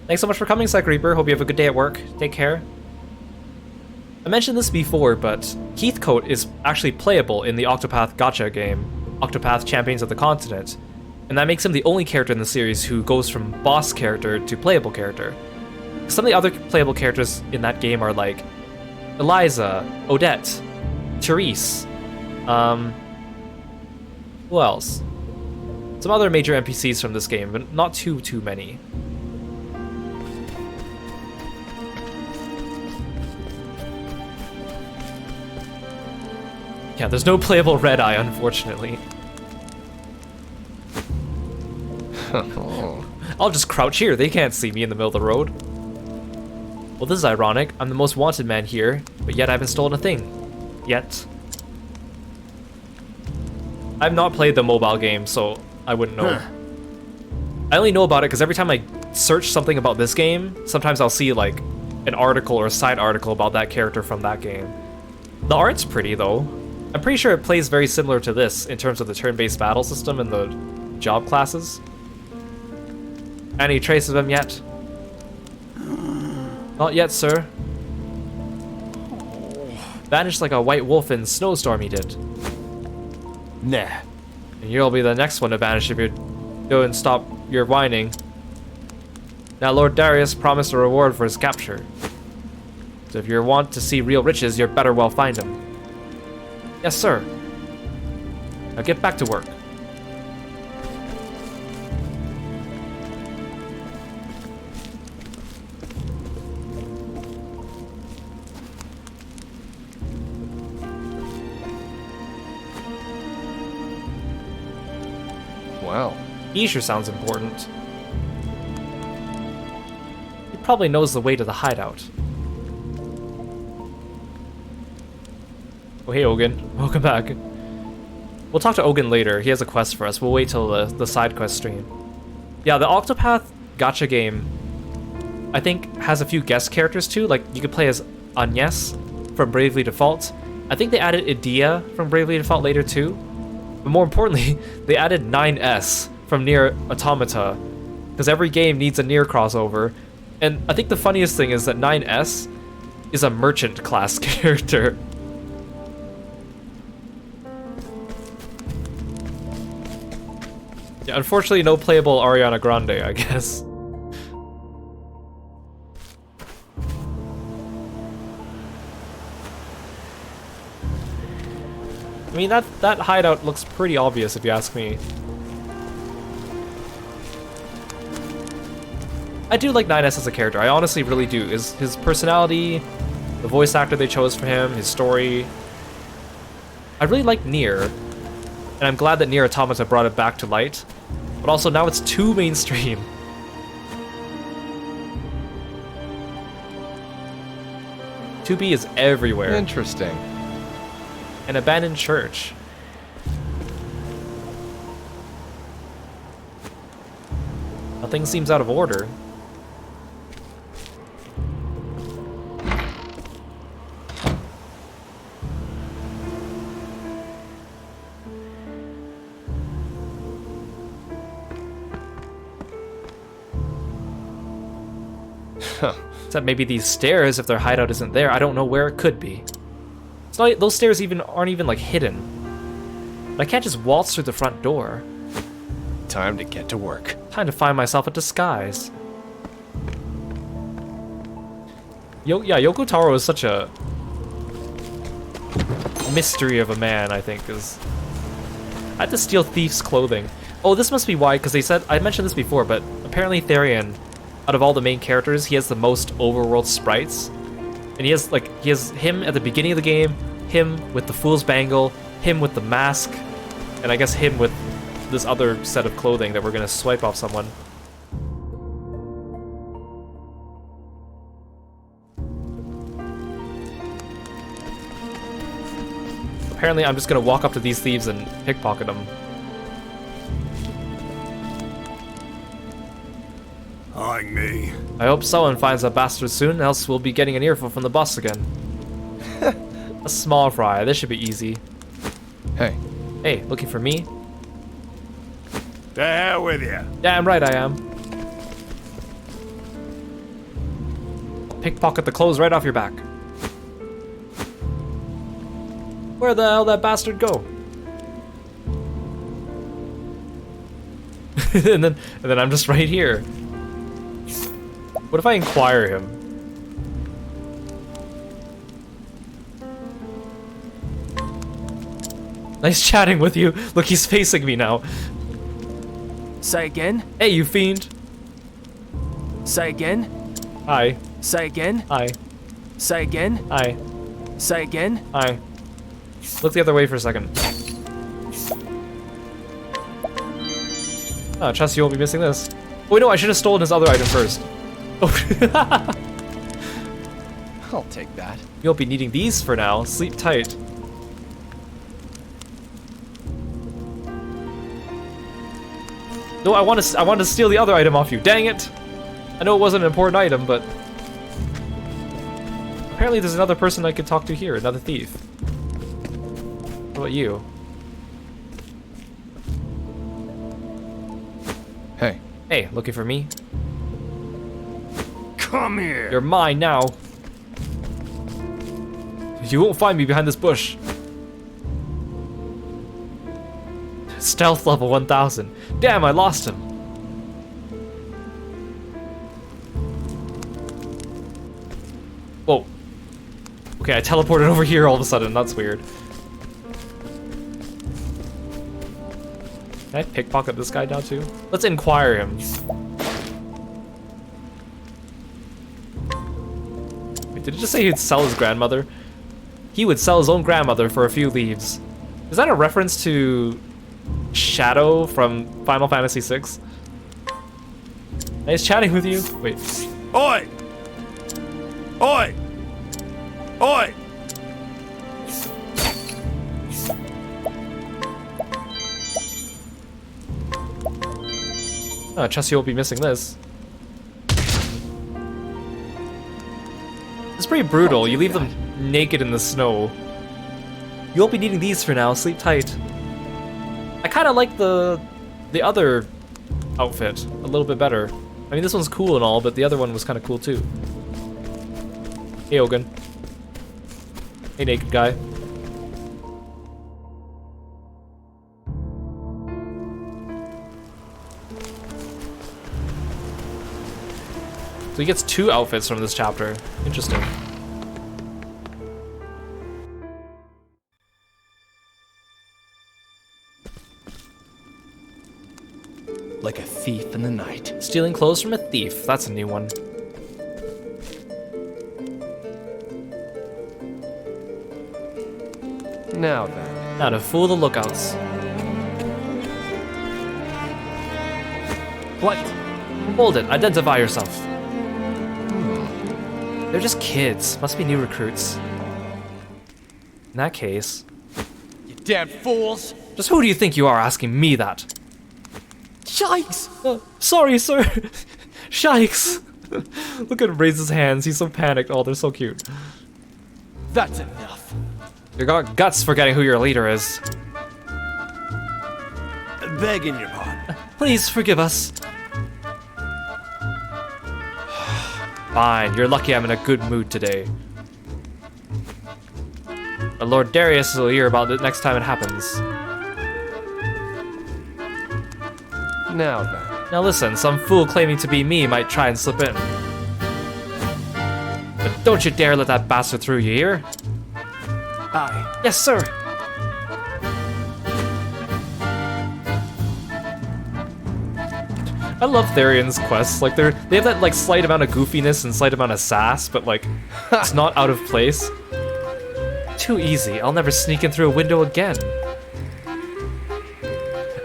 Thanks so much for coming, Psych Reaper. Hope you have a good day at work. Take care. I mentioned this before, but Heathcote is actually playable in the Octopath gacha game, Octopath Champions of the Continent, and that makes him the only character in the series who goes from boss character to playable character. Some of the other playable characters in that game are like Eliza, Odette, Therese, who else? Some other major NPCs from this game, but not too many. Yeah, there's no playable Red Eye, unfortunately. I'll just crouch here, they can't see me in the middle of the road. Well, this is ironic. I'm the most wanted man here, but yet I haven't stolen a thing. Yet. I've not played the mobile game, so I wouldn't know. I only know about it because every time I search something about this game, sometimes I'll see like an article or a side article about that character from that game. The art's pretty though. I'm pretty sure it plays very similar to this in terms of the turn-based battle system and the job classes. Any trace of him yet? Not yet, sir. Vanished like a white wolf in snowstorm he did. Nah. And you'll be the next one to vanish if you don't stop your whining. Now Lord Darius promised a reward for his capture. So if you want to see real riches, you'd better well find them. Yes, sir. Now get back to work. Wow. He sure sounds important. He probably knows the way to the hideout. Oh, hey, Ogun. Welcome back. We'll talk to Ogun later. He has a quest for us. We'll wait till the side quest stream. Yeah, the Octopath gacha game, I think, has a few guest characters too. Like, you could play as Agnes from Bravely Default. I think they added Idia from Bravely Default later too. But more importantly, they added 9S from Nier Automata, because every game needs a Nier crossover. And I think the funniest thing is that 9S is a merchant class character. Yeah, unfortunately, no playable Ariana Grande, I guess. I mean, that hideout looks pretty obvious if you ask me. I do like 9S as a character, I honestly really do. His personality, the voice actor they chose for him, his story. I really like Nier, and I'm glad that Nier Automata brought it back to light. But also now it's too mainstream. "2B is everywhere. Interesting. An abandoned church. Nothing seems out of order. Except maybe these stairs, if their hideout isn't there, I don't know where it could be. It's not, those stairs aren't even like hidden. But I can't just waltz through the front door. Time to get to work. Time to find myself a disguise. Yeah, Yoko Taro is such a mystery of a man, I think. I had to steal Thief's clothing. Oh, this must be why, because they said, I mentioned this before, but apparently Therion, out of all the main characters, he has the most overworld sprites. And he has him at the beginning of the game, him with the Fool's Bangle, him with the mask, and I guess him with this other set of clothing that we're gonna swipe off someone. Apparently I'm just gonna walk up to these thieves and pickpocket them. Eyeing me. I hope someone finds that bastard soon, else we'll be getting an earful from the boss again. A small fry, this should be easy. Hey. Hey, looking for me? The hell with you. Damn right I am. Pickpocket the clothes right off your back. Where the hell that bastard go? and then I'm just right here. What if I inquire him? Nice chatting with you. Look, he's facing me now. Say again? Hey, you fiend. Say again? Hi. Say again? Hi. Say again? Hi. Say again? Hi. Look the other way for a second. Oh, trust you won't be missing this. Oh, wait, no, I should have stolen his other item first. Oh. I'll take that. You'll be needing these for now. Sleep tight. No, I want to steal the other item off you. Dang it! I know it wasn't an important item, but apparently there's another person I could talk to here, another thief. What about you? Hey. Hey, looking for me? Come here. You're mine now. You won't find me behind this bush. Stealth level 1000. Damn, I lost him. Whoa. Okay, I teleported over here all of a sudden. That's weird. Can I pickpocket this guy now too? Let's inquire him. Wait, did it just say he'd sell his grandmother? He would sell his own grandmother for a few leaves. Is that a reference to Shadow from Final Fantasy VI? Nice chatting with you. Wait. Oi! Oi! Oi! Oh, I trust you won't be missing this. It's pretty brutal. You leave them naked in the snow. You won't be needing these for now. Sleep tight. I kind of like the other outfit a little bit better. I mean, this one's cool and all, but the other one was kind of cool too. Hey, Ogun. Hey, naked guy. So he gets 2 outfits from this chapter. Interesting. Like a thief in the night. Stealing clothes from a thief. That's a new one. Now then. Now to fool the lookouts. What? Hold it. Identify yourself. They're just kids. Must be new recruits. In that case... You damn fools! Just who do you think you are asking me that? Shikes! Sorry, sir. Shikes. Look at him raise his hands. He's so panicked. Oh, they're so cute. That's enough. You got guts forgetting who your leader is. Begging your pardon. Please forgive us. Fine, you're lucky I'm in a good mood today. But Lord Darius will hear about it next time it happens. Now then. Now listen, some fool claiming to be me might try and slip in. But don't you dare let that bastard through, you hear? Aye. Yes, sir. I love Therion's quests. Like they have that like slight amount of goofiness and slight amount of sass, but like it's not out of place. Too easy. I'll never sneak in through a window again.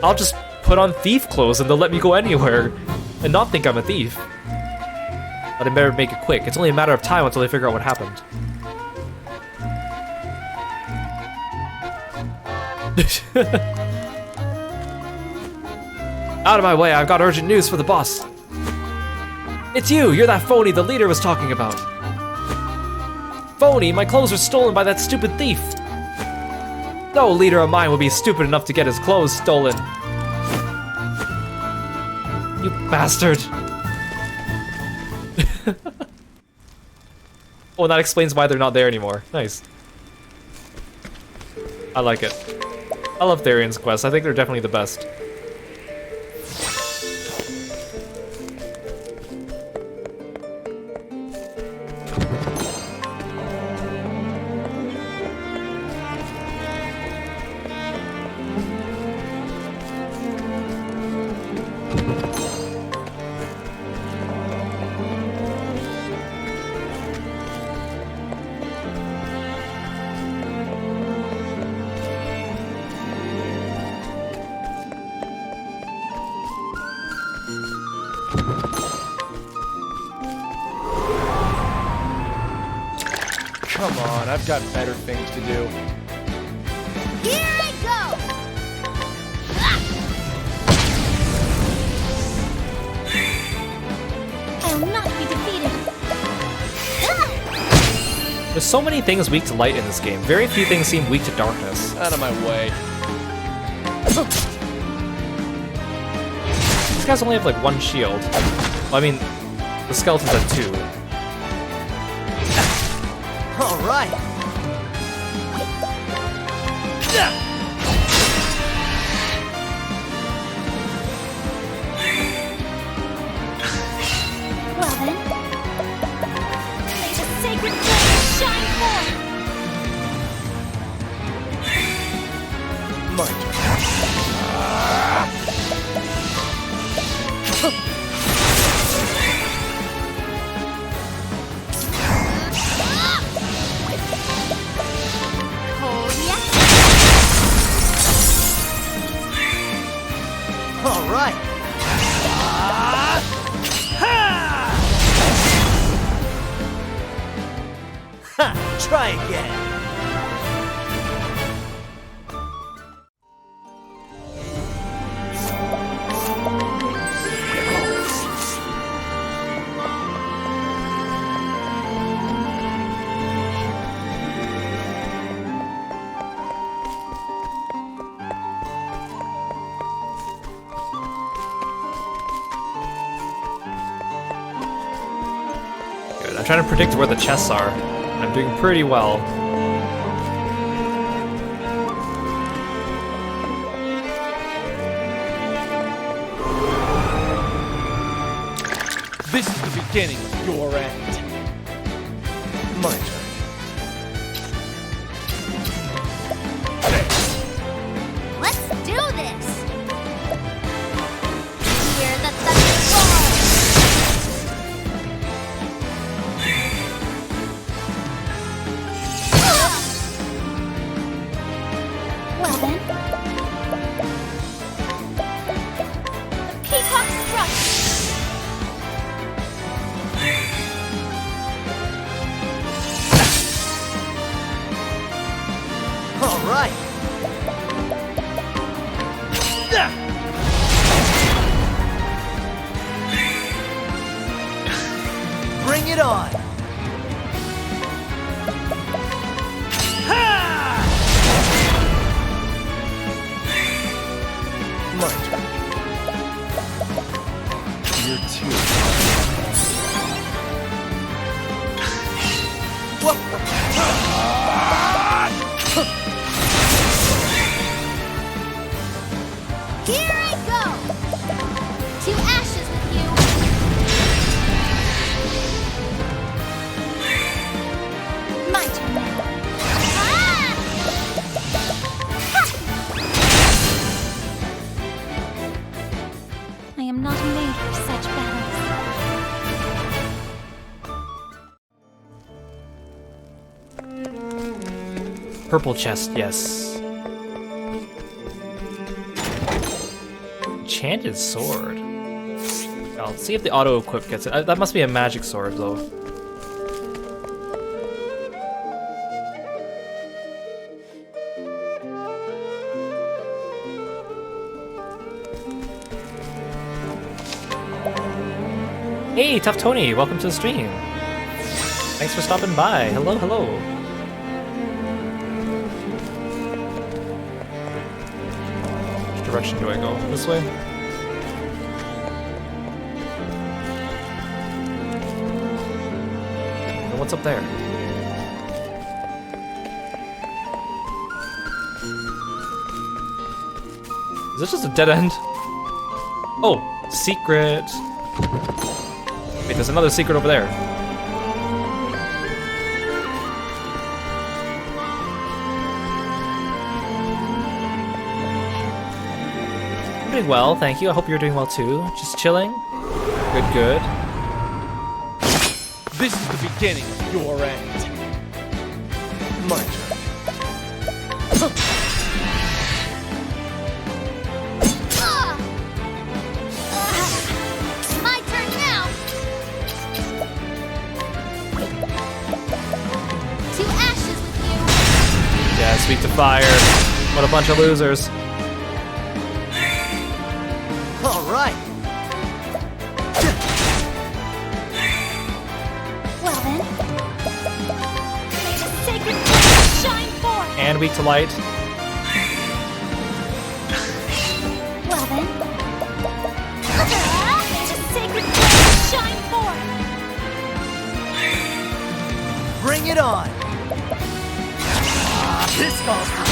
I'll just put on thief clothes and they'll let me go anywhere and not think I'm a thief. But I better make it quick. It's only a matter of time until they figure out what happened. Out of my way, I've got urgent news for the boss. It's you! You're that phony the leader was talking about. Phony? My clothes were stolen by that stupid thief. No leader of mine will be stupid enough to get his clothes stolen. You bastard. Oh, and that explains why they're not there anymore. Nice. I like it. I love Therion's quests. I think they're definitely the best. Come on, I've got better things to do. Here I go! I will not be defeated. There's so many things weak to light in this game. Very few things seem weak to darkness. Out of my way. These guys only have like 1 shield. Well, I mean, the skeletons have 2. All right. All right. Ha! Try again. Good. I'm trying to predict where the chests are. I'm doing pretty well. This is the beginning of your end. My turn. Let's do this! Hear the thunder fall! Well then. Peacock strut! All right. Bring it on. My turn. You're too. Here I go! To ashes with you! My turn now. Ah! Ha! I am not made for such battles. Purple chest, yes. Enchanted sword. I'll see if the auto equip gets it. That must be a magic sword, though. Hey, Tough Tony, welcome to the stream. Thanks for stopping by. Hello, hello. Which direction do I go? This way? And what's up there? Is this just a dead end? Oh, secret. Wait, there's another secret over there. I'm doing well, thank you. I hope you're doing well too. Just chilling. Good, good. This is the beginning of your end. My turn. My turn now! To ashes with you! Yeah, it's weak to fire. What a bunch of losers. All right. Well then. May the sacred flame shine forth! And weak to light. Well then. May the sacred flame shine forth! Bring it on. This calls for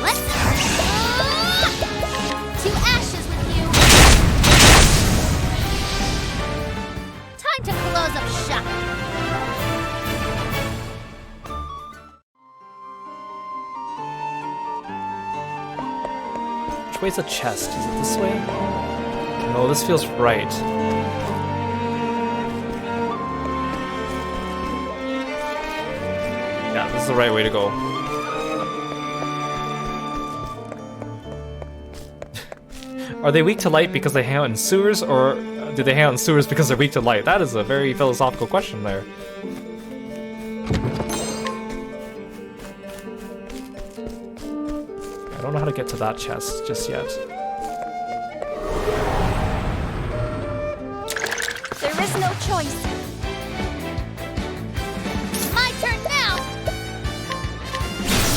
Let's to ashes with you. Time to close up shop. Which way's the chest? Is it this way? No, this feels right. Yeah, this is the right way to go. Are they weak to light because they hang out in sewers, or do they hang out in sewers because they're weak to light? That is a very philosophical question there. I don't know how to get to that chest just yet. There is no choice. My turn now.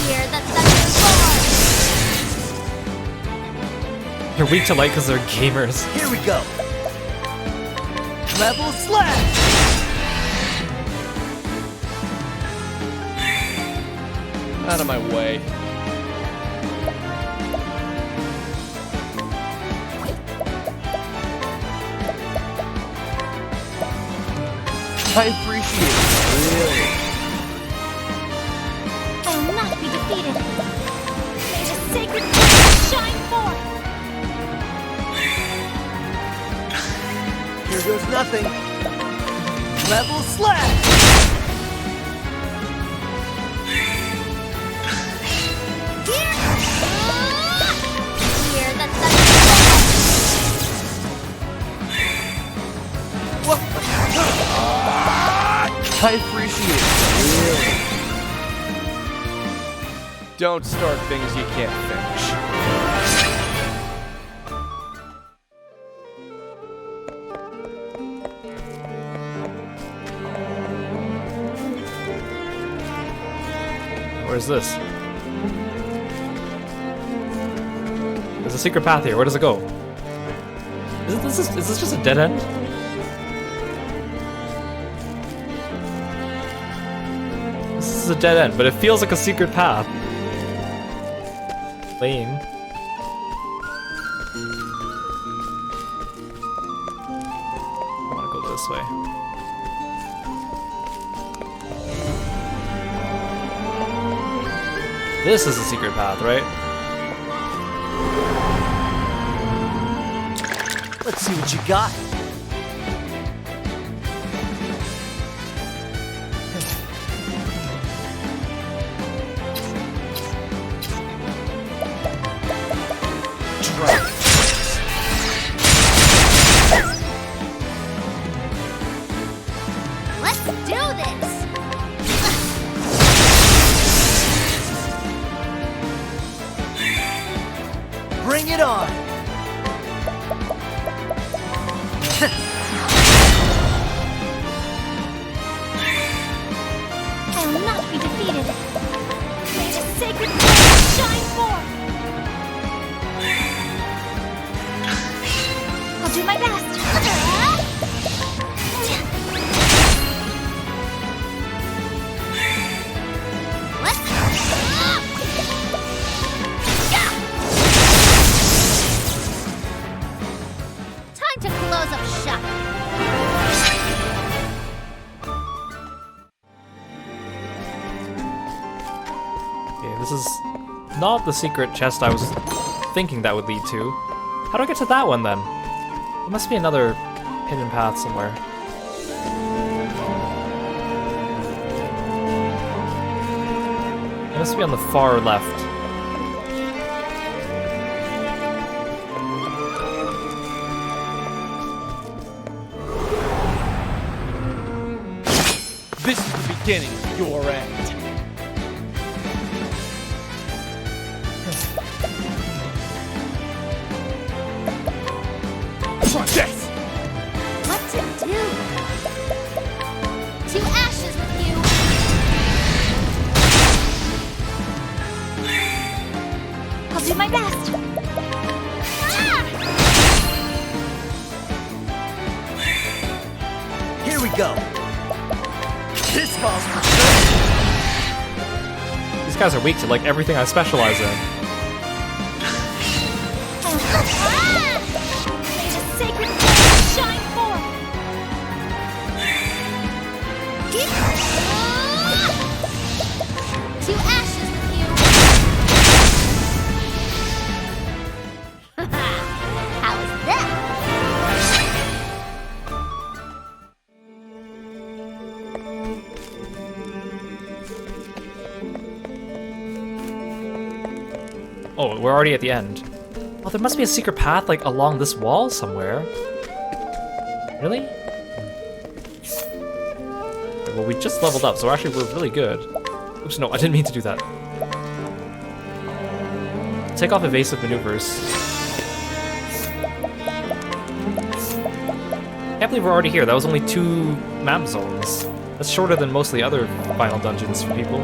Hear the thunder roar. They're weak to light because they're gamers. Here we go. Level slash. Out of my way. I appreciate it. Really. I will not be defeated. May the sacred flame shine forth. Here goes nothing. Level slash. Hear the thunder. I appreciate it. Really. Don't start things you can't finish. Where's this? There's a secret path here. Where does it go? Is this just a dead end? This is a dead end, but it feels like a secret path. Lame. I want to go this way. This is a secret path, right? Let's see what you got. Let's do this. Bring it on. I will not be defeated. May the sacred flame shine forth. I'll do my best. Time to close up shop. Okay, this is not the secret chest I was thinking that would lead to. How do I get to that one then? There must be another hidden path somewhere. It must be on the far left. This is the beginning of your end. Yes! What to do? To ashes with you. I'll do my best. Here we go. This calls for These guys are weak to like everything I specialize in. May the sacred flame shine forth. To ashes with you. Oh, we're already at the end. Oh, there must be a secret path, like, along this wall somewhere. Really? Okay, well, we just leveled up, so actually we're really good. Oops, no, I didn't mean to do that. Take off evasive maneuvers. Can't believe we're already here. That was only 2 map zones. That's shorter than most of the other final dungeons for people.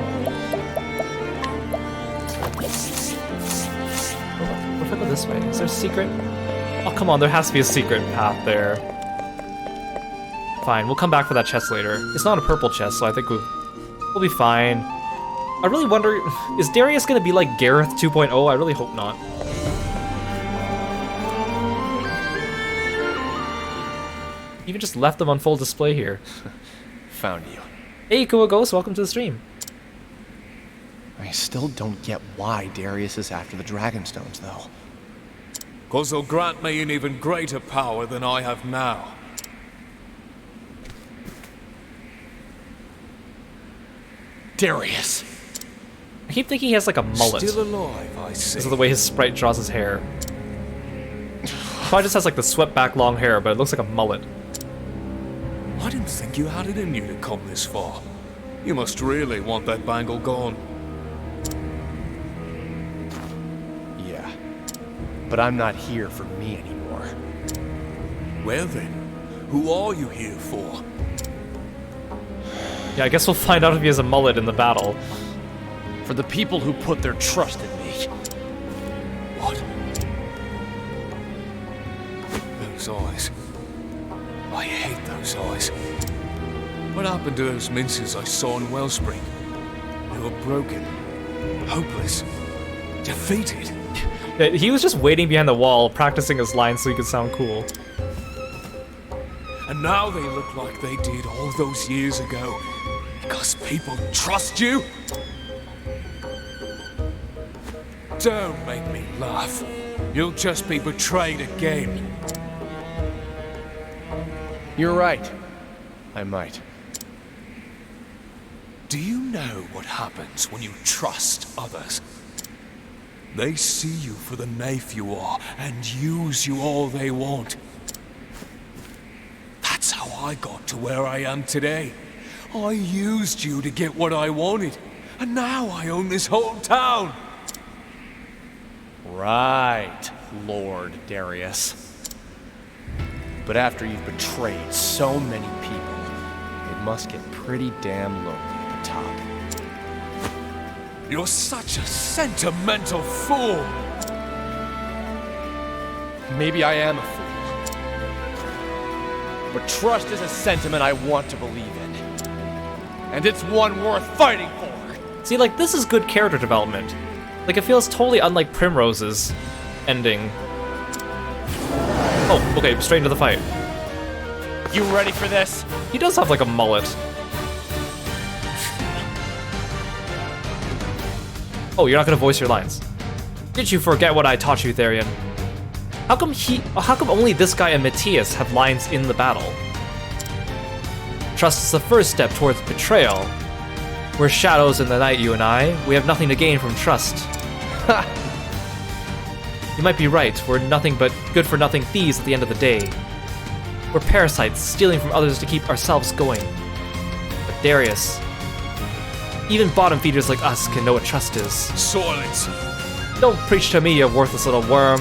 What if I go this way? Is there a secret? Oh, come on, there has to be a secret path there. Fine, we'll come back for that chest later. It's not a purple chest, so I think we'll be fine. I really wonder, is Darius gonna be like Gareth 2.0? I really hope not. Even just left them on full display here. Found you. Hey, Kua Ghost, welcome to the stream. I still don't get why Darius is after the Dragonstones, though. 'Cause they'll grant me an even greater power than I have now. Darius! I keep thinking he has like a mullet. Still alive, I see. Because of the way his sprite draws his hair. Probably just has like the swept back long hair, but it looks like a mullet. I didn't think you had it in you to come this far. You must really want that bangle gone. Yeah. But I'm not here for me anymore. Well then, who are you here for? Yeah, I guess we'll find out if he has a mullet in the battle. For the people who put their trust in me. What? Those eyes. I hate those eyes. What happened to those minces I saw in Wellspring? They were broken, hopeless, defeated. He was just waiting behind the wall, practicing his lines so he could sound cool. And now they look like they did all those years ago. Because people trust you? Don't make me laugh. You'll just be betrayed again. You're right. I might. Do you know what happens when you trust others? They see you for the knafe you are and use you all they want. That's how I got to where I am today. I used you to get what I wanted, and now I own this whole town. Right, Lord Darius. But after you've betrayed so many people, it must get pretty damn lonely at the top. You're such a sentimental fool! Maybe I am a fool. But trust is a sentiment I want to believe in. And it's one worth fighting for! See, like, this is good character development. Like, it feels totally unlike Primrose's ending. Oh, okay, straight into the fight. You ready for this? He does have, like, a mullet. Oh, you're not gonna voice your lines. Did you forget what I taught you, Therion? How come only this guy and Matthias have lines in the battle? Trust is the first step towards betrayal. We're shadows in the night, you and I. We have nothing to gain from trust. Ha! You might be right. We're nothing but good-for-nothing thieves at the end of the day. We're parasites, stealing from others to keep ourselves going. But Darius, even bottom feeders like us can know what trust is. Silence! Don't preach to me, you worthless little worm.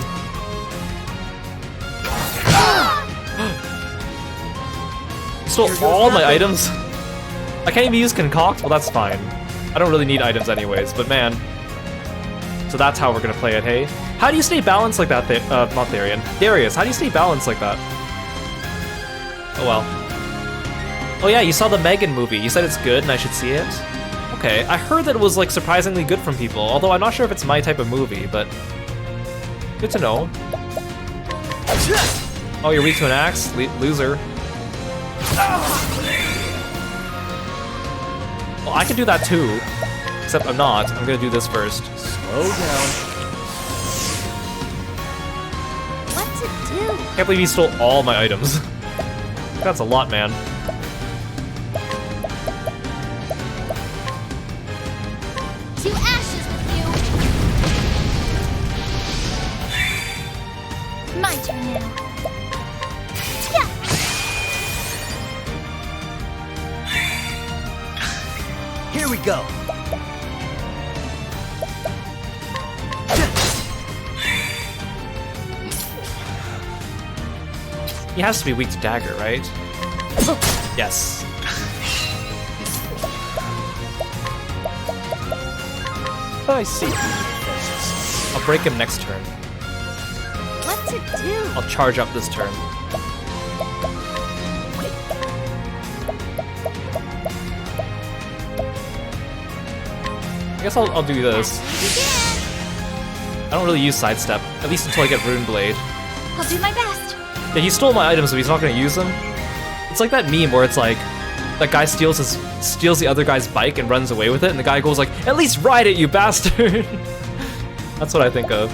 You stole all my items? I can't even use Concoct? Well, that's fine. I don't really need items anyways, but man. So that's how we're gonna play it, hey? How do you stay balanced like that, not Therion. Darius, how do you stay balanced like that? Oh well. Oh yeah, you saw the Megan movie. You said it's good and I should see it? Okay, I heard that it was like surprisingly good from people, although I'm not sure if it's my type of movie, but good to know. Oh, you're weak to an axe? Loser. Well, I can do that too, except I'm not. I'm gonna do this first. Slow down. What to do? Can't believe he stole all my items. That's a lot, man. To ashes with you! My turn now. Yeah. Here we go. He has to be weak to dagger, right? Yes. I see. I'll break him next turn. What to do? I'll charge up this turn. I guess I'll do this. I don't really use sidestep, at least until I get Rune Blade. I'll do my best. Yeah, he stole my items, so he's not gonna use them. It's like that meme where it's like, that guy steals the other guy's bike and runs away with it, and the guy goes like, "At least ride it, you bastard!" That's what I think of.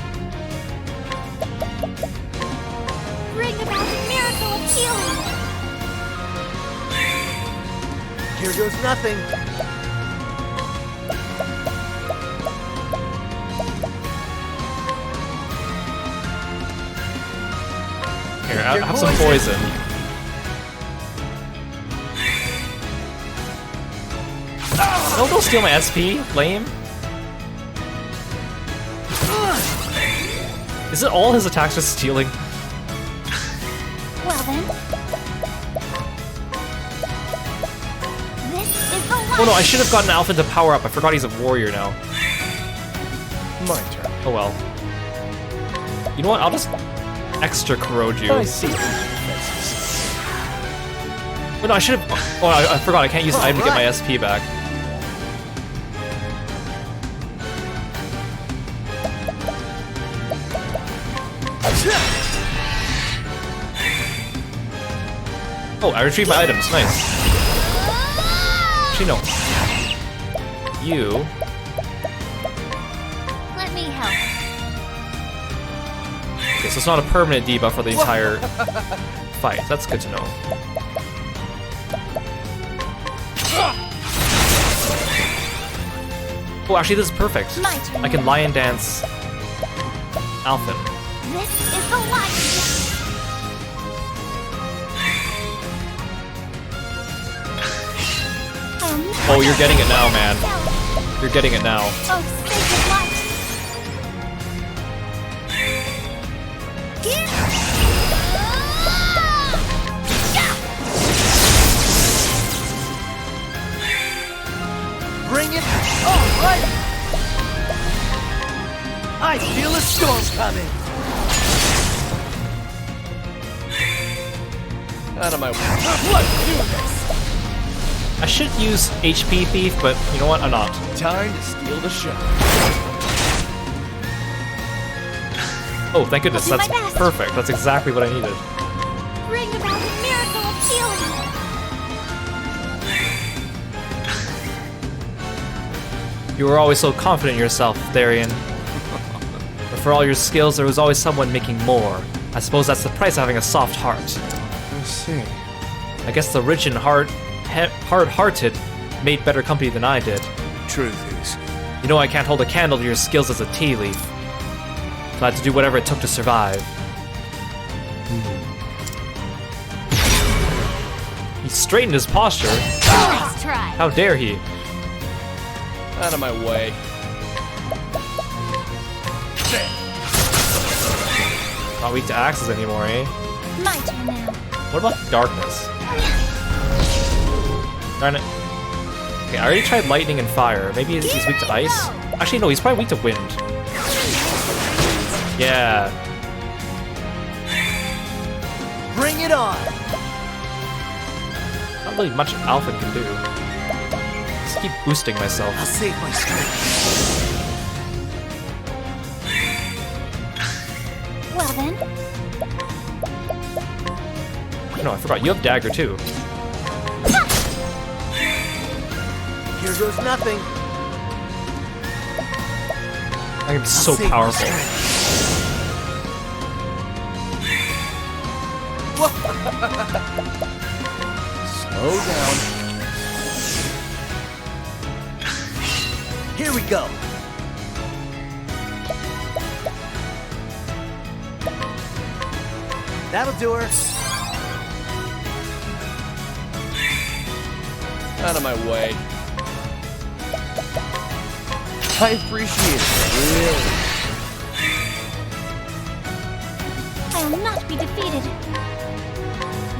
Bring about the miracle of healing. Here goes nothing. Here, I have some poison. No, don't steal my SP, lame. Is it all his attacks just stealing? Well then. This is the one. Oh no, I should have gotten Alpha to power up. I forgot he's a warrior now. My turn. Oh well. You know what? I'll just extra corrode you. I see. Oh no, I should have. Oh, I forgot. I can't use the item to get my SP back. Oh, I retrieved my items. Nice. Actually, no. You. Let me help. Okay, so it's not a permanent debuff for the entire fight. That's good to know. Oh, actually, this is perfect. My turn. I can lion dance Alphen. This is the one. Oh, you're getting it now, man. You're getting it now. Oh, sacred light. Here. Bring it. All right. I feel a storm coming. Out of my way. Let's do this. I should use HP Thief, but you know what? I'm not. Time to steal the show. Oh, thank goodness. I'll do That's my best. perfect. That's exactly what I needed. Bring about the miracle of healing. You were always so confident in yourself, Therion. But for all your skills, there was always someone making more. I suppose that's the price of having a soft heart. I see. I guess the rich and hard-hearted made better company than I did. Truth is, You know I can't hold a candle to your skills as a tea leaf. So I had to do whatever it took to survive. He straightened his posture. Nice try. How dare he? Out of my way. Not weak to axes anymore, eh? My turn now. What about darkness? Darn it. Okay, I already tried lightning and fire. Maybe he's weak to ice? Actually, no, he's probably weak to wind. Yeah. Bring it on. Not really much Alpha can do. Just keep boosting myself. I'll save my strength. Well then. No, I forgot. You have dagger too. Here goes nothing. I am so save my powerful. Slow down. Here we go. That'll do her. Out of my way. I appreciate it, really. I will not be defeated.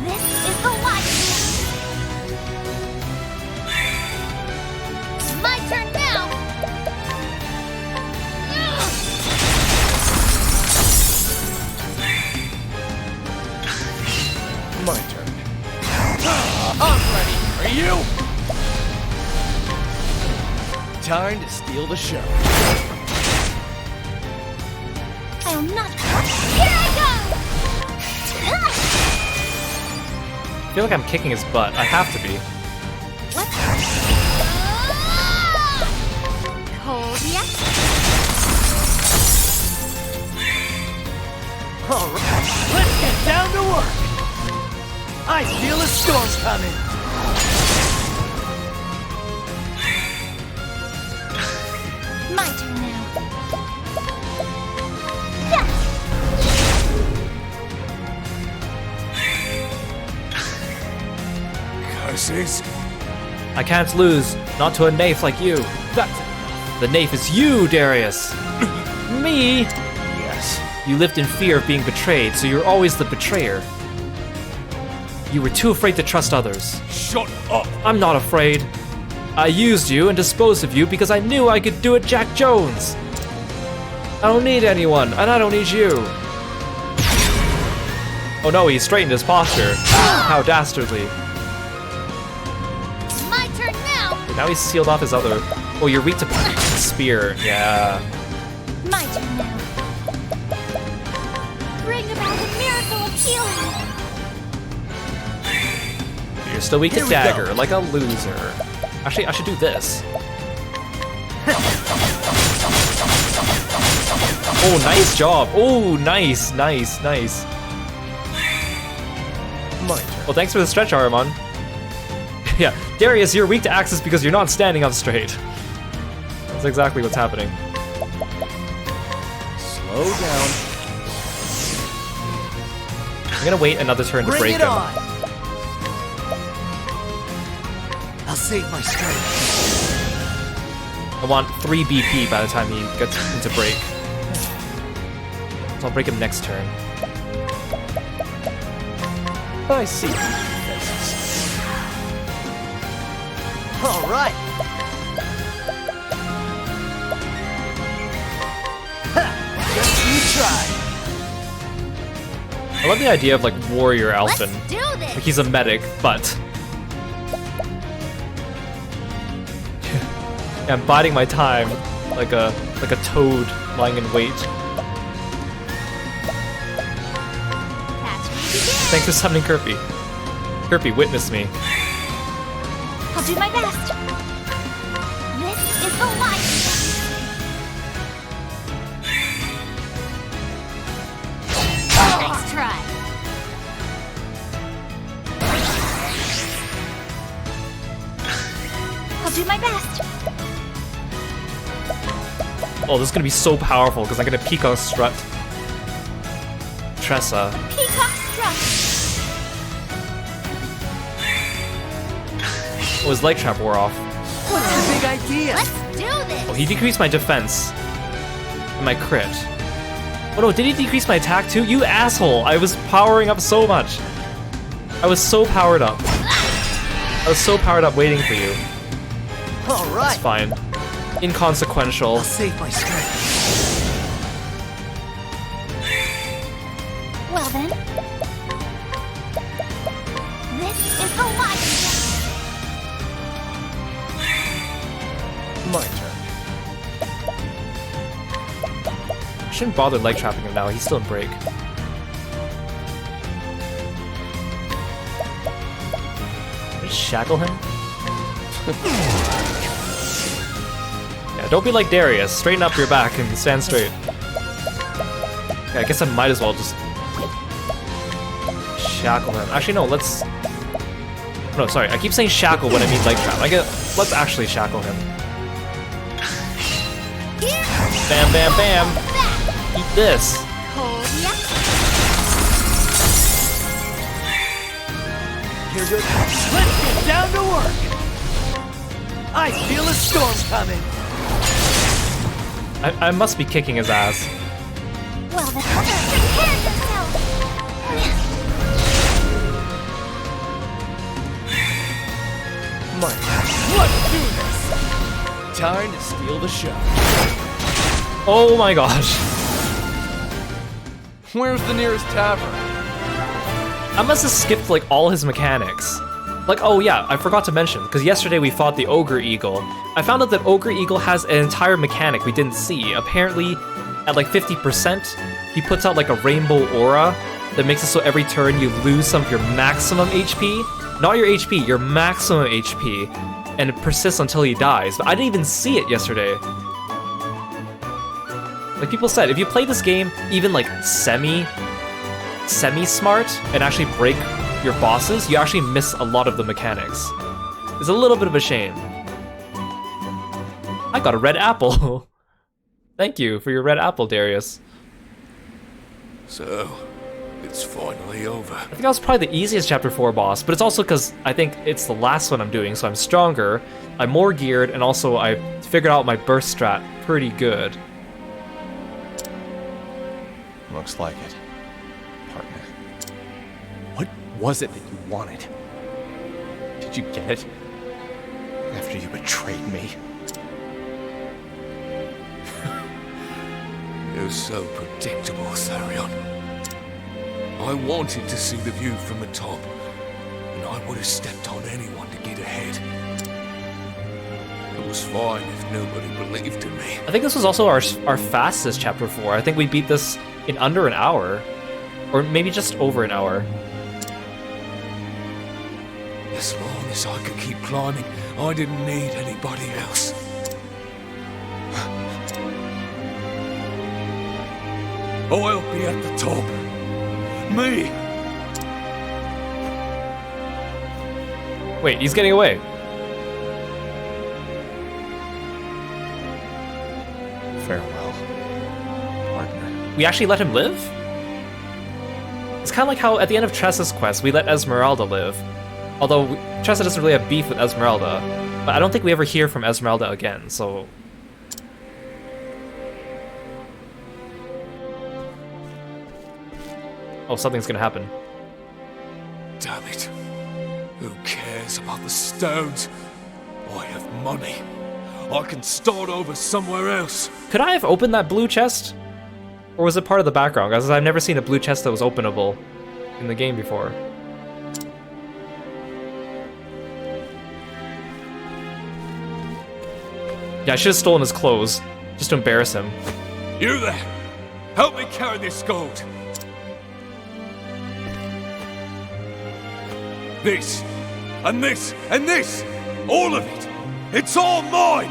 This is the light. My turn now. My turn. I'm ready. Are you? Time to steal the show. I am not. Here I go. I feel like I'm kicking his butt. I have to be. What? Hold ya. All right, let's get down to work. I feel a storm coming. My turn now. Yeah. Curses. I can't lose, not to a naif like you. That's the naif is you, Darius. Me? Yes. You lived in fear of being betrayed, so you're always the betrayer. You were too afraid to trust others. Shut up. I'm not afraid. I used you and disposed of you because I knew I could do it Jack Jones. I don't need anyone, and I don't need you. Oh no, he straightened his posture. How dastardly. My turn now. Now he's sealed off his other... Oh, you're weak to spear. Yeah. My turn now. Bring about a miracle of healing. You're still weak to Here we dagger, go. like a loser. Actually, I should do this. Oh, nice job. Oh, nice. My turn. Well, thanks for the stretch, Aramon. Yeah, Darius, you're weak to axes because you're not standing up straight. That's exactly what's happening. Slow down. I'm gonna wait another turn to Bring break it him. on. I'll save my strength. I want 3 BP by the time he gets into break. So I'll break him next turn. I see. All right. Ha! Just you try. I love the idea of like warrior Alphen. Let's do this. Like he's a medic, but yeah, I'm biding my time like a toad lying in wait. Catch me again. Thanks for summoning Kirby. Kirby, witness me. I'll do my best. This is the light. Nice try. I'll do my best. Oh, this is gonna be so powerful because I'm gonna Peacock Strut Tressa. Peacock strut. Oh, his leg trap wore off. What's the big idea? Let's do this. Oh, he decreased my defense and my crit. Oh no, did he decrease my attack too? You asshole! I was powering up so much. I was so powered up. I was so powered up waiting for you. All right. It's fine. Inconsequential. I'll save my strength. Well then. This is the light. My turn. I shouldn't bother leg trapping him now. He's still in break. Just shackle him. Yeah, don't be like Darius. Straighten up your back and stand straight. Yeah, I guess I might as well just shackle him. Actually, no. Let's. No, sorry. I keep saying shackle when I mean leg trap. Let's actually shackle him. Bam, bam, bam. Eat this. Hold ya. burger. Let's get down to work! I feel a storm coming! I must be kicking his ass. Well, the hunter prepared himself! My God, let's do this! Time to steal the show. Oh my gosh. Where's the nearest tavern? I must have skipped like all his mechanics. Like, oh yeah, I forgot to mention, because yesterday we fought the Ogre Eagle. I found out that Ogre Eagle has an entire mechanic we didn't see. Apparently, at like 50%, he puts out like a rainbow aura that makes it so every turn you lose some of your maximum HP. Not your HP, your maximum HP. And it persists until he dies. But I didn't even see it yesterday. Like people said, if you play this game even like semi-smart and actually break your bosses, you actually miss a lot of the mechanics. It's a little bit of a shame. I got a red apple. Thank you for your red apple, Darius. So, it's finally over. I think that was probably the easiest Chapter 4 boss, but it's also because I think it's the last one I'm doing, so I'm stronger, I'm more geared, and also I figured out my burst strat pretty good. Looks like it. Partner. What was it that you wanted? Did you get it? After you betrayed me? You're so predictable, Therion. I wanted to see the view from the top, and I would have stepped on anyone to get ahead. It was fine if nobody believed in me. I think this was also our fastest Chapter 4. I think we beat this in under an hour. Or maybe just over an hour. As long as I could keep climbing, I didn't need anybody else. I'll be at the top. Me! Wait, he's getting away. Farewell, partner. We actually let him live? It's kind of like how at the end of Tressa's quest, we let Esmeralda live. Although Tressa doesn't really have beef with Esmeralda, but I don't think we ever hear from Esmeralda again, so... Oh, something's gonna happen. Damn it. Who cares about the stones? I have money. I can start over somewhere else. Could I have opened that blue chest? Or was it part of the background? Because I've never seen a blue chest that was openable in the game before. Yeah, I should have stolen his clothes, just to embarrass him. You there! Help me carry this gold! This, and this, and this! All of it! It's all mine!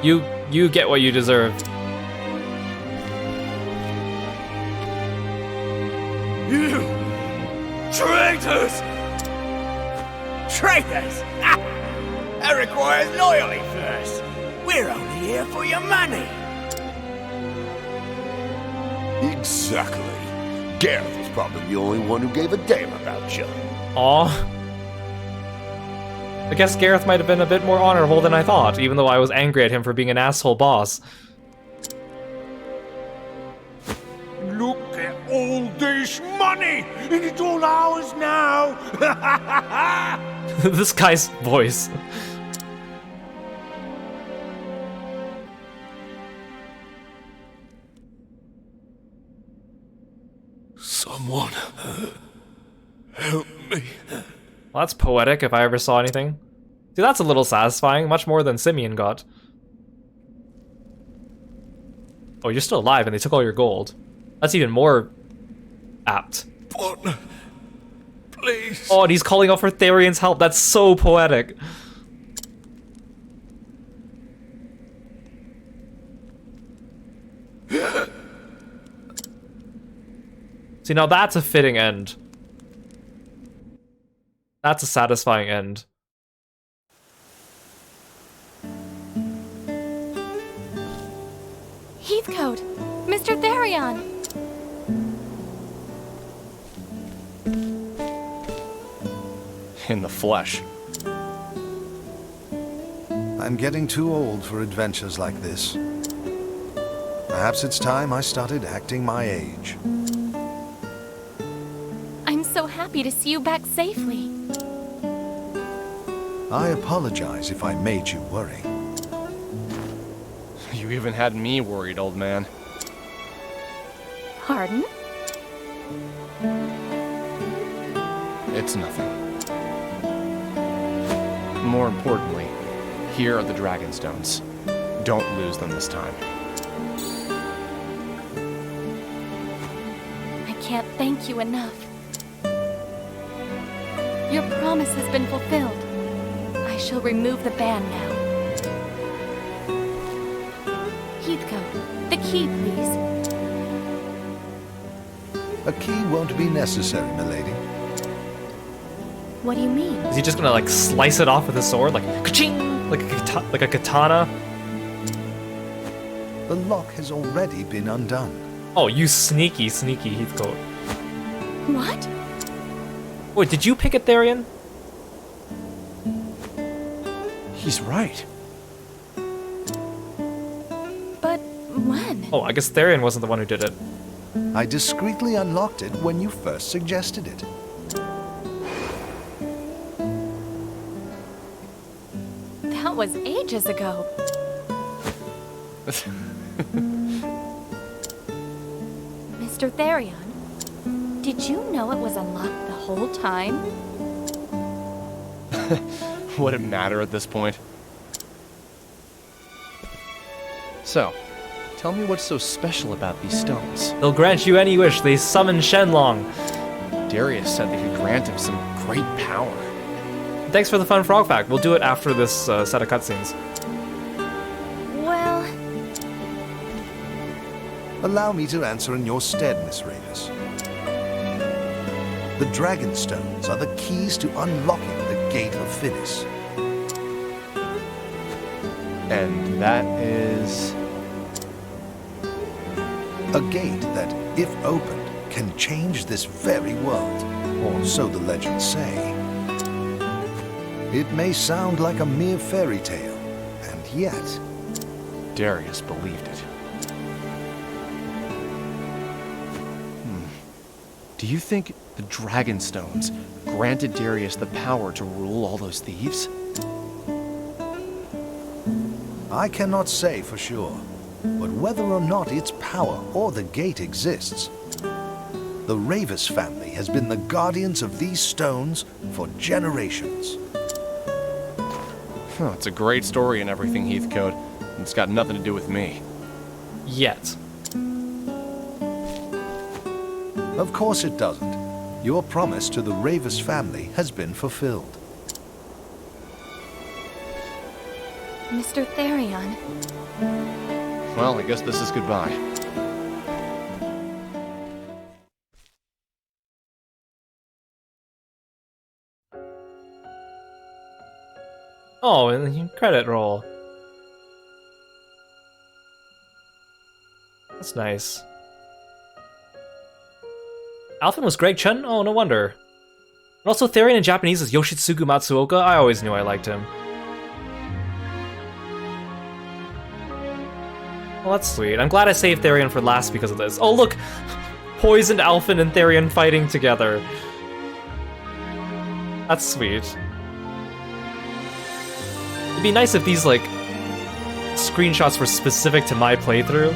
You get what you deserve. You traitors! Traitors! That requires loyalty first. We're only here for your money. Exactly. Gareth is probably the only one who gave a damn about you. Aw. I guess Gareth might have been a bit more honorable than I thought, even though I was angry at him for being an asshole boss. Look at all this money! It's all ours now! This guy's voice. Someone help me. Well, that's poetic if I ever saw anything. See, that's a little satisfying, much more than Simeon got. Oh, you're still alive and they took all your gold. That's even more apt. Partner, please. Oh, and he's calling out for Therion's help. That's so poetic. See, now that's a fitting end. That's a satisfying end. Heathcote! Mr. Therion! In the flesh. I'm getting too old for adventures like this. Perhaps it's time I started acting my age. I'm so happy to see you back safely. I apologize if I made you worry. You even had me worried, old man. Pardon? It's nothing. More importantly, here are the Dragonstones. Don't lose them this time. I can't thank you enough. Your promise has been fulfilled. I shall remove the ban now. Heathcote, the key, please. A key won't be necessary, milady. What do you mean? Is he just gonna like slice it off with his sword, like ka-ching, like a katana? The lock has already been undone. Oh, you sneaky Heathcote. What? Wait, did you pick it, Therion? He's right. But when? Oh, I guess Therion wasn't the one who did it. I discreetly unlocked it when you first suggested it. That was ages ago. Mr. Therion, did you know it was unlocked the whole time? Would it matter at this point? So, tell me what's so special about these stones. They'll grant you any wish. They summon Shenlong. Darius said they could grant him some great power. Thanks for the fun frog fact. We'll do it after this set of cutscenes. Well... Allow me to answer in your stead, Miss Ravis. The Dragonstones are the keys to unlocking the Gate of Finis. And that is... A gate that, if opened, can change this very world, or so the legends say. It may sound like a mere fairy tale, and yet... Darius believed it. Do you think the Dragonstones granted Darius the power to rule all those thieves? I cannot say for sure, but whether or not its power or the gate exists, the Ravis family has been the guardians of these stones for generations. Huh, it's a great story and everything, Heathcote. It's got nothing to do with me. Yet. Of course it doesn't. Your promise to the Ravis family has been fulfilled. Mr. Therion. Well, I guess this is goodbye. Oh, and credit roll. That's nice. Alphen was Greg Chun? Oh, no wonder. And also Therion in Japanese is Yoshitsugu Matsuoka. I always knew I liked him. Well, that's sweet. I'm glad I saved Therion for last because of this. Oh, look! Poisoned Alphen and Therion fighting together. That's sweet. It'd be nice if these, like, screenshots were specific to my playthrough.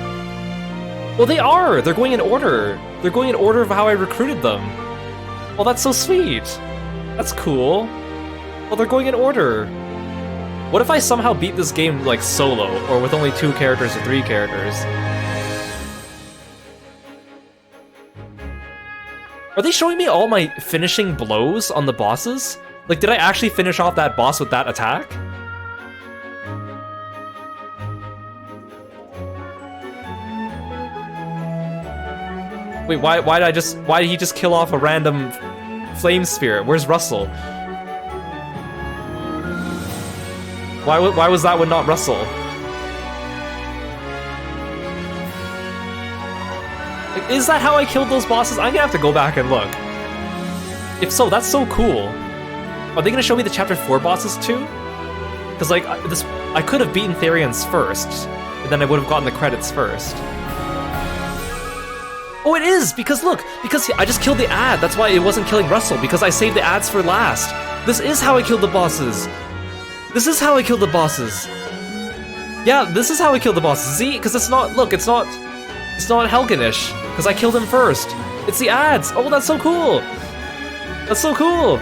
Well, they are! They're going in order! They're going in order of how I recruited them. Well, that's so sweet. That's cool. Well, they're going in order. What if I somehow beat this game, like, solo, or with only 2 characters or 3 characters? Are they showing me all my finishing blows on the bosses? Like, did I actually finish off that boss with that attack? Wait, why did he just kill off a random flame spirit? Where's Russell? Why was that one not Russell? Is that how I killed those bosses? I'm gonna have to go back and look. If so, that's so cool. Are they gonna show me the Chapter 4 bosses too? Because like, I could have beaten Therion's first, and then I would have gotten the credits first. Oh, it is! Because look! Because I just killed the ad, that's why it wasn't killing Russell, because I saved the ads for last. This is how I killed the bosses! This is how I killed the bosses! Yeah, this is how I killed the bosses, see? Because it's not, look, it's not Helganish, because I killed him first. It's the ads! Oh, that's so cool! That's so cool!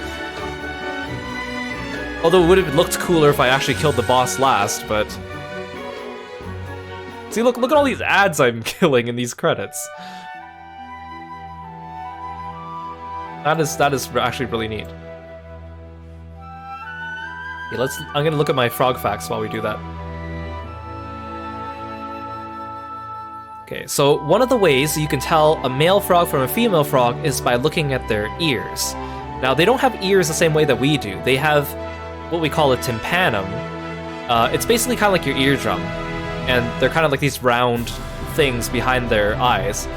Although it would have looked cooler if I actually killed the boss last, but... See, look at all these ads I'm killing in these credits. That is actually really neat. Okay, I'm gonna look at my frog facts while we do that. Okay, so one of the ways you can tell a male frog from a female frog is by looking at their ears. Now, they don't have ears the same way that we do. They have what we call a tympanum. It's basically kind of like your eardrum, and they're kind of like these round things behind their eyes.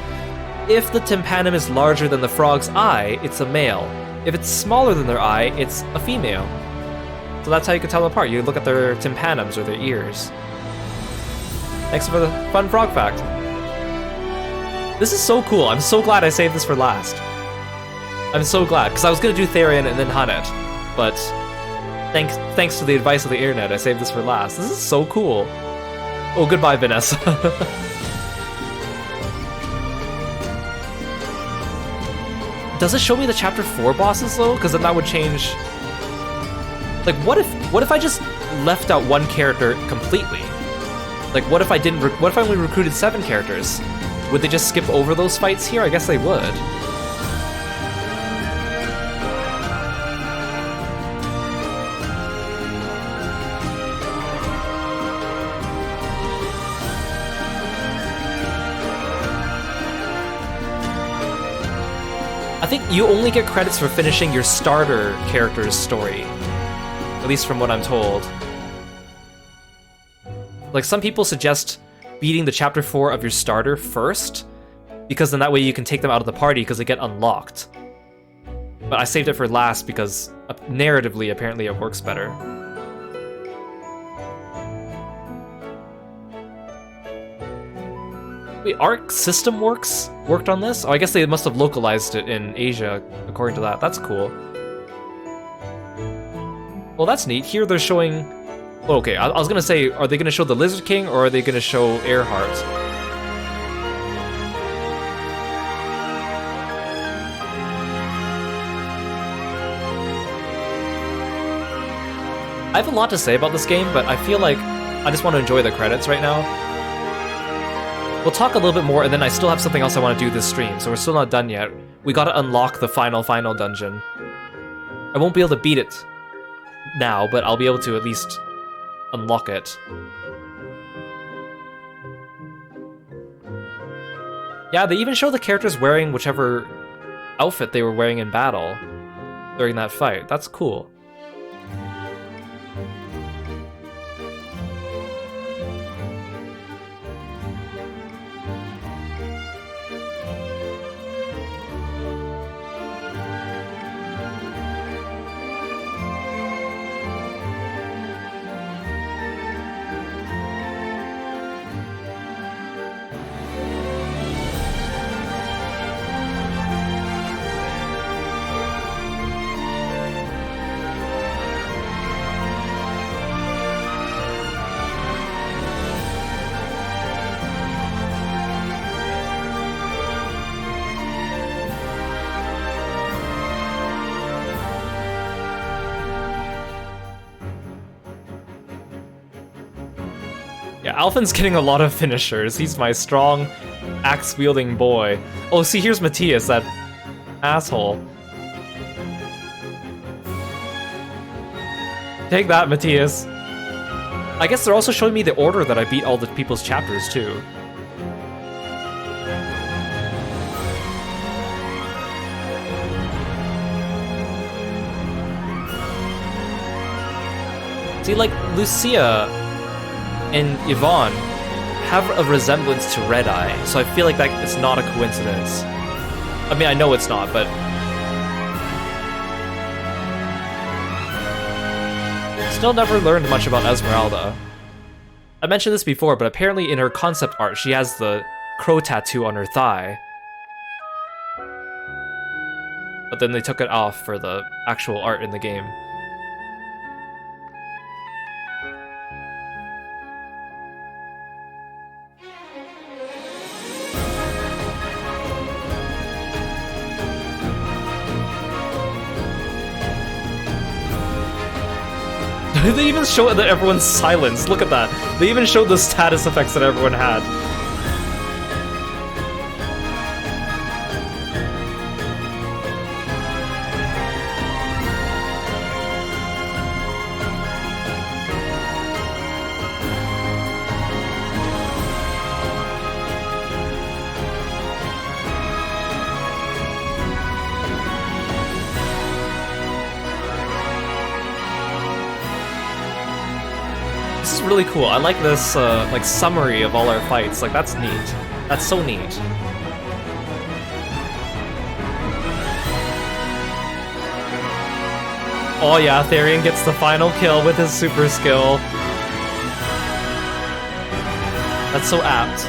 If the tympanum is larger than the frog's eye, it's a male. If it's smaller than their eye, it's a female. So that's how you can tell them apart. You look at their tympanums or their ears. Thanks for the fun frog fact. This is so cool. I'm so glad I saved this for last. I'm so glad, because I was going to do Therion and then Hanet, but thanks to the advice of the internet, I saved this for last. This is so cool. Oh, goodbye, Vanessa. Does it show me the Chapter 4 bosses, though? Because then that would change... Like, what if I just left out one character completely? Like, what if I only recruited 7 characters? Would they just skip over those fights here? I guess they would. I think you only get credits for finishing your starter character's story. At least from what I'm told. Like, some people suggest beating the Chapter 4 of your starter first, because then that way you can take them out of the party because they get unlocked. But I saved it for last because narratively, apparently it works better. Wait, Arc System Works worked on this? Oh, I guess they must have localized it in Asia, according to that. That's cool. Well, that's neat. Here they're showing... Oh, okay, I was gonna say, are they gonna show the Lizard King, or are they gonna show Earhart? I have a lot to say about this game, but I feel like I just want to enjoy the credits right now. We'll talk a little bit more, and then I still have something else I want to do this stream, so we're still not done yet. We gotta unlock the final dungeon. I won't be able to beat it now, but I'll be able to at least unlock it. Yeah, they even show the characters wearing whichever outfit they were wearing in battle during that fight. That's cool. Yeah, Alphen's getting a lot of finishers. He's my strong, axe-wielding boy. Oh, see, here's Matthias, that asshole. Take that, Matthias. I guess they're also showing me the order that I beat all the people's chapters, too. See, like, Lucia and Yvonne have a resemblance to Red Eye, so I feel like that it's not a coincidence. I mean, I know it's not, but... Still never learned much about Esmeralda. I mentioned this before, but apparently in her concept art, she has the crow tattoo on her thigh. But then they took it off for the actual art in the game. They even show that everyone's silenced. Look at that. They even showed the status effects that everyone had. Really cool. I like this like summary of all our fights. Like, that's neat. That's so neat. Oh yeah, Therion gets the final kill with his super skill. That's so apt.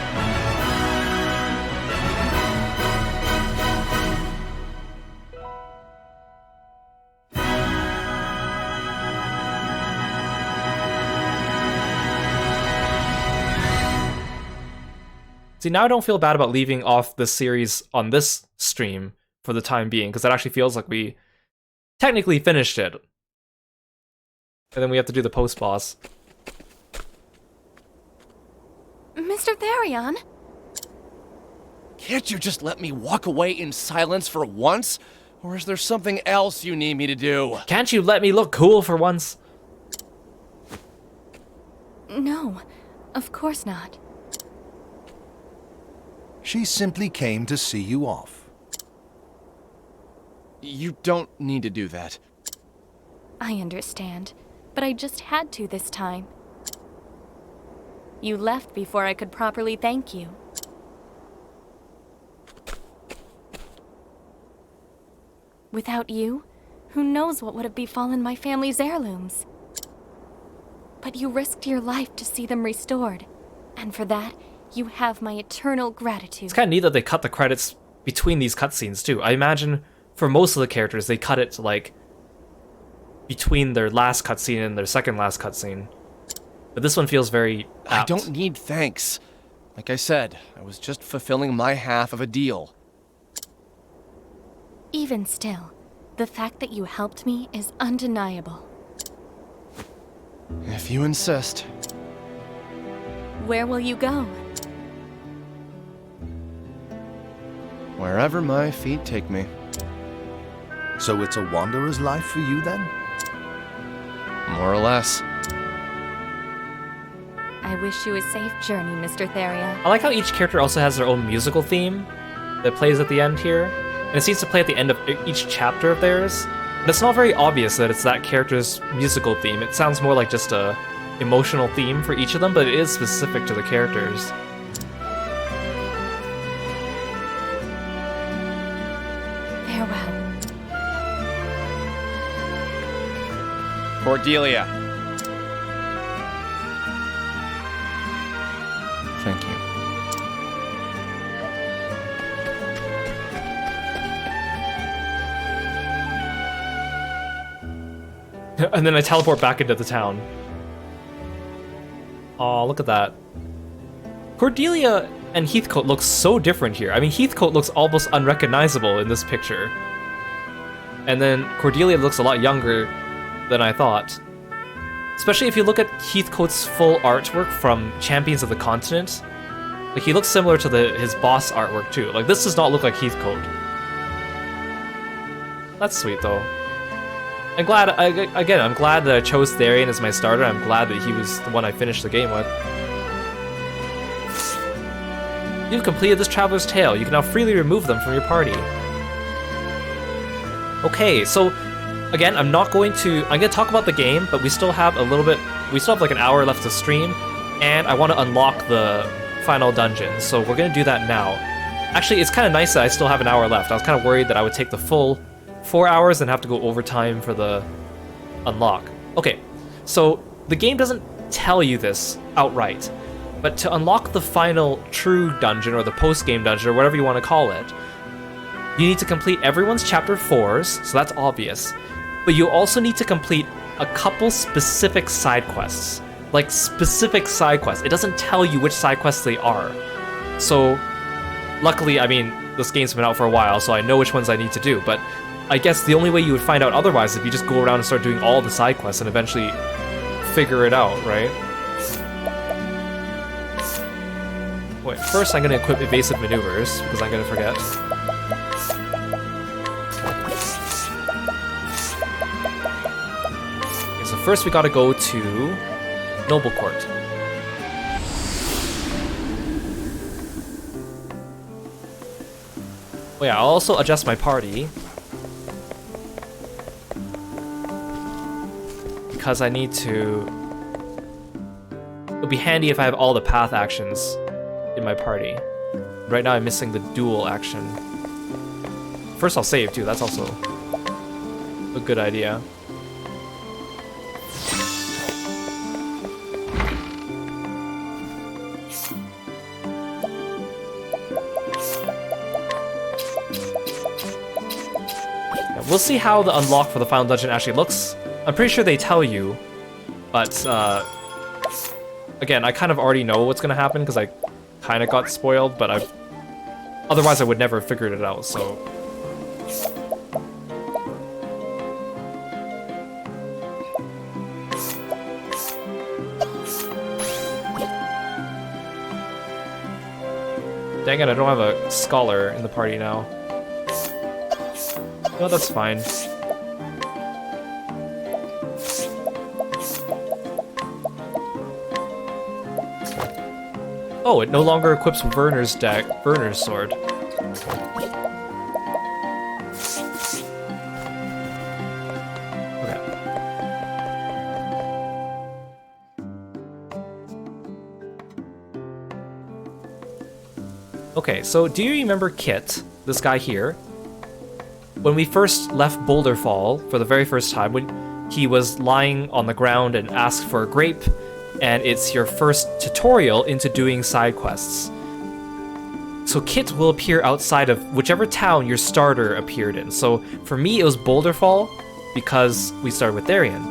See, now I don't feel bad about leaving off this series on this stream for the time being, because it actually feels like we technically finished it. And then we have to do the post-boss. Mr. Therion? Can't you just let me walk away in silence for once? Or is there something else you need me to do? Can't you let me look cool for once? No, of course not. She simply came to see you off. You don't need to do that. I understand, but I just had to this time. You left before I could properly thank you. Without you, who knows what would have befallen my family's heirlooms? But you risked your life to see them restored, and for that, you have my eternal gratitude. It's kind of neat that they cut the credits between these cutscenes, too. I imagine for most of the characters, they cut it, like, between their last cutscene and their second last cutscene. But this one feels very apt. I don't need thanks. Like I said, I was just fulfilling my half of a deal. Even still, the fact that you helped me is undeniable. If you insist. Where will you go? Wherever my feet take me. So it's a wanderer's life for you, then? More or less. I wish you a safe journey, Mr. Therion. I like how each character also has their own musical theme that plays at the end here. And it seems to play at the end of each chapter of theirs. But it's not very obvious that it's that character's musical theme. It sounds more like just a emotional theme for each of them, but it is specific to the characters. Farewell. Cordelia. Thank you. And then I teleport back into the town. Aw, look at that. Cordelia and Heathcote look so different here. I mean, Heathcote looks almost unrecognizable in this picture. And then Cordelia looks a lot younger than I thought. Especially if you look at Heathcote's full artwork from Champions of the Continent. Like, he looks similar to his boss artwork too. Like, this does not look like Heathcote. That's sweet though. I'm glad, I'm glad that I chose Therion as my starter. I'm glad that he was the one I finished the game with. You've completed this Traveler's Tale. You can now freely remove them from your party. Okay, so again, I'm going to talk about the game, but we still have like an hour left to stream, and I want to unlock the final dungeon, so we're gonna do that now. Actually, it's kind of nice that I still have an hour left. I was kind of worried that I would take the full 4 hours and have to go overtime for the unlock. Okay, so the game doesn't tell you this outright, but to unlock the final true dungeon, or the post-game dungeon, or whatever you want to call it, you need to complete everyone's chapter 4s, so that's obvious, but you also need to complete a couple specific side quests. Like, specific side quests. It doesn't tell you which side quests they are. So, luckily, I mean, this game's been out for a while, so I know which ones I need to do, but I guess the only way you would find out otherwise is if you just go around and start doing all the side quests and eventually figure it out, right? Wait, first I'm gonna equip evasive maneuvers, because I'm gonna forget. Okay, so first we gotta go to Noble Court. Oh yeah, I'll also adjust my party. Because I need to... It'll be handy if I have all the path actions in my party. Right now I'm missing the dual action. First I'll save too, that's also a good idea. Yeah, we'll see how the unlock for the final dungeon actually looks. I'm pretty sure they tell you, but again, I kind of already know what's gonna happen because I kind of got spoiled, but otherwise I would never have figured it out, so... Dang it, I don't have a scholar in the party now. No, that's fine. Oh, it no longer equips Werner's sword. Okay. Okay, so do you remember Kit, this guy here? When we first left Boulder Fall for the very first time, when he was lying on the ground and asked for a grape, and it's your first tutorial into doing side quests. So Kit will appear outside of whichever town your starter appeared in. So for me it was Boulder Fall, because we started with Therion.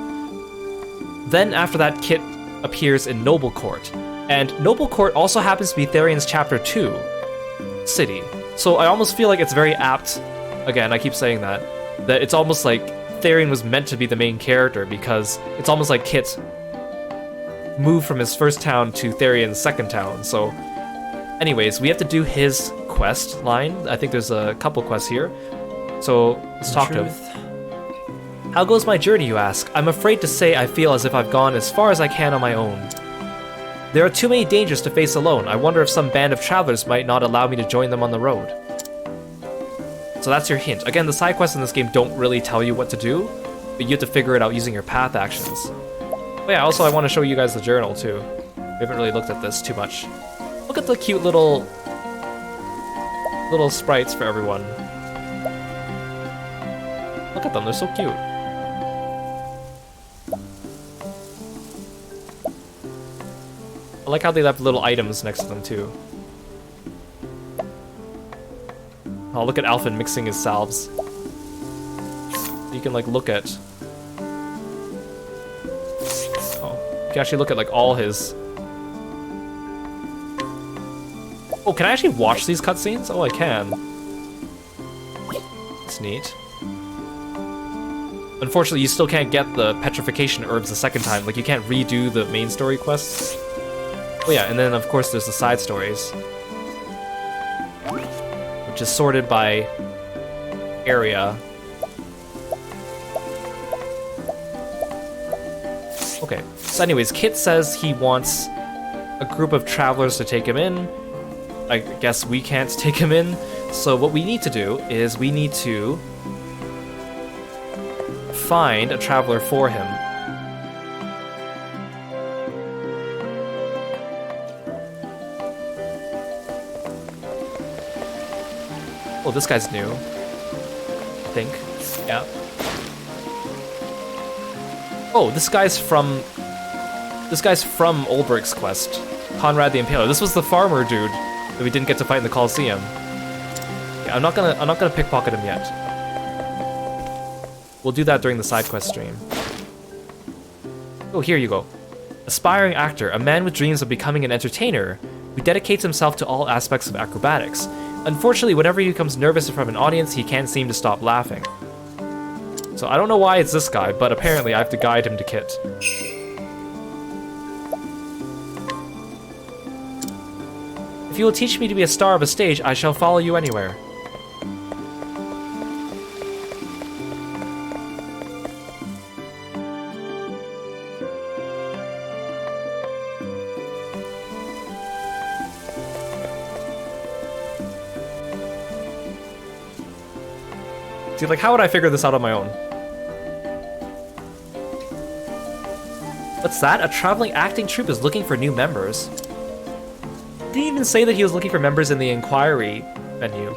Then after that, Kit appears in Noble Court. And Noble Court also happens to be Therion's chapter 2 city. So I almost feel like it's very apt, again, I keep saying that it's almost like Therion was meant to be the main character, because it's almost like Kit moved from his first town to Therion's second town. So anyways, we have to do his quest line. I think there's a couple quests here. So let's talk to him. How goes my journey, you ask? I'm afraid to say I feel as if I've gone as far as I can on my own. There are too many dangers to face alone. I wonder if some band of travelers might not allow me to join them on the road. So that's your hint. Again, the side quests in this game don't really tell you what to do, but you have to figure it out using your path actions. Oh yeah, also I want to show you guys the journal too. We haven't really looked at this too much. Look at the cute little sprites for everyone. Look at them, they're so cute. I like how they left little items next to them too. Oh, look at Alphen mixing his salves. You can like look at... You can actually look at like all his... Oh, can I actually watch these cutscenes? Oh, I can. It's neat. Unfortunately, you still can't get the petrification herbs the second time. Like, you can't redo the main story quests. Oh yeah, and then of course there's the side stories, which is sorted by area. Okay, so anyways, Kit says he wants a group of travelers to take him in. I guess we can't take him in, so what we need to do is we need to find a traveler for him. Oh, this guy's new. I think. Yeah. Oh, this guy's from Olberic's quest. Conrad the Impaler. This was the farmer dude that we didn't get to fight in the Colosseum. Yeah, I'm not gonna pickpocket him yet. We'll do that during the side quest stream. Oh, here you go. Aspiring actor, a man with dreams of becoming an entertainer who dedicates himself to all aspects of acrobatics. Unfortunately, whenever he becomes nervous in front of an audience, he can't seem to stop laughing. So I don't know why it's this guy, but apparently I have to guide him to Kit. If you will teach me to be a star of a stage, I shall follow you anywhere. See, like, how would I figure this out on my own? What's that? A traveling acting troupe is looking for new members. Didn't even say that he was looking for members in the inquiry menu.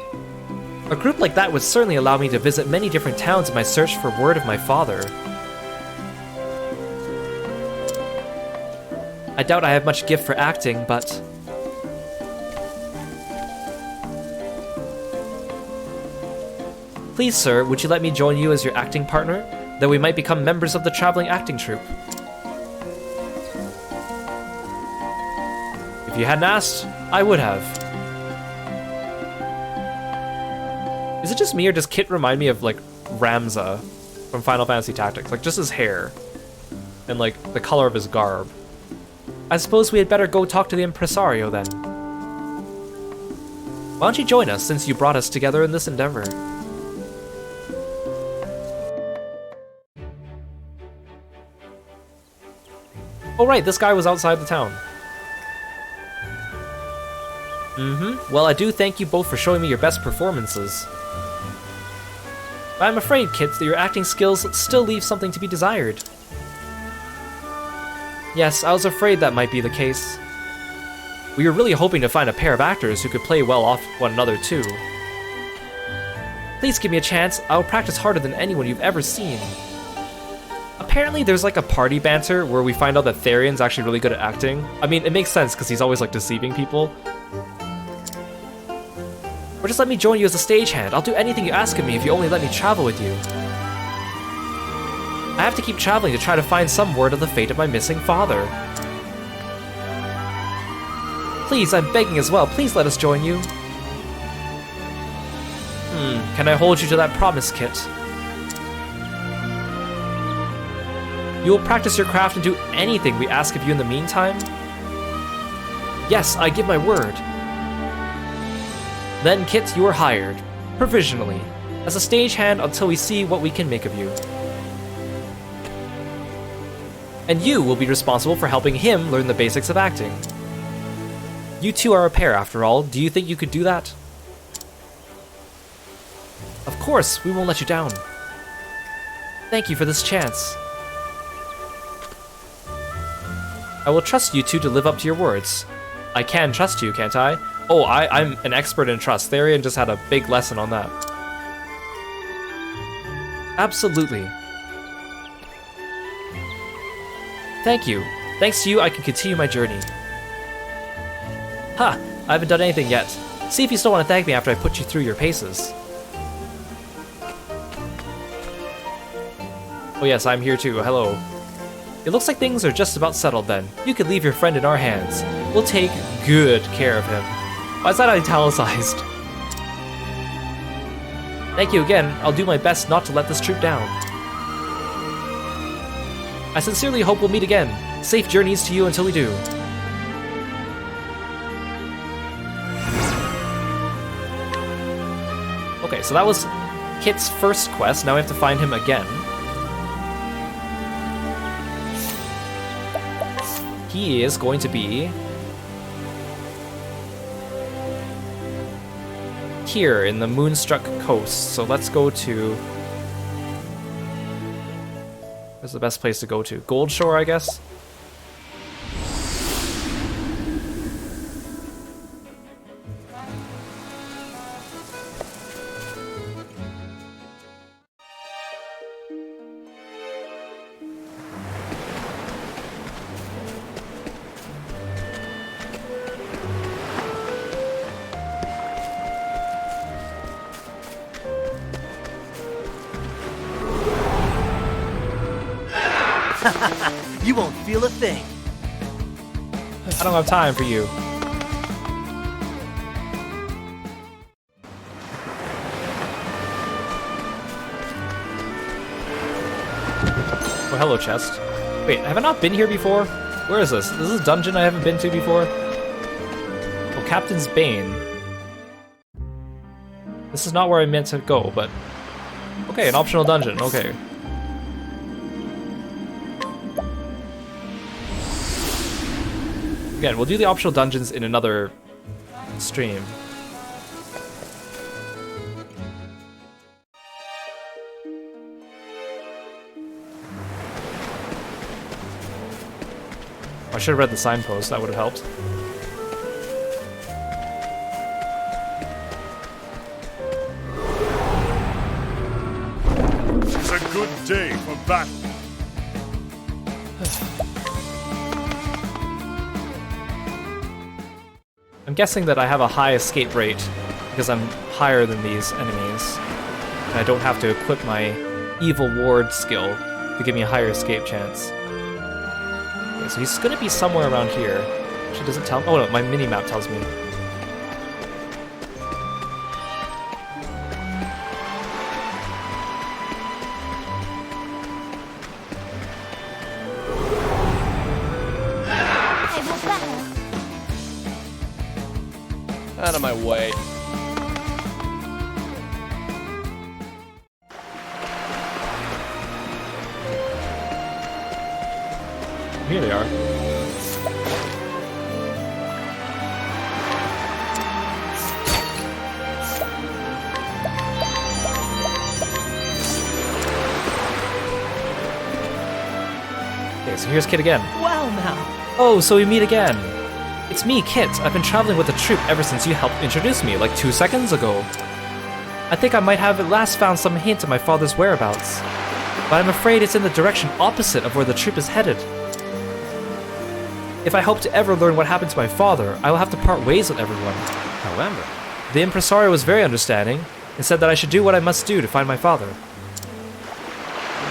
A group like that would certainly allow me to visit many different towns in my search for word of my father. I doubt I have much gift for acting, but... Please, sir, would you let me join you as your acting partner? That we might become members of the traveling acting troupe. If you hadn't asked, I would have. Is it just me, or does Kit remind me of, like, Ramza from Final Fantasy Tactics? Like, just his hair. And, like, the color of his garb. I suppose we had better go talk to the impresario, then. Why don't you join us, since you brought us together in this endeavor? Oh right, this guy was outside the town. Well, I do thank you both for showing me your best performances. But I'm afraid, Kit, that your acting skills still leave something to be desired. Yes, I was afraid that might be the case. We were really hoping to find a pair of actors who could play well off one another too. Please give me a chance. I'll practice harder than anyone you've ever seen. Apparently there's like a party banter where we find out that Therion's actually really good at acting. I mean, it makes sense because he's always like deceiving people. Or just let me join you as a stagehand. I'll do anything you ask of me if you only let me travel with you. I have to keep traveling to try to find some word of the fate of my missing father. Please, I'm begging as well. Please let us join you. Can I hold you to that promise, Kit? You will practice your craft and do anything we ask of you in the meantime? Yes, I give my word. Then, Kit, you are hired, provisionally, as a stagehand until we see what we can make of you. And you will be responsible for helping him learn the basics of acting. You two are a pair, after all. Do you think you could do that? Of course, we won't let you down. Thank you for this chance. I will trust you two to live up to your words. I can trust you, can't I? Oh, I'm an expert in trust. Therion just had a big lesson on that. Absolutely. Thank you. Thanks to you, I can continue my journey. Ha! I haven't done anything yet. See if you still want to thank me after I put you through your paces. Oh yes, I'm here too. Hello. It looks like things are just about settled then. You can leave your friend in our hands. We'll take good care of him. Why is that italicized? Thank you again. I'll do my best not to let this troop down. I sincerely hope we'll meet again. Safe journeys to you until we do. Okay, so that was Kit's first quest. Now we have to find him again. He is going to be here in the Moonstruck Coast. So let's go to... Where's the best place to go to? Goldshore, I guess? feel a thing. I don't have time for you. Oh, hello, chest. Wait, have I not been here before? Where is this? This is a dungeon I haven't been to before? Oh, Captain's Bane. This is not where I meant to go, but... Okay, an optional dungeon, okay. Again, we'll do the optional dungeons in another stream. I should have read the signpost, that would have helped. It's a good day for battle. I'm guessing that I have a high escape rate because I'm higher than these enemies. And I don't have to equip my evil ward skill to give me a higher escape chance. Okay, so he's gonna be somewhere around here. She doesn't tell me. Oh no, my mini-map tells me. Out of my way. Here they are. Okay, so here's Kit again. Well now. Oh, so we meet again. It's me, Kit. I've been traveling with the troop ever since you helped introduce me, like 2 seconds ago. I think I might have at last found some hint of my father's whereabouts, but I'm afraid it's in the direction opposite of where the troop is headed. If I hope to ever learn what happened to my father, I will have to part ways with everyone. However, the impresario was very understanding and said that I should do what I must do to find my father.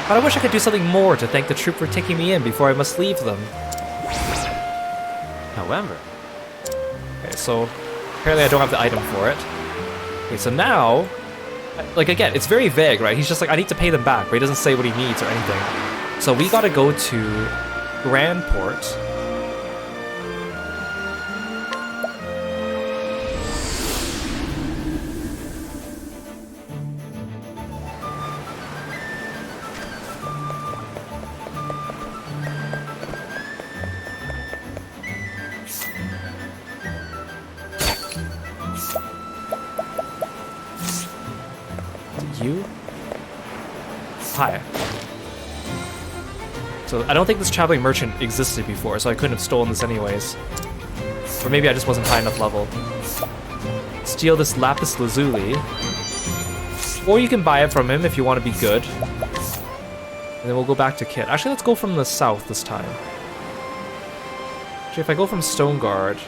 But I wish I could do something more to thank the troop for taking me in before I must leave them. However... Okay, so apparently I don't have the item for it. Okay, so now... Like, again, it's very vague, right? He's just like, I need to pay them back, but he doesn't say what he needs or anything. So we gotta go to Grandport. Hi. So I don't think this traveling merchant existed before, so I couldn't have stolen this anyways. Or maybe I just wasn't high enough level. Steal this lapis lazuli. Or you can buy it from him if you want to be good. And then we'll go back to Kit. Actually, let's go from the south this time. Actually, if I go from Stoneguard...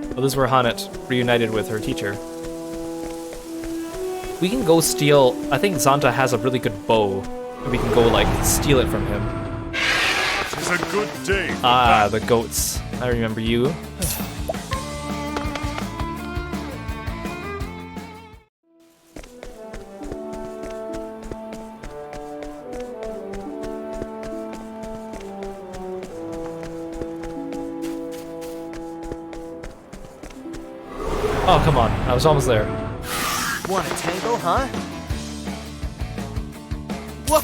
Well, this is where Hanet reunited with her teacher. We can go steal... I think Xanta has a really good bow. And we can go, like, steal it from him. It's a good day. Ah, the goats. I remember you. Oh, come on. I was almost there. Want a tango, huh? Whoa!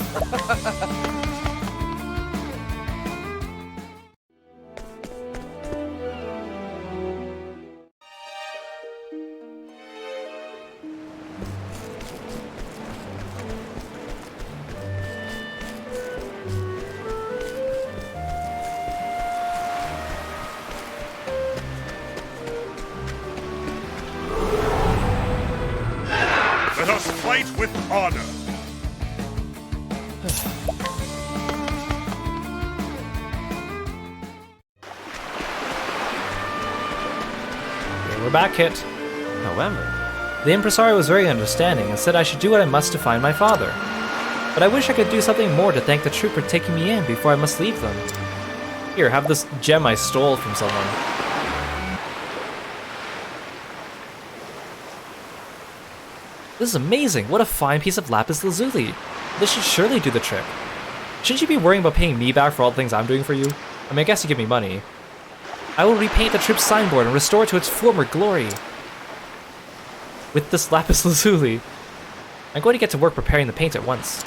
Let us fight with honor. Okay, we're back, Kit. However, the impresario was very understanding and said I should do what I must to find my father. But I wish I could do something more to thank the troop for taking me in before I must leave them. Here, have this gem I stole from someone. This is amazing! What a fine piece of lapis lazuli! This should surely do the trick. Shouldn't you be worrying about paying me back for all the things I'm doing for you? I mean, I guess you give me money. I will repaint the troop's signboard and restore it to its former glory. With this lapis lazuli. I'm going to get to work preparing the paint at once.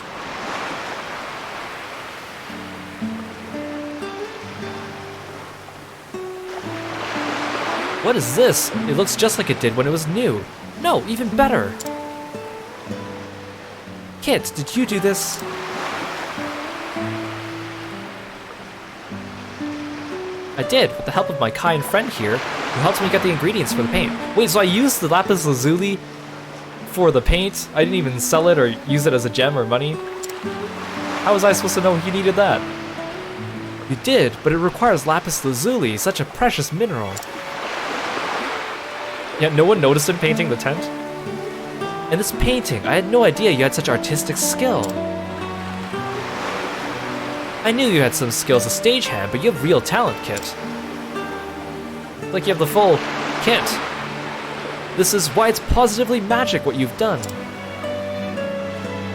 What is this? It looks just like it did when it was new. No, even better. Kit, did you do this? I did, with the help of my kind friend here, who helped me get the ingredients for the paint. Wait, so I used the lapis lazuli for the paint? I didn't even sell it or use it as a gem or money? How was I supposed to know you needed that? You did, but it requires lapis lazuli, such a precious mineral. Yet no one noticed him painting the tent? And this painting, I had no idea you had such artistic skill. I knew you had some skill as a stagehand, but you have real talent, Kit. Like you have the full kit. This is why it's positively magic what you've done.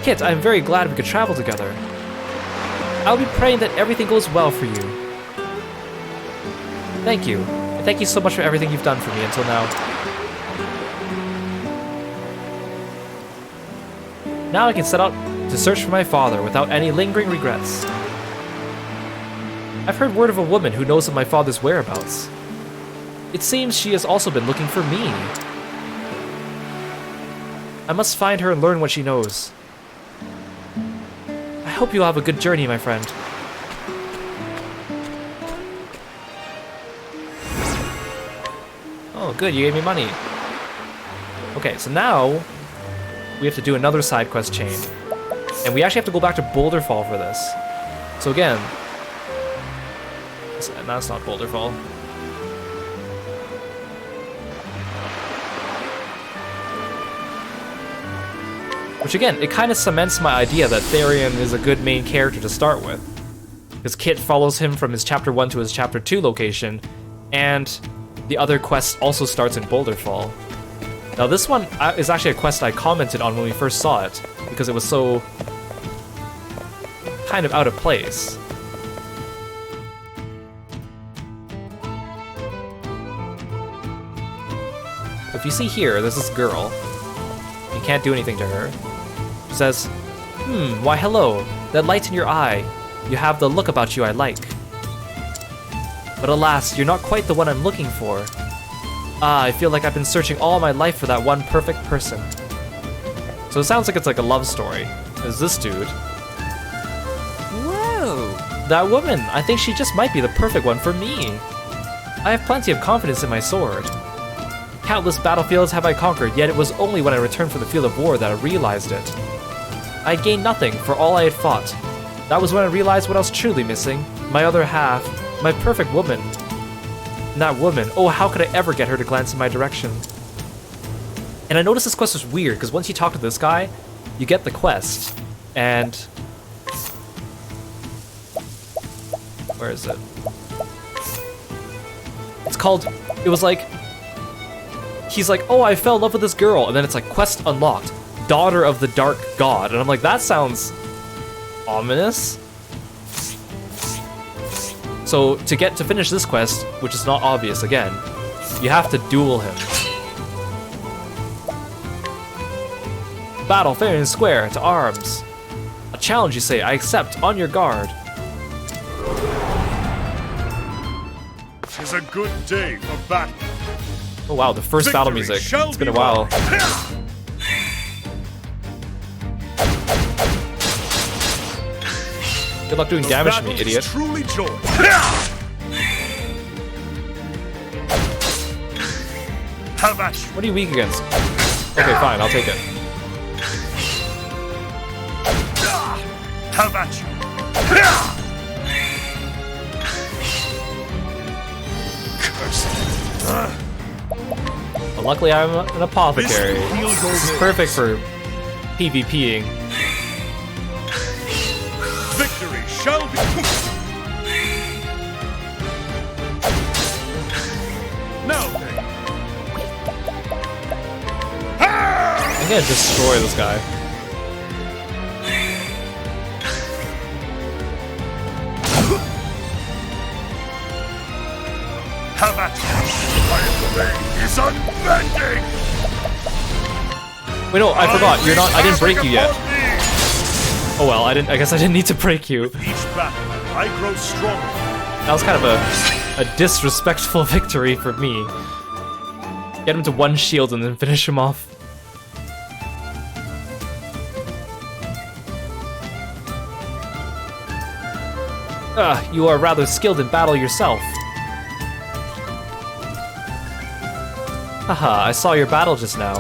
Kit, I'm very glad we could travel together. I'll be praying that everything goes well for you. Thank you. And thank you so much for everything you've done for me until now. Now I can set out to search for my father without any lingering regrets. I've heard word of a woman who knows of my father's whereabouts. It seems she has also been looking for me. I must find her and learn what she knows. I hope you'll have a good journey, my friend. Oh, good, you gave me money. Okay, so now we have to do another side quest chain. And we actually have to go back to Boulder Fall for this. So again, no, it's not Boulder Fall. Which again, it kind of cements my idea that Therion is a good main character to start with. Because Kit follows him from his Chapter 1 to his Chapter 2 location, and the other quest also starts in Boulder Fall. Now this one is actually a quest I commented on when we first saw it, because it was so kind of out of place. If you see here, there's this girl. You can't do anything to her. She says, why hello, that light in your eye. You have the look about you I like. But alas, you're not quite the one I'm looking for. Ah, I feel like I've been searching all my life for that one perfect person. So it sounds like it's like a love story. There's this dude. Whoa! That woman! I think she just might be the perfect one for me. I have plenty of confidence in my sword. Countless battlefields have I conquered, yet it was only when I returned from the field of war that I realized it. I had gained nothing for all I had fought. That was when I realized what I was truly missing. My other half. My perfect woman. And that woman, oh, how could I ever get her to glance in my direction? And I noticed this quest was weird, because once you talk to this guy, you get the quest, and... where is it? It's called... it was like... he's like, oh, I fell in love with this girl, and then it's like, quest unlocked. Daughter of the Dark God. And I'm like, that sounds... ominous? So, to finish this quest, which is not obvious again, you have to duel him. Battle Therion Square, to arms. A challenge, you say, I accept, on your guard. It's a good day for battle. Oh wow, the first battle music. It's been a while. Good luck doing damage to me, idiot. Truly joy. How about you? What are you weak against? Okay, fine, I'll take it. Have at you! But luckily I'm an apothecary. This is perfect for PvPing. Victory shall be... Now then! I'm gonna destroy this guy. Have at you! My blade is unbending! Wait, no, I forgot. You're not. I didn't break you yet. Oh well, I guess I didn't need to break you. With each battle, I grow stronger. That was kind of a disrespectful victory for me. Get him to one shield and then finish him off. You are rather skilled in battle yourself. Haha, I saw your battle just now.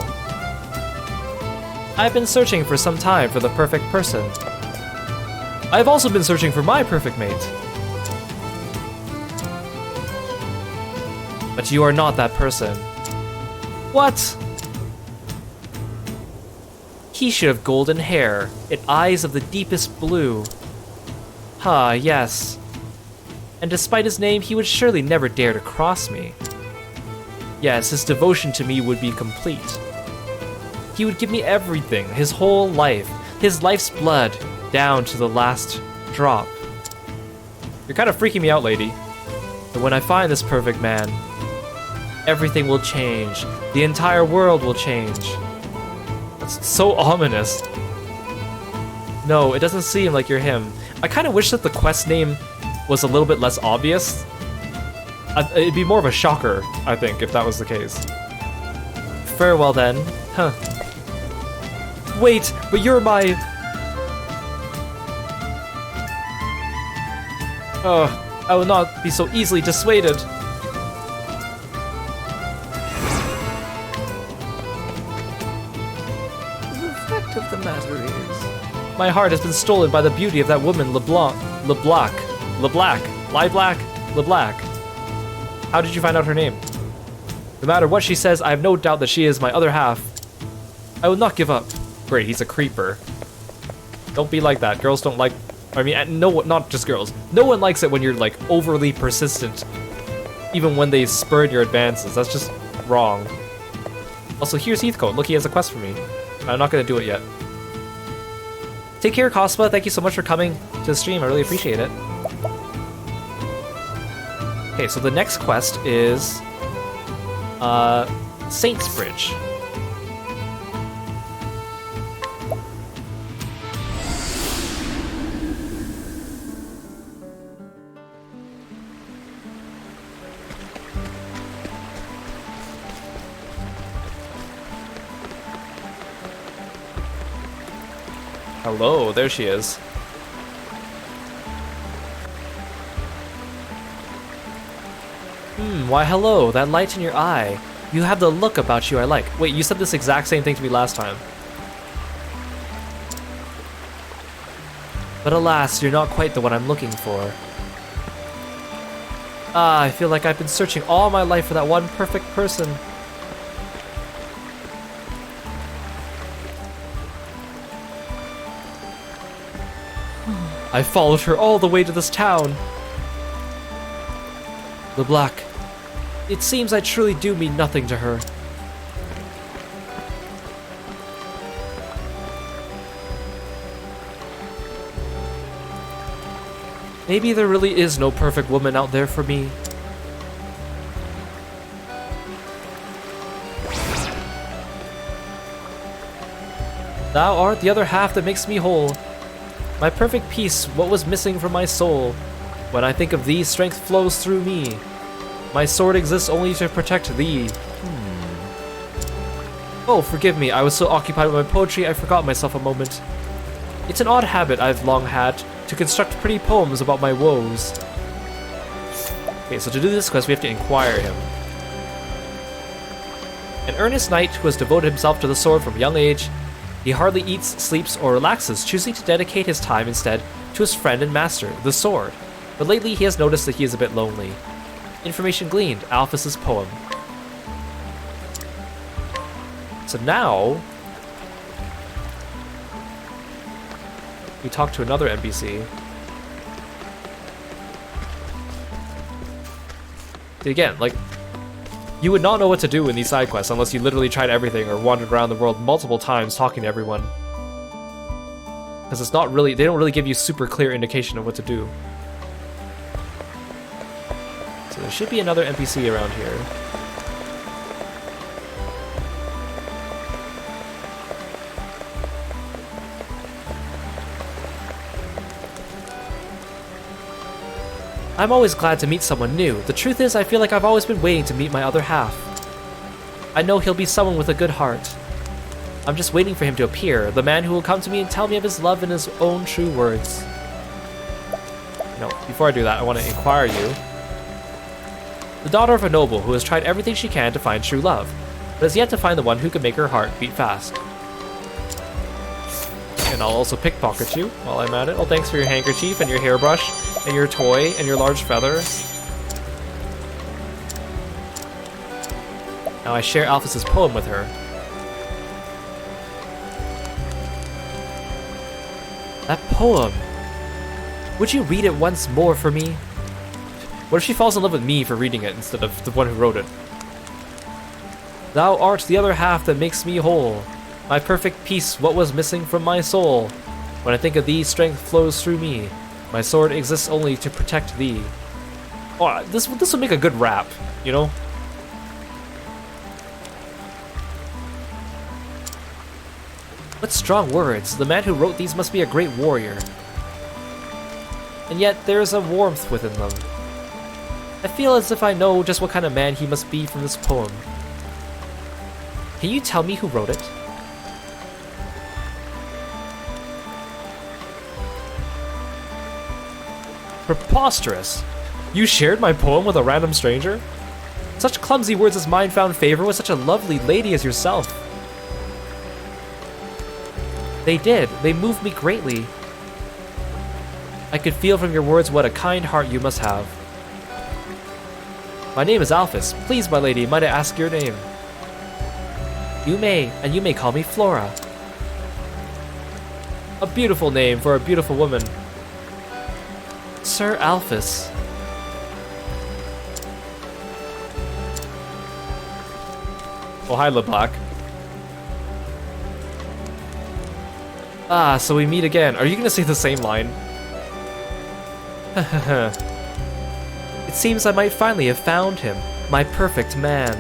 I've been searching for some time for the perfect person. I've also been searching for my perfect mate. But you are not that person. What? He should have golden hair and eyes of the deepest blue. Ah, yes. And despite his name, he would surely never dare to cross me. Yes, his devotion to me would be complete. He would give me everything, his whole life, his life's blood, down to the last drop. You're kind of freaking me out, lady. But when I find this perfect man, everything will change. The entire world will change. That's so ominous. No, it doesn't seem like you're him. I kind of wish that the quest name was a little bit less obvious. It'd be more of a shocker, I think, if that was the case. Farewell then. Huh. Wait, but you're my... Oh, I will not be so easily dissuaded. The fact of the matter is... My heart has been stolen by the beauty of that woman, LeBlanc. How did you find out her name? No matter what she says, I have no doubt that she is my other half. I will not give up. Great, he's a creeper. Don't be like that. Girls don't like... I mean, no, not just girls. No one likes it when you're, like, overly persistent. Even when they spurn your advances. That's just wrong. Also, here's Heathcote. Look, he has a quest for me. I'm not gonna do it yet. Take care, Cospa. Thank you so much for coming to the stream. I really appreciate it. Okay, so the next quest is... Saints Bridge. Hello, there she is. Why hello, that light in your eye. You have the look about you I like. Wait, you said this exact same thing to me last time. But alas, you're not quite the one I'm looking for. Ah, I feel like I've been searching all my life for that one perfect person. I followed her all the way to this town. LeBlanc, it seems I truly do mean nothing to her. Maybe there really is no perfect woman out there for me. Thou art the other half that makes me whole. My perfect peace, what was missing from my soul. When I think of thee, strength flows through me. My sword exists only to protect thee. Oh, forgive me, I was so occupied with my poetry I forgot myself a moment. It's an odd habit I've long had, to construct pretty poems about my woes. Okay, so to do this quest we have to inquire him. An earnest knight who has devoted himself to the sword from a young age, He hardly eats, sleeps, or relaxes, choosing to dedicate his time instead to his friend and master, the sword. But lately he has noticed that he is a bit lonely. Information gleaned, Alphys's poem. So now, we talk to another NPC. Again, like, you would not know what to do in these side quests unless you literally tried everything or wandered around the world multiple times talking to everyone. Because it's not really, they don't really give you super clear indication of what to do. So there should be another NPC around here. I'm always glad to meet someone new. The truth is, I feel like I've always been waiting to meet my other half. I know he'll be someone with a good heart. I'm just waiting for him to appear, the man who will come to me and tell me of his love in his own true words. No, before I do that, I want to inquire you. The daughter of a noble who has tried everything she can to find true love, but has yet to find the one who can make her heart beat fast. And I'll also pickpocket you while I'm at it. Oh, thanks for your handkerchief and your hairbrush and your toy and your large feather. Now I share Alphys's poem with her. That poem! Would you read it once more for me? What if she falls in love with me for reading it instead of the one who wrote it? Thou art the other half that makes me whole. My perfect peace, what was missing from my soul. When I think of thee, strength flows through me. My sword exists only to protect thee. Oh, this would make a good rap, you know? What strong words. The man who wrote these must be a great warrior. And yet, there's a warmth within them. I feel as if I know just what kind of man he must be from this poem. Can you tell me who wrote it? Preposterous! You shared my poem with a random stranger? Such clumsy words as mine found favor with such a lovely lady as yourself. They did. They moved me greatly. I could feel from your words what a kind heart you must have. My name is Alphys. Please, my lady, might I ask your name? You may, and you may call me Flora. A beautiful name for a beautiful woman. Sir Alphys. Oh, hi, LeBlack. Ah, so we meet again. Are you gonna say the same line? It seems I might finally have found him, my perfect man.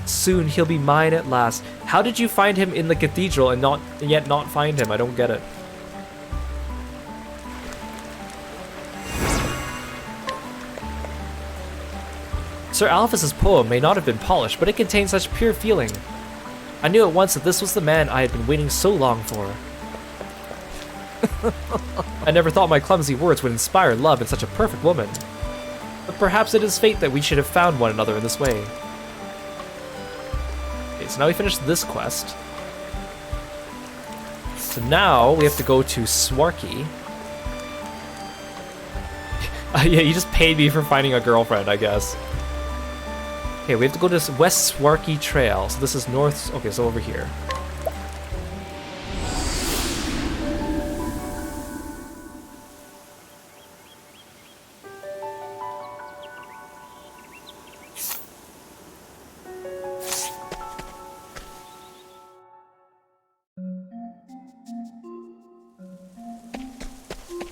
Soon he'll be mine at last. How did you find him in the cathedral and yet not find him? I don't get it. Sir Alphys's poem may not have been polished, but it contained such pure feeling. I knew at once that this was the man I had been waiting so long for. I never thought my clumsy words would inspire love in such a perfect woman. But perhaps it is fate that we should have found one another in this way. Okay, so now we finished this quest. So now we have to go to Swarky. Yeah, you just paid me for finding a girlfriend, I guess. Okay, we have to go to this West Swarky Trail. So this is north. Okay, so over here.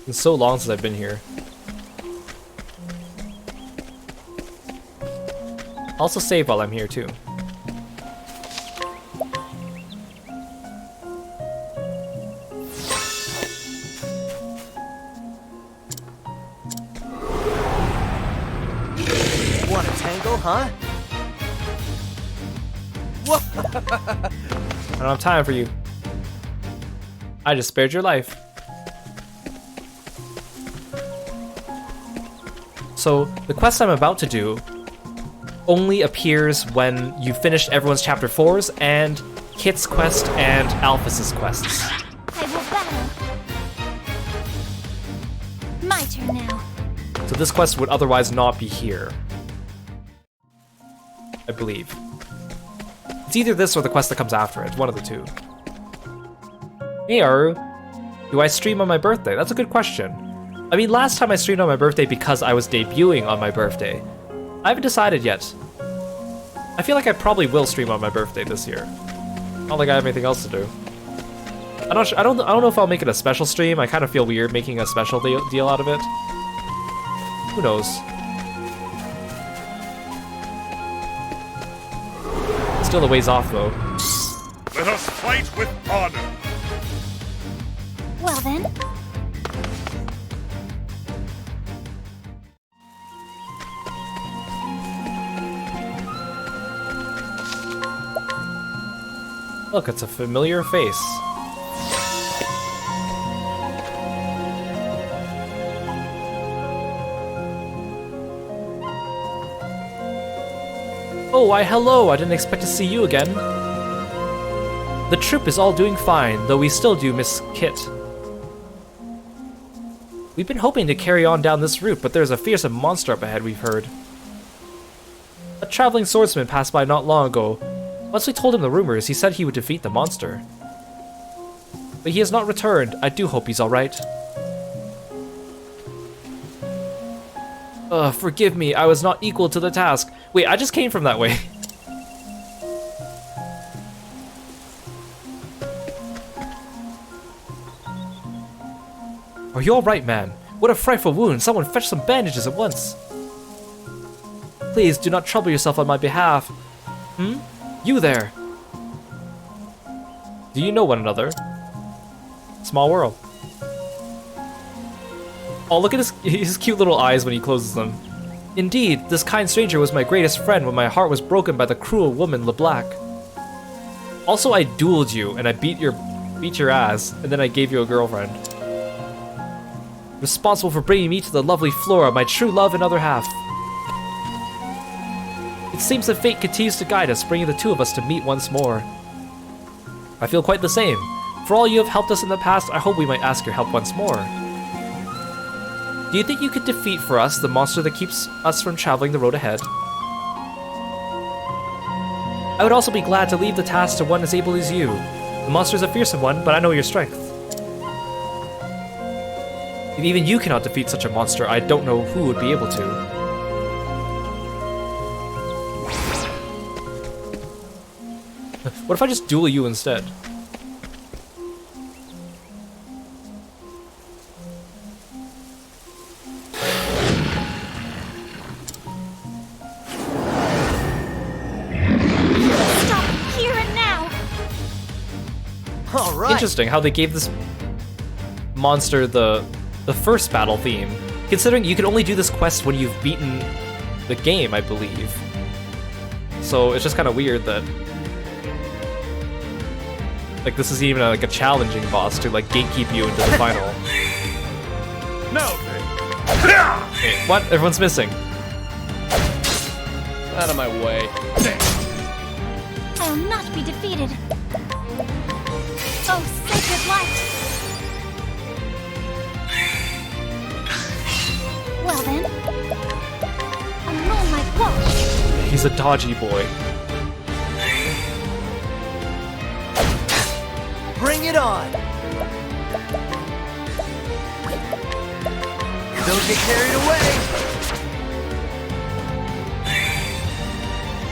It's so long since I've been here. Also save while I'm here too. Want a tango, huh? What? I don't have time for you. I just spared your life. So the quest I'm about to do only appears when you've finished everyone's chapter 4s and Kit's quest and Alphys's quests. I will battle. My turn now. So this quest would otherwise not be here. I believe. It's either this or the quest that comes after it, one of the two. Hey Aru, do I stream on my birthday? That's a good question. I mean, last time I streamed on my birthday because I was debuting on my birthday. I haven't decided yet. I feel like I probably will stream on my birthday this year. Not like I have anything else to do. I don't know if I'll make it a special stream. I kind of feel weird making a special deal out of it. Who knows? Still a ways off though. Let us fight with honor. Well then. Look, it's a familiar face. Oh, why hello, I didn't expect to see you again. The troop is all doing fine, though we still do miss Kit. We've been hoping to carry on down this route, but there's a fearsome monster up ahead, we've heard. A traveling swordsman passed by not long ago. Once we told him the rumors, he said he would defeat the monster. But he has not returned. I do hope he's alright. Forgive me, I was not equal to the task. Wait, I just came from that way. Are you alright, man? What a frightful wound. Someone fetch some bandages at once. Please, do not trouble yourself on my behalf. Hmm? You there! Do you know one another? Small world. Oh, look at his cute little eyes when he closes them. Indeed, this kind stranger was my greatest friend when my heart was broken by the cruel woman LeBlack. Also, I dueled you and I beat your ass, and then I gave you a girlfriend. Responsible for bringing me to the lovely Flora, my true love and other half. It seems that fate continues to guide us, bringing the two of us to meet once more. I feel quite the same. For all you have helped us in the past, I hope we might ask your help once more. Do you think you could defeat for us the monster that keeps us from traveling the road ahead? I would also be glad to leave the task to one as able as you. The monster is a fearsome one, but I know your strength. If even you cannot defeat such a monster, I don't know who would be able to. What if I just duel you instead? Stop here and now. All right. Interesting how they gave this monster the first battle theme, considering you can only do this quest when you've beaten the game, I believe. So it's just kind of weird that like this is even like a challenging boss to like gatekeep you into the final. No. Wait, what? Everyone's missing. Out of my way. I'll not be defeated. Oh, sacred light. Well then, annul my quote. He's a dodgy boy. Bring it on! Don't get carried away!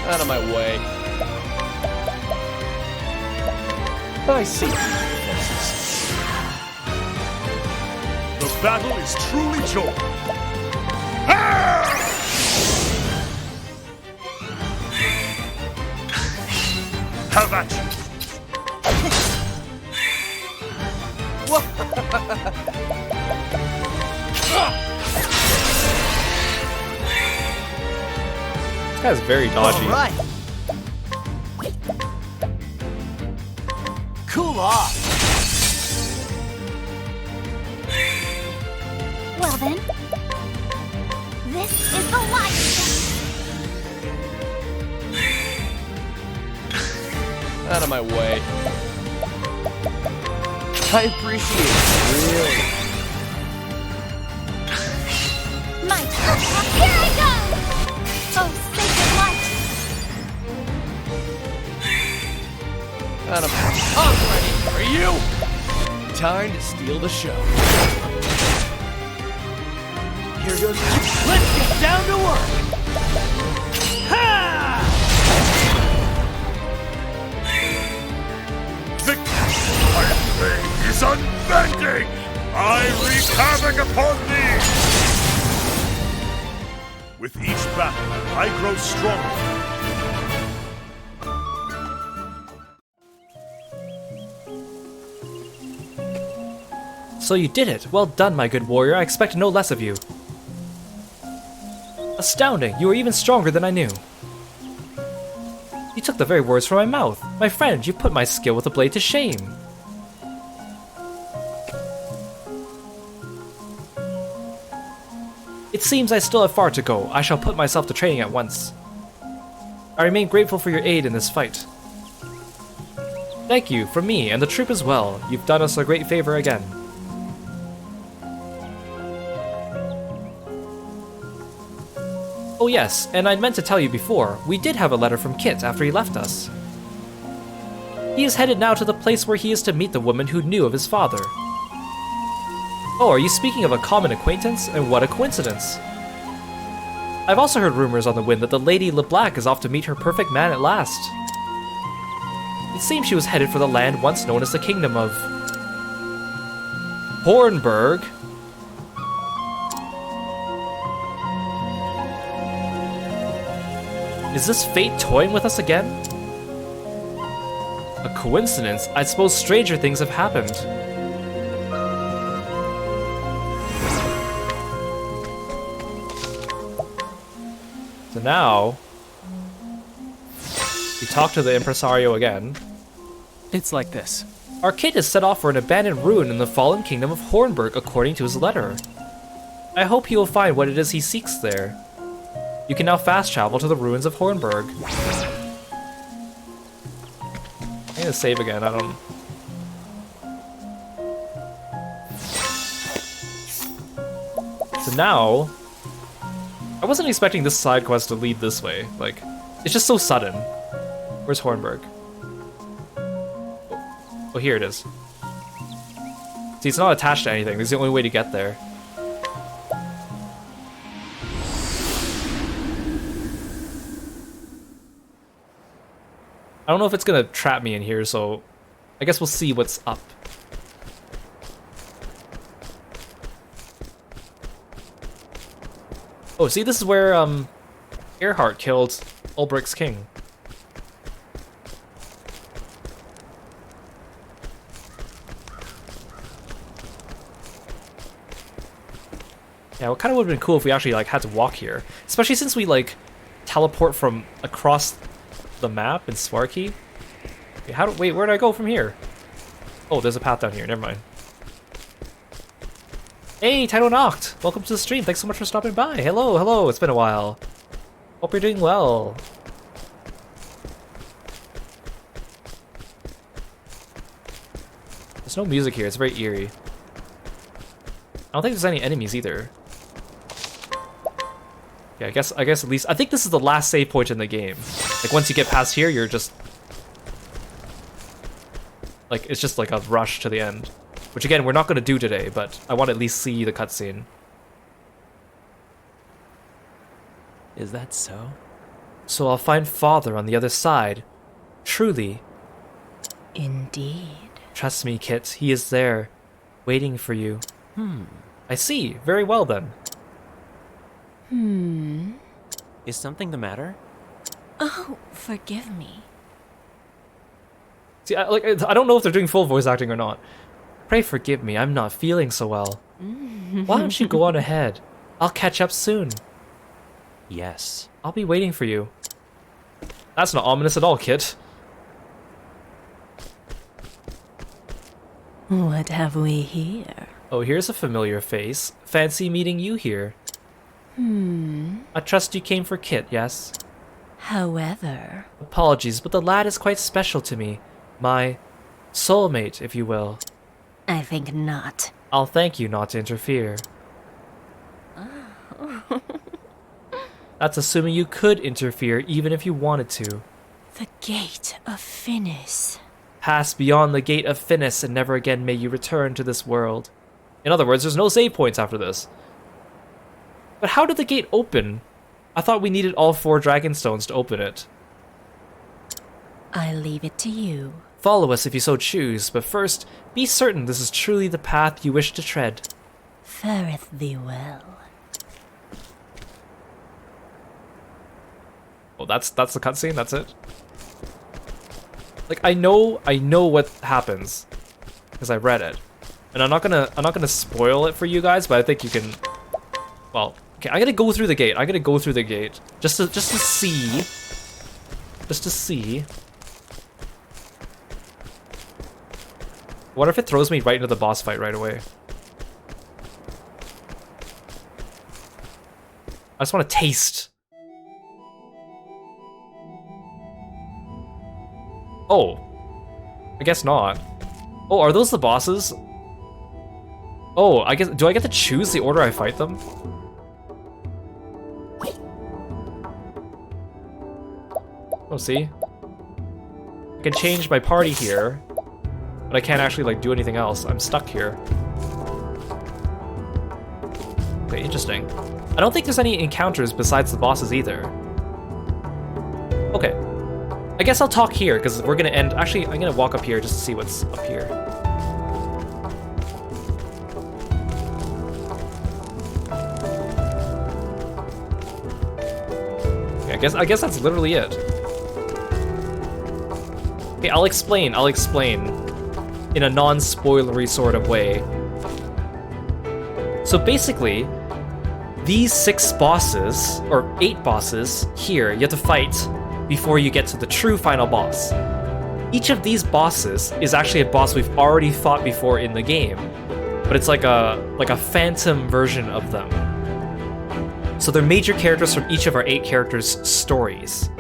Out of my way. I see. The battle is truly joy. Have at you. This guy's very dodgy. All right. Cool off. Well then, this is the light. Out of my way. I appreciate it, really. Might! Here I go! Oh, sacred light! Out of I'm ready. Are you? Time to steal the show. Here goes. Let's get down to work. Ha! The flame is unbending! I wreak havoc upon thee! With each battle, I grow stronger. So you did it! Well done, my good warrior. I expect no less of you. Astounding! You are even stronger than I knew. You took the very words from my mouth. My friend, you put my skill with the blade to shame. It seems I still have far to go. I shall put myself to training at once. I remain grateful for your aid in this fight. Thank you, from me and the troop as well. You've done us a great favor again. Oh yes, and I meant to tell you before, we did have a letter from Kit after he left us. He is headed now to the place where he is to meet the woman who knew of his father. Oh, are you speaking of a common acquaintance? And what a coincidence. I've also heard rumors on the wind that the Lady LeBlanc is off to meet her perfect man at last. It seems she was headed for the land once known as the Kingdom of... Hornburg. Is this fate toying with us again? A coincidence? I suppose stranger things have happened. So now, we talk to the impresario again. It's like this. Our kid is set off for an abandoned ruin in the fallen kingdom of Hornburg according to his letter. I hope he will find what it is he seeks there. You can now fast travel to the ruins of Hornburg. I'm gonna save again, I don't... So now... I wasn't expecting this side quest to lead this way. Like, it's just so sudden. Where's Hornburg? Oh, here it is. See, it's not attached to anything. This is the only way to get there. I don't know if it's gonna trap me in here, so I guess we'll see what's up. Oh, see, this is where Earhart killed Ulbricht's king. Yeah, it kind of would have been cool if we actually like had to walk here, especially since we like teleport from across the map in Swarky. Okay, wait, where do I go from here? Oh, there's a path down here. Never mind. Hey, Tidal Noct! Welcome to the stream. Thanks so much for stopping by. Hello, hello. It's been a while. Hope you're doing well. There's no music here. It's very eerie. I don't think there's any enemies either. Yeah, I guess at least I think this is the last save point in the game. Like once you get past here, you're just like it's just like a rush to the end. Which again, we're not going to do today, but I want to at least see the cutscene. Is that so? So I'll find Father on the other side. Truly. Indeed. Trust me, Kit. He is there, waiting for you. I see. Very well then. Is something the matter? Oh, forgive me. See, I don't know if they're doing full voice acting or not. Pray forgive me, I'm not feeling so well. Why don't you go on ahead? I'll catch up soon. Yes. I'll be waiting for you. That's not ominous at all, Kit. What have we here? Oh, here's a familiar face. Fancy meeting you here. I trust you came for Kit, yes? However... Apologies, but the lad is quite special to me. My soulmate, if you will. I think not. I'll thank you not to interfere. That's assuming you could interfere even if you wanted to. The Gate of Finis. Pass beyond the Gate of Finis and never again may you return to this world. In other words, there's no save points after this. But how did the gate open? I thought we needed all 4 Dragonstones to open it. I leave it to you. Follow us if you so choose, but first, be certain this is truly the path you wish to tread. Fareth thee well. Oh, that's the cutscene. That's it. Like I know what happens because I read it, and I'm not gonna spoil it for you guys, but I think you can. Well, okay, I'm gonna go through the gate. Just to see. What if it throws me right into the boss fight right away? I just want to taste. Oh, I guess not. Oh, are those the bosses? Oh, I guess, do I get to choose the order I fight them? Oh, see? I can change my party here, but I can't actually like do anything else. I'm stuck here. Okay, interesting. I don't think there's any encounters besides the bosses either. Okay. I guess I'll talk here, because we're gonna end... Actually, I'm gonna walk up here just to see what's up here. Okay, I guess that's literally it. Okay, I'll explain in a non-spoilery sort of way. So basically, these 6 bosses, or 8 bosses here, you have to fight before you get to the true final boss. Each of these bosses is actually a boss we've already fought before in the game, but it's like a phantom version of them. So they're major characters from each of our 8 characters' stories.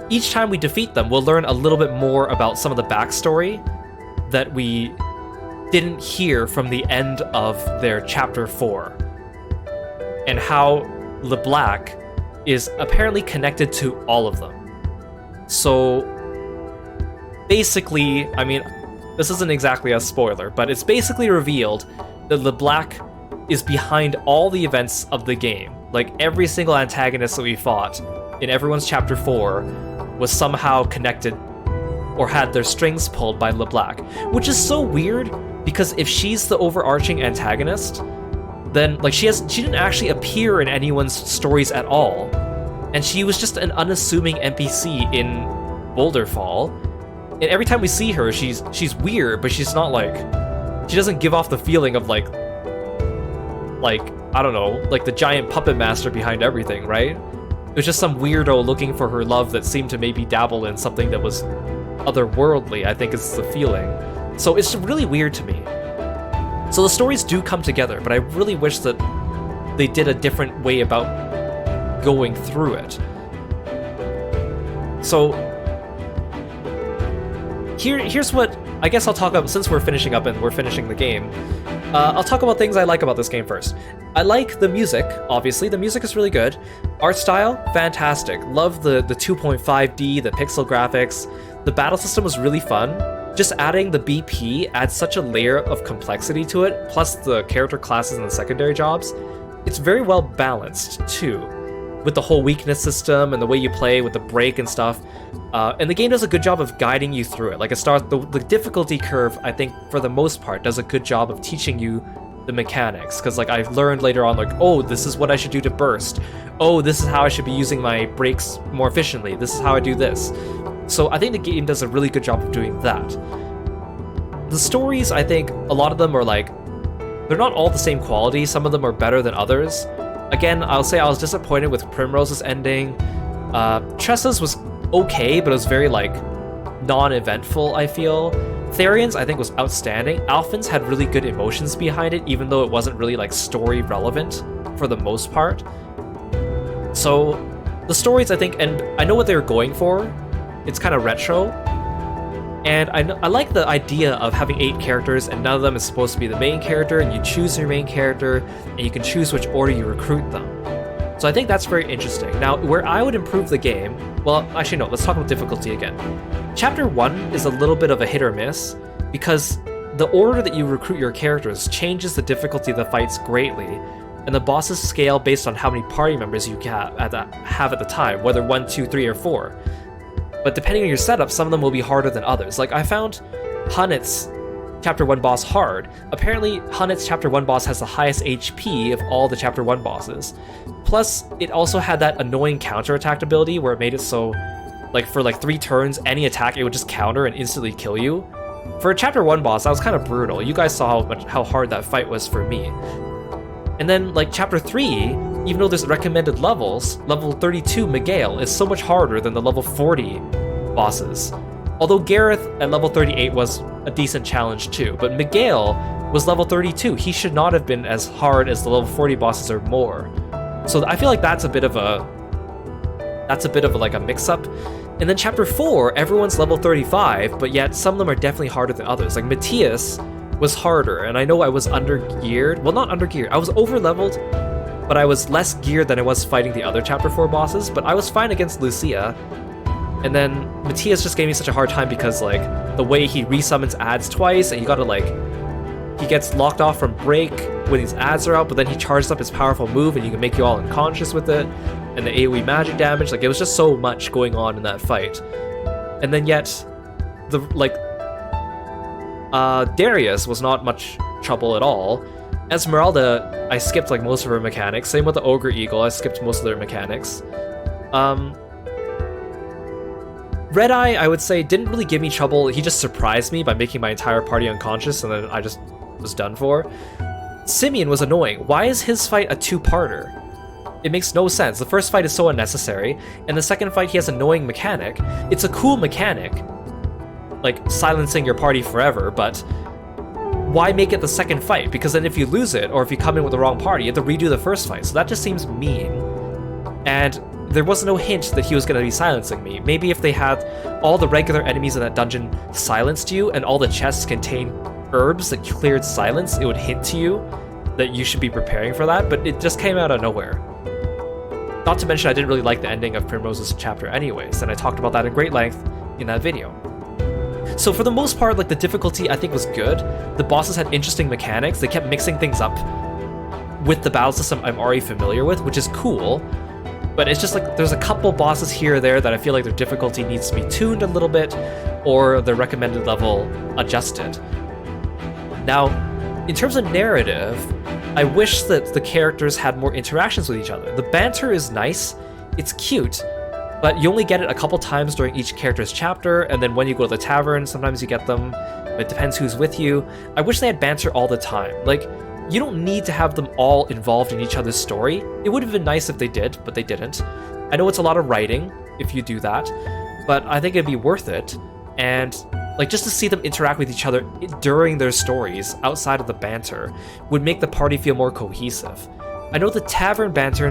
Each time we defeat them, we'll learn a little bit more about some of the backstory that we didn't hear from the end of their chapter 4, and how LeBlanc is apparently connected to all of them. So basically, I mean, this isn't exactly a spoiler, but it's basically revealed that LeBlanc is behind all the events of the game. Like every single antagonist that we fought in everyone's chapter 4 was somehow connected or had their strings pulled by LeBlanc, which is so weird because if she's the overarching antagonist, then like she didn't actually appear in anyone's stories at all, and she was just an unassuming NPC in Boulder Fall. And every time we see her, she's weird, but she's not like, she doesn't give off the feeling of like I don't know, like the giant puppet master behind everything, right? It was just some weirdo looking for her love that seemed to maybe dabble in something that was otherworldly, I think is the feeling. So it's really weird to me. So the stories do come together, but I really wish that they did a different way about going through it. So here's what I guess I'll talk about, since we're finishing up and we're finishing the game. I'll talk about things I like about this game first. I like the music, obviously. The music is really good. Art style, fantastic. Love the 2.5D, the pixel graphics. The battle system was really fun. Just adding the BP adds such a layer of complexity to it, plus the character classes and the secondary jobs. It's very well balanced, too, with the whole weakness system and the way you play with the break and stuff. And the game does a good job of guiding you through it. Like the difficulty curve, I think, for the most part, does a good job of teaching you the mechanics. Because like I've learned later on, like, oh, this is what I should do to burst. Oh, this is how I should be using my brakes more efficiently. This is how I do this. So I think the game does a really good job of doing that. The stories, I think, a lot of them are like, they're not all the same quality. Some of them are better than others. Again, I'll say I was disappointed with Primrose's ending. Tressa's was okay, but it was very like non-eventful, I feel. Therion's, I think, was outstanding. Alphen's had really good emotions behind it, even though it wasn't really like story relevant for the most part. So the stories, I think, and I know what they were going for. It's kind of retro. And I like the idea of having 8 characters and none of them is supposed to be the main character, and you choose your main character and you can choose which order you recruit them. So I think that's very interesting. Now, where I would improve the game, well, actually no, let's talk about difficulty again. Chapter 1 is a little bit of a hit or miss because the order that you recruit your characters changes the difficulty of the fights greatly, and the bosses scale based on how many party members you have at the time, whether 1, 2, 3, or 4. But depending on your setup, some of them will be harder than others. Like, I found Hunit's Chapter 1 boss hard. Apparently, Hunit's Chapter 1 boss has the highest HP of all the Chapter 1 bosses. Plus, it also had that annoying counterattack ability where it made it so, like, for like 3 turns, any attack, it would just counter and instantly kill you. For a Chapter 1 boss, that was kind of brutal. You guys saw how hard that fight was for me. And then, like, Chapter 3, even though there's recommended levels, level 32 Miguel is so much harder than the level 40 bosses. Although Gareth at level 38 was a decent challenge too, but Miguel was level 32. He should not have been as hard as the level 40 bosses or more. So I feel like that's a bit of a like a mix-up. And then Chapter 4, everyone's level 35, but yet some of them are definitely harder than others. Like Matthias was harder, and I know I was under-geared. Well, not under-geared. I was over-leveled, but I was less geared than I was fighting the other Chapter 4 bosses, but I was fine against Lucia. And then Matthias just gave me such a hard time because, like, the way he resummons ads twice, and you gotta, like, he gets locked off from break when his ads are out, but then he charges up his powerful move and you can make you all unconscious with it, and the AoE magic damage, like, it was just so much going on in that fight. And then yet, Darius was not much trouble at all. Esmeralda, I skipped, like, most of her mechanics. Same with the Ogre Eagle, I skipped most of their mechanics. Red Eye, I would say, didn't really give me trouble. He just surprised me by making my entire party unconscious, and then I just was done for. Simeon was annoying. Why is his fight a 2-parter? It makes no sense. The first fight is so unnecessary, and the second fight he has an annoying mechanic. It's a cool mechanic, like silencing your party forever, but why make it the second fight? Because then if you lose it, or if you come in with the wrong party, you have to redo the first fight, so that just seems mean. And there was no hint that he was going to be silencing me. Maybe if they had all the regular enemies in that dungeon silenced you and all the chests contained herbs that cleared silence, it would hint to you that you should be preparing for that, but it just came out of nowhere. Not to mention I didn't really like the ending of Primrose's chapter anyways, and I talked about that in great length in that video. So for the most part, like, the difficulty I think was good. The bosses had interesting mechanics. They kept mixing things up with the battle system I'm already familiar with, which is cool. But it's just like there's a couple bosses here or there that I feel like their difficulty needs to be tuned a little bit, or their recommended level adjusted. Now, in terms of narrative, I wish that the characters had more interactions with each other. The banter is nice, it's cute, but you only get it a couple times during each character's chapter, and then when you go to the tavern, sometimes you get them. It depends who's with you. I wish they had banter all the time. Like, you don't need to have them all involved in each other's story. It would have been nice if they did, but they didn't. I know it's a lot of writing if you do that, but I think it'd be worth it. And, like, just to see them interact with each other during their stories, outside of the banter, would make the party feel more cohesive. I know the tavern banter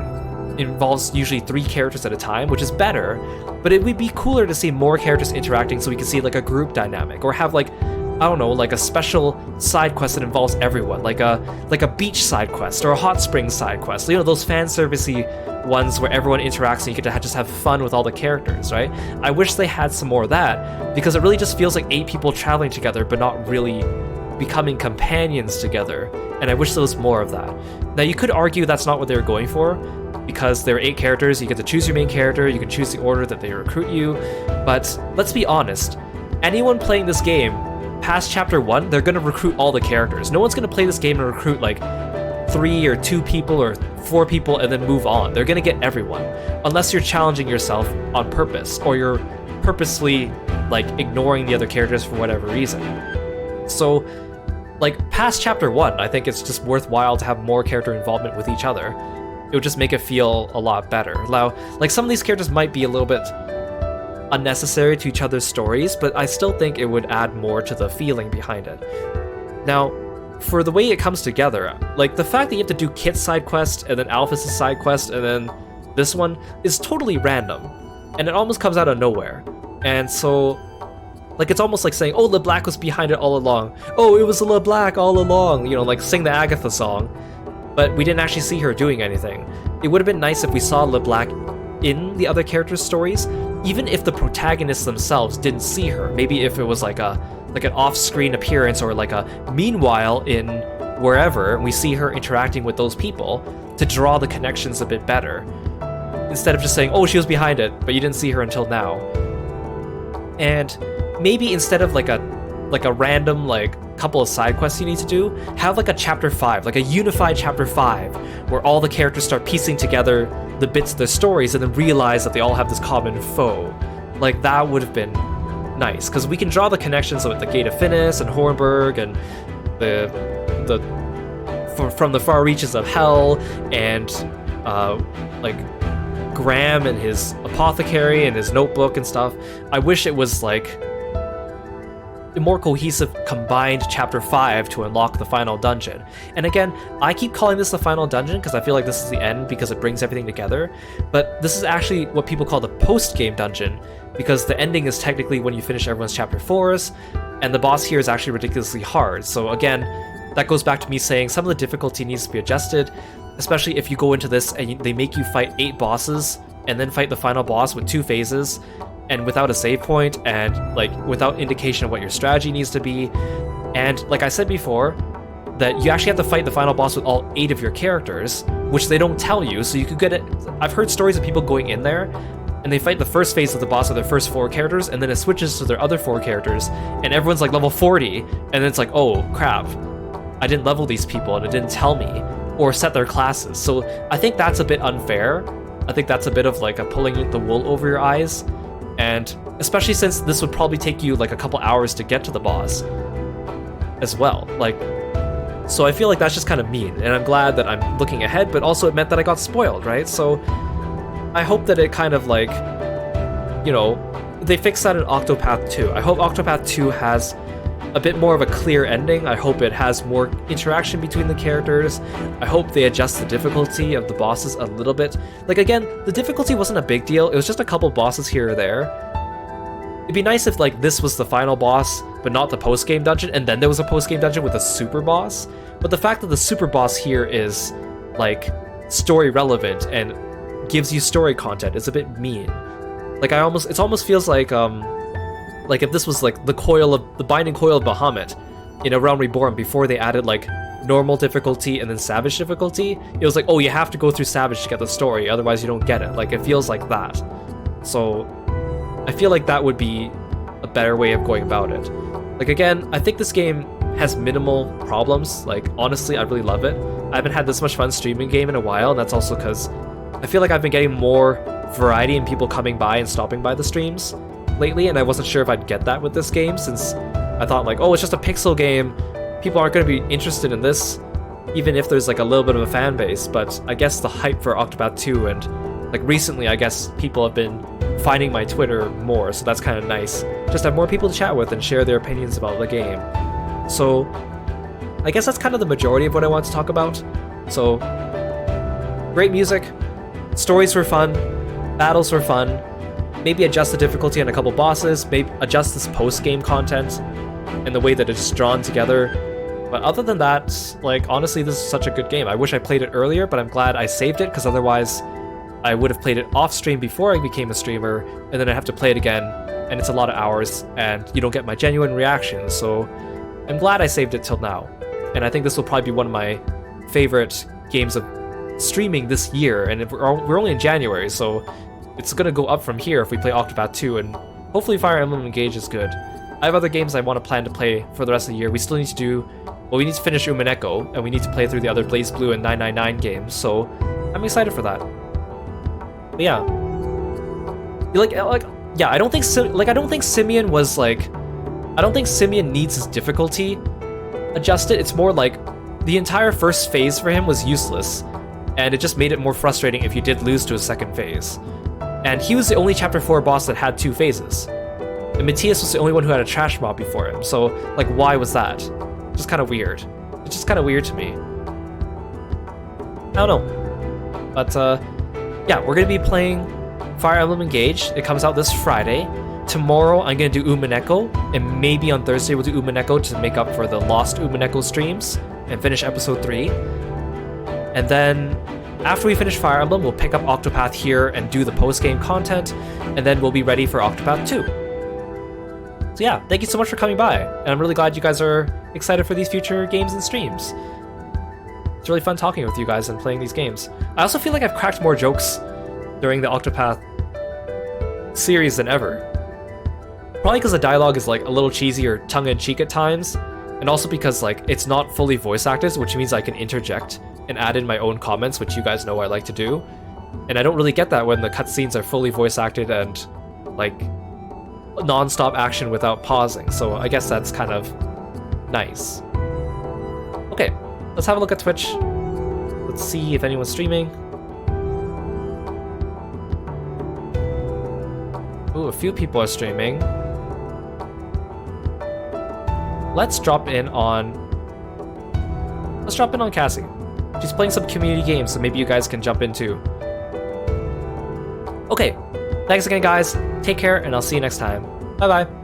involves usually 3 characters at a time, which is better, but it would be cooler to see more characters interacting so we can see, like, a group dynamic, or have, like, I don't know, like a special side quest that involves everyone, like a beach side quest or a hot springs side quest. You know, those fan servicey ones where everyone interacts and you get to just have fun with all the characters, right? I wish they had some more of that, because it really just feels like 8 people traveling together but not really becoming companions together, and I wish there was more of that. Now, you could argue that's not what they were going for, because there are 8 characters, you get to choose your main character, you can choose the order that they recruit you, but let's be honest, anyone playing this game past chapter 1, they're going to recruit all the characters. No one's going to play this game and recruit like 3 or 2 people or 4 people and then move on. They're going to get everyone, unless you're challenging yourself on purpose, or you're purposely like ignoring the other characters for whatever reason. So, like, past chapter 1, I think it's just worthwhile to have more character involvement with each other. It would just make it feel a lot better. Now, like, some of these characters might be a little bit unnecessary to each other's stories, but I still think it would add more to the feeling behind it. Now, for the way it comes together, like, the fact that you have to do Kit's side quest, and then Alphys' side quest, and then This one is totally random, and it almost comes out of nowhere. And so, like, it's almost like saying, oh, LeBlanc was behind it all along. Oh, it was LeBlanc all along. You know, like sing the Agatha song. But we didn't actually see her doing anything. It would have been nice if we saw LeBlanc in the other characters' stories, even if the protagonists themselves didn't see her. Maybe if it was like an off-screen appearance, or like a meanwhile in wherever, and we see her interacting with those people to draw the connections a bit better. Instead of just saying, oh, she was behind it, but you didn't see her until now. And maybe instead of like a random like couple of side quests you need to do, have like a chapter 5, like a unified chapter 5, where all the characters start piecing together the bits of their stories and then realize that they all have this common foe. Like, that would have been nice, because we can draw the connections with the Gate of Finis and Hornburg and from the far reaches of hell, and like Graham and his apothecary and his notebook and stuff. I wish it was like a more cohesive combined chapter 5 to unlock the final dungeon. And again, I keep calling this the final dungeon because I feel like this is the end because it brings everything together, but this is actually what people call the post-game dungeon, because the ending is technically when you finish everyone's chapter 4s, and the boss here is actually ridiculously hard. So again, that goes back to me saying some of the difficulty needs to be adjusted, especially if you go into this and they make you fight 8 bosses and then fight the final boss with 2 phases and without a save point, and like without indication of what your strategy needs to be. And like I said before, that you actually have to fight the final boss with all 8 of your characters, which they don't tell you, so you could get it. I've heard stories of people going in there and they fight the first phase of the boss with their first 4 characters, and then it switches to their other 4 characters, and everyone's like level 40, and then it's like, oh crap, I didn't level these people and it didn't tell me, or set their classes. So I think that's a bit unfair. I think that's a bit of like a pulling the wool over your eyes, and especially since this would probably take you like a couple hours to get to the boss as well. Like, so I feel like that's just kind of mean, and I'm glad that I'm looking ahead, but also it meant that I got spoiled, right? So I hope that it kind of like, you know, they fix that in Octopath 2. I hope Octopath 2 has a bit more of a clear ending. I hope it has more interaction between the characters. I hope they adjust the difficulty of the bosses a little bit. Like, again, the difficulty wasn't a big deal. It was just a couple bosses here or there. It'd be nice if like this was the final boss, but not the post-game dungeon, and then there was a post-game dungeon with a super boss. But the fact that the super boss here is like story relevant and gives you story content is a bit mean. Like, it almost feels like if this was like the binding coil of Bahamut in A Realm Reborn before they added like normal difficulty and then savage difficulty. It was like, oh, you have to go through savage to get the story, otherwise you don't get it. Like, it feels like that. So I feel like that would be a better way of going about it. Like, again, I think this game has minimal problems. Like, honestly, I really love it. I haven't had this much fun streaming a game in a while, and that's also because I feel like I've been getting more variety in people coming by and stopping by the streams lately, and I wasn't sure if I'd get that with this game, since I thought like, oh, it's just a pixel game, people aren't going to be interested in this, even if there's like a little bit of a fan base. But I guess the hype for Octopath 2, and like recently I guess people have been finding my Twitter more, so that's kind of nice. Just have more people to chat with and share their opinions about the game. So I guess that's kind of the majority of what I want to talk about. So great music, stories were fun, battles were fun. Maybe adjust the difficulty on a couple bosses, maybe adjust this post-game content and the way that it's drawn together. But other than that, like, honestly, this is such a good game. I wish I played it earlier, but I'm glad I saved it, because otherwise I would have played it off stream before I became a streamer, and then I have to play it again, and it's a lot of hours, and you don't get my genuine reactions. So I'm glad I saved it till now. And I think this will probably be one of my favorite games of streaming this year, and we're only in January, so it's gonna go up from here if we play Octopath 2, and hopefully Fire Emblem Engage is good. I have other games I want to plan to play for the rest of the year. We still need to do, well, we need to finish Umineko, and we need to play through the other Blaze Blue and 999 games, so I'm excited for that. But yeah, yeah, I don't think Simeon was like, I don't think Simeon needs his difficulty adjusted. It's more like the entire first phase for him was useless, and it just made it more frustrating if you did lose to a second phase. And he was the only Chapter 4 boss that had 2 phases. And Matthias was the only one who had a trash mob before him, so, like, why was that? Just kind of weird. It's just kind of weird to me. I don't know. But, yeah, we're gonna be playing Fire Emblem Engage. It comes out this Friday. Tomorrow I'm gonna do Umineko, and maybe on Thursday we'll do Umineko to make up for the lost Umineko streams and finish episode 3. And then after we finish Fire Emblem, we'll pick up Octopath here and do the post-game content, and then we'll be ready for Octopath 2. So yeah, thank you so much for coming by, and I'm really glad you guys are excited for these future games and streams. It's really fun talking with you guys and playing these games. I also feel like I've cracked more jokes during the Octopath series than ever. Probably because the dialogue is like a little cheesy or tongue-in-cheek at times, and also because like it's not fully voice acted, which means I can interject and add in my own comments, which you guys know I like to do. And I don't really get that when the cutscenes are fully voice acted and like non-stop action without pausing, so I guess that's kind of nice. Okay, let's have a look at Twitch. Let's see if anyone's streaming. Ooh, a few people are streaming. Let's drop in on Cassie. She's playing some community games, so maybe you guys can jump in too. Okay, thanks again guys, take care, and I'll see you next time. Bye bye.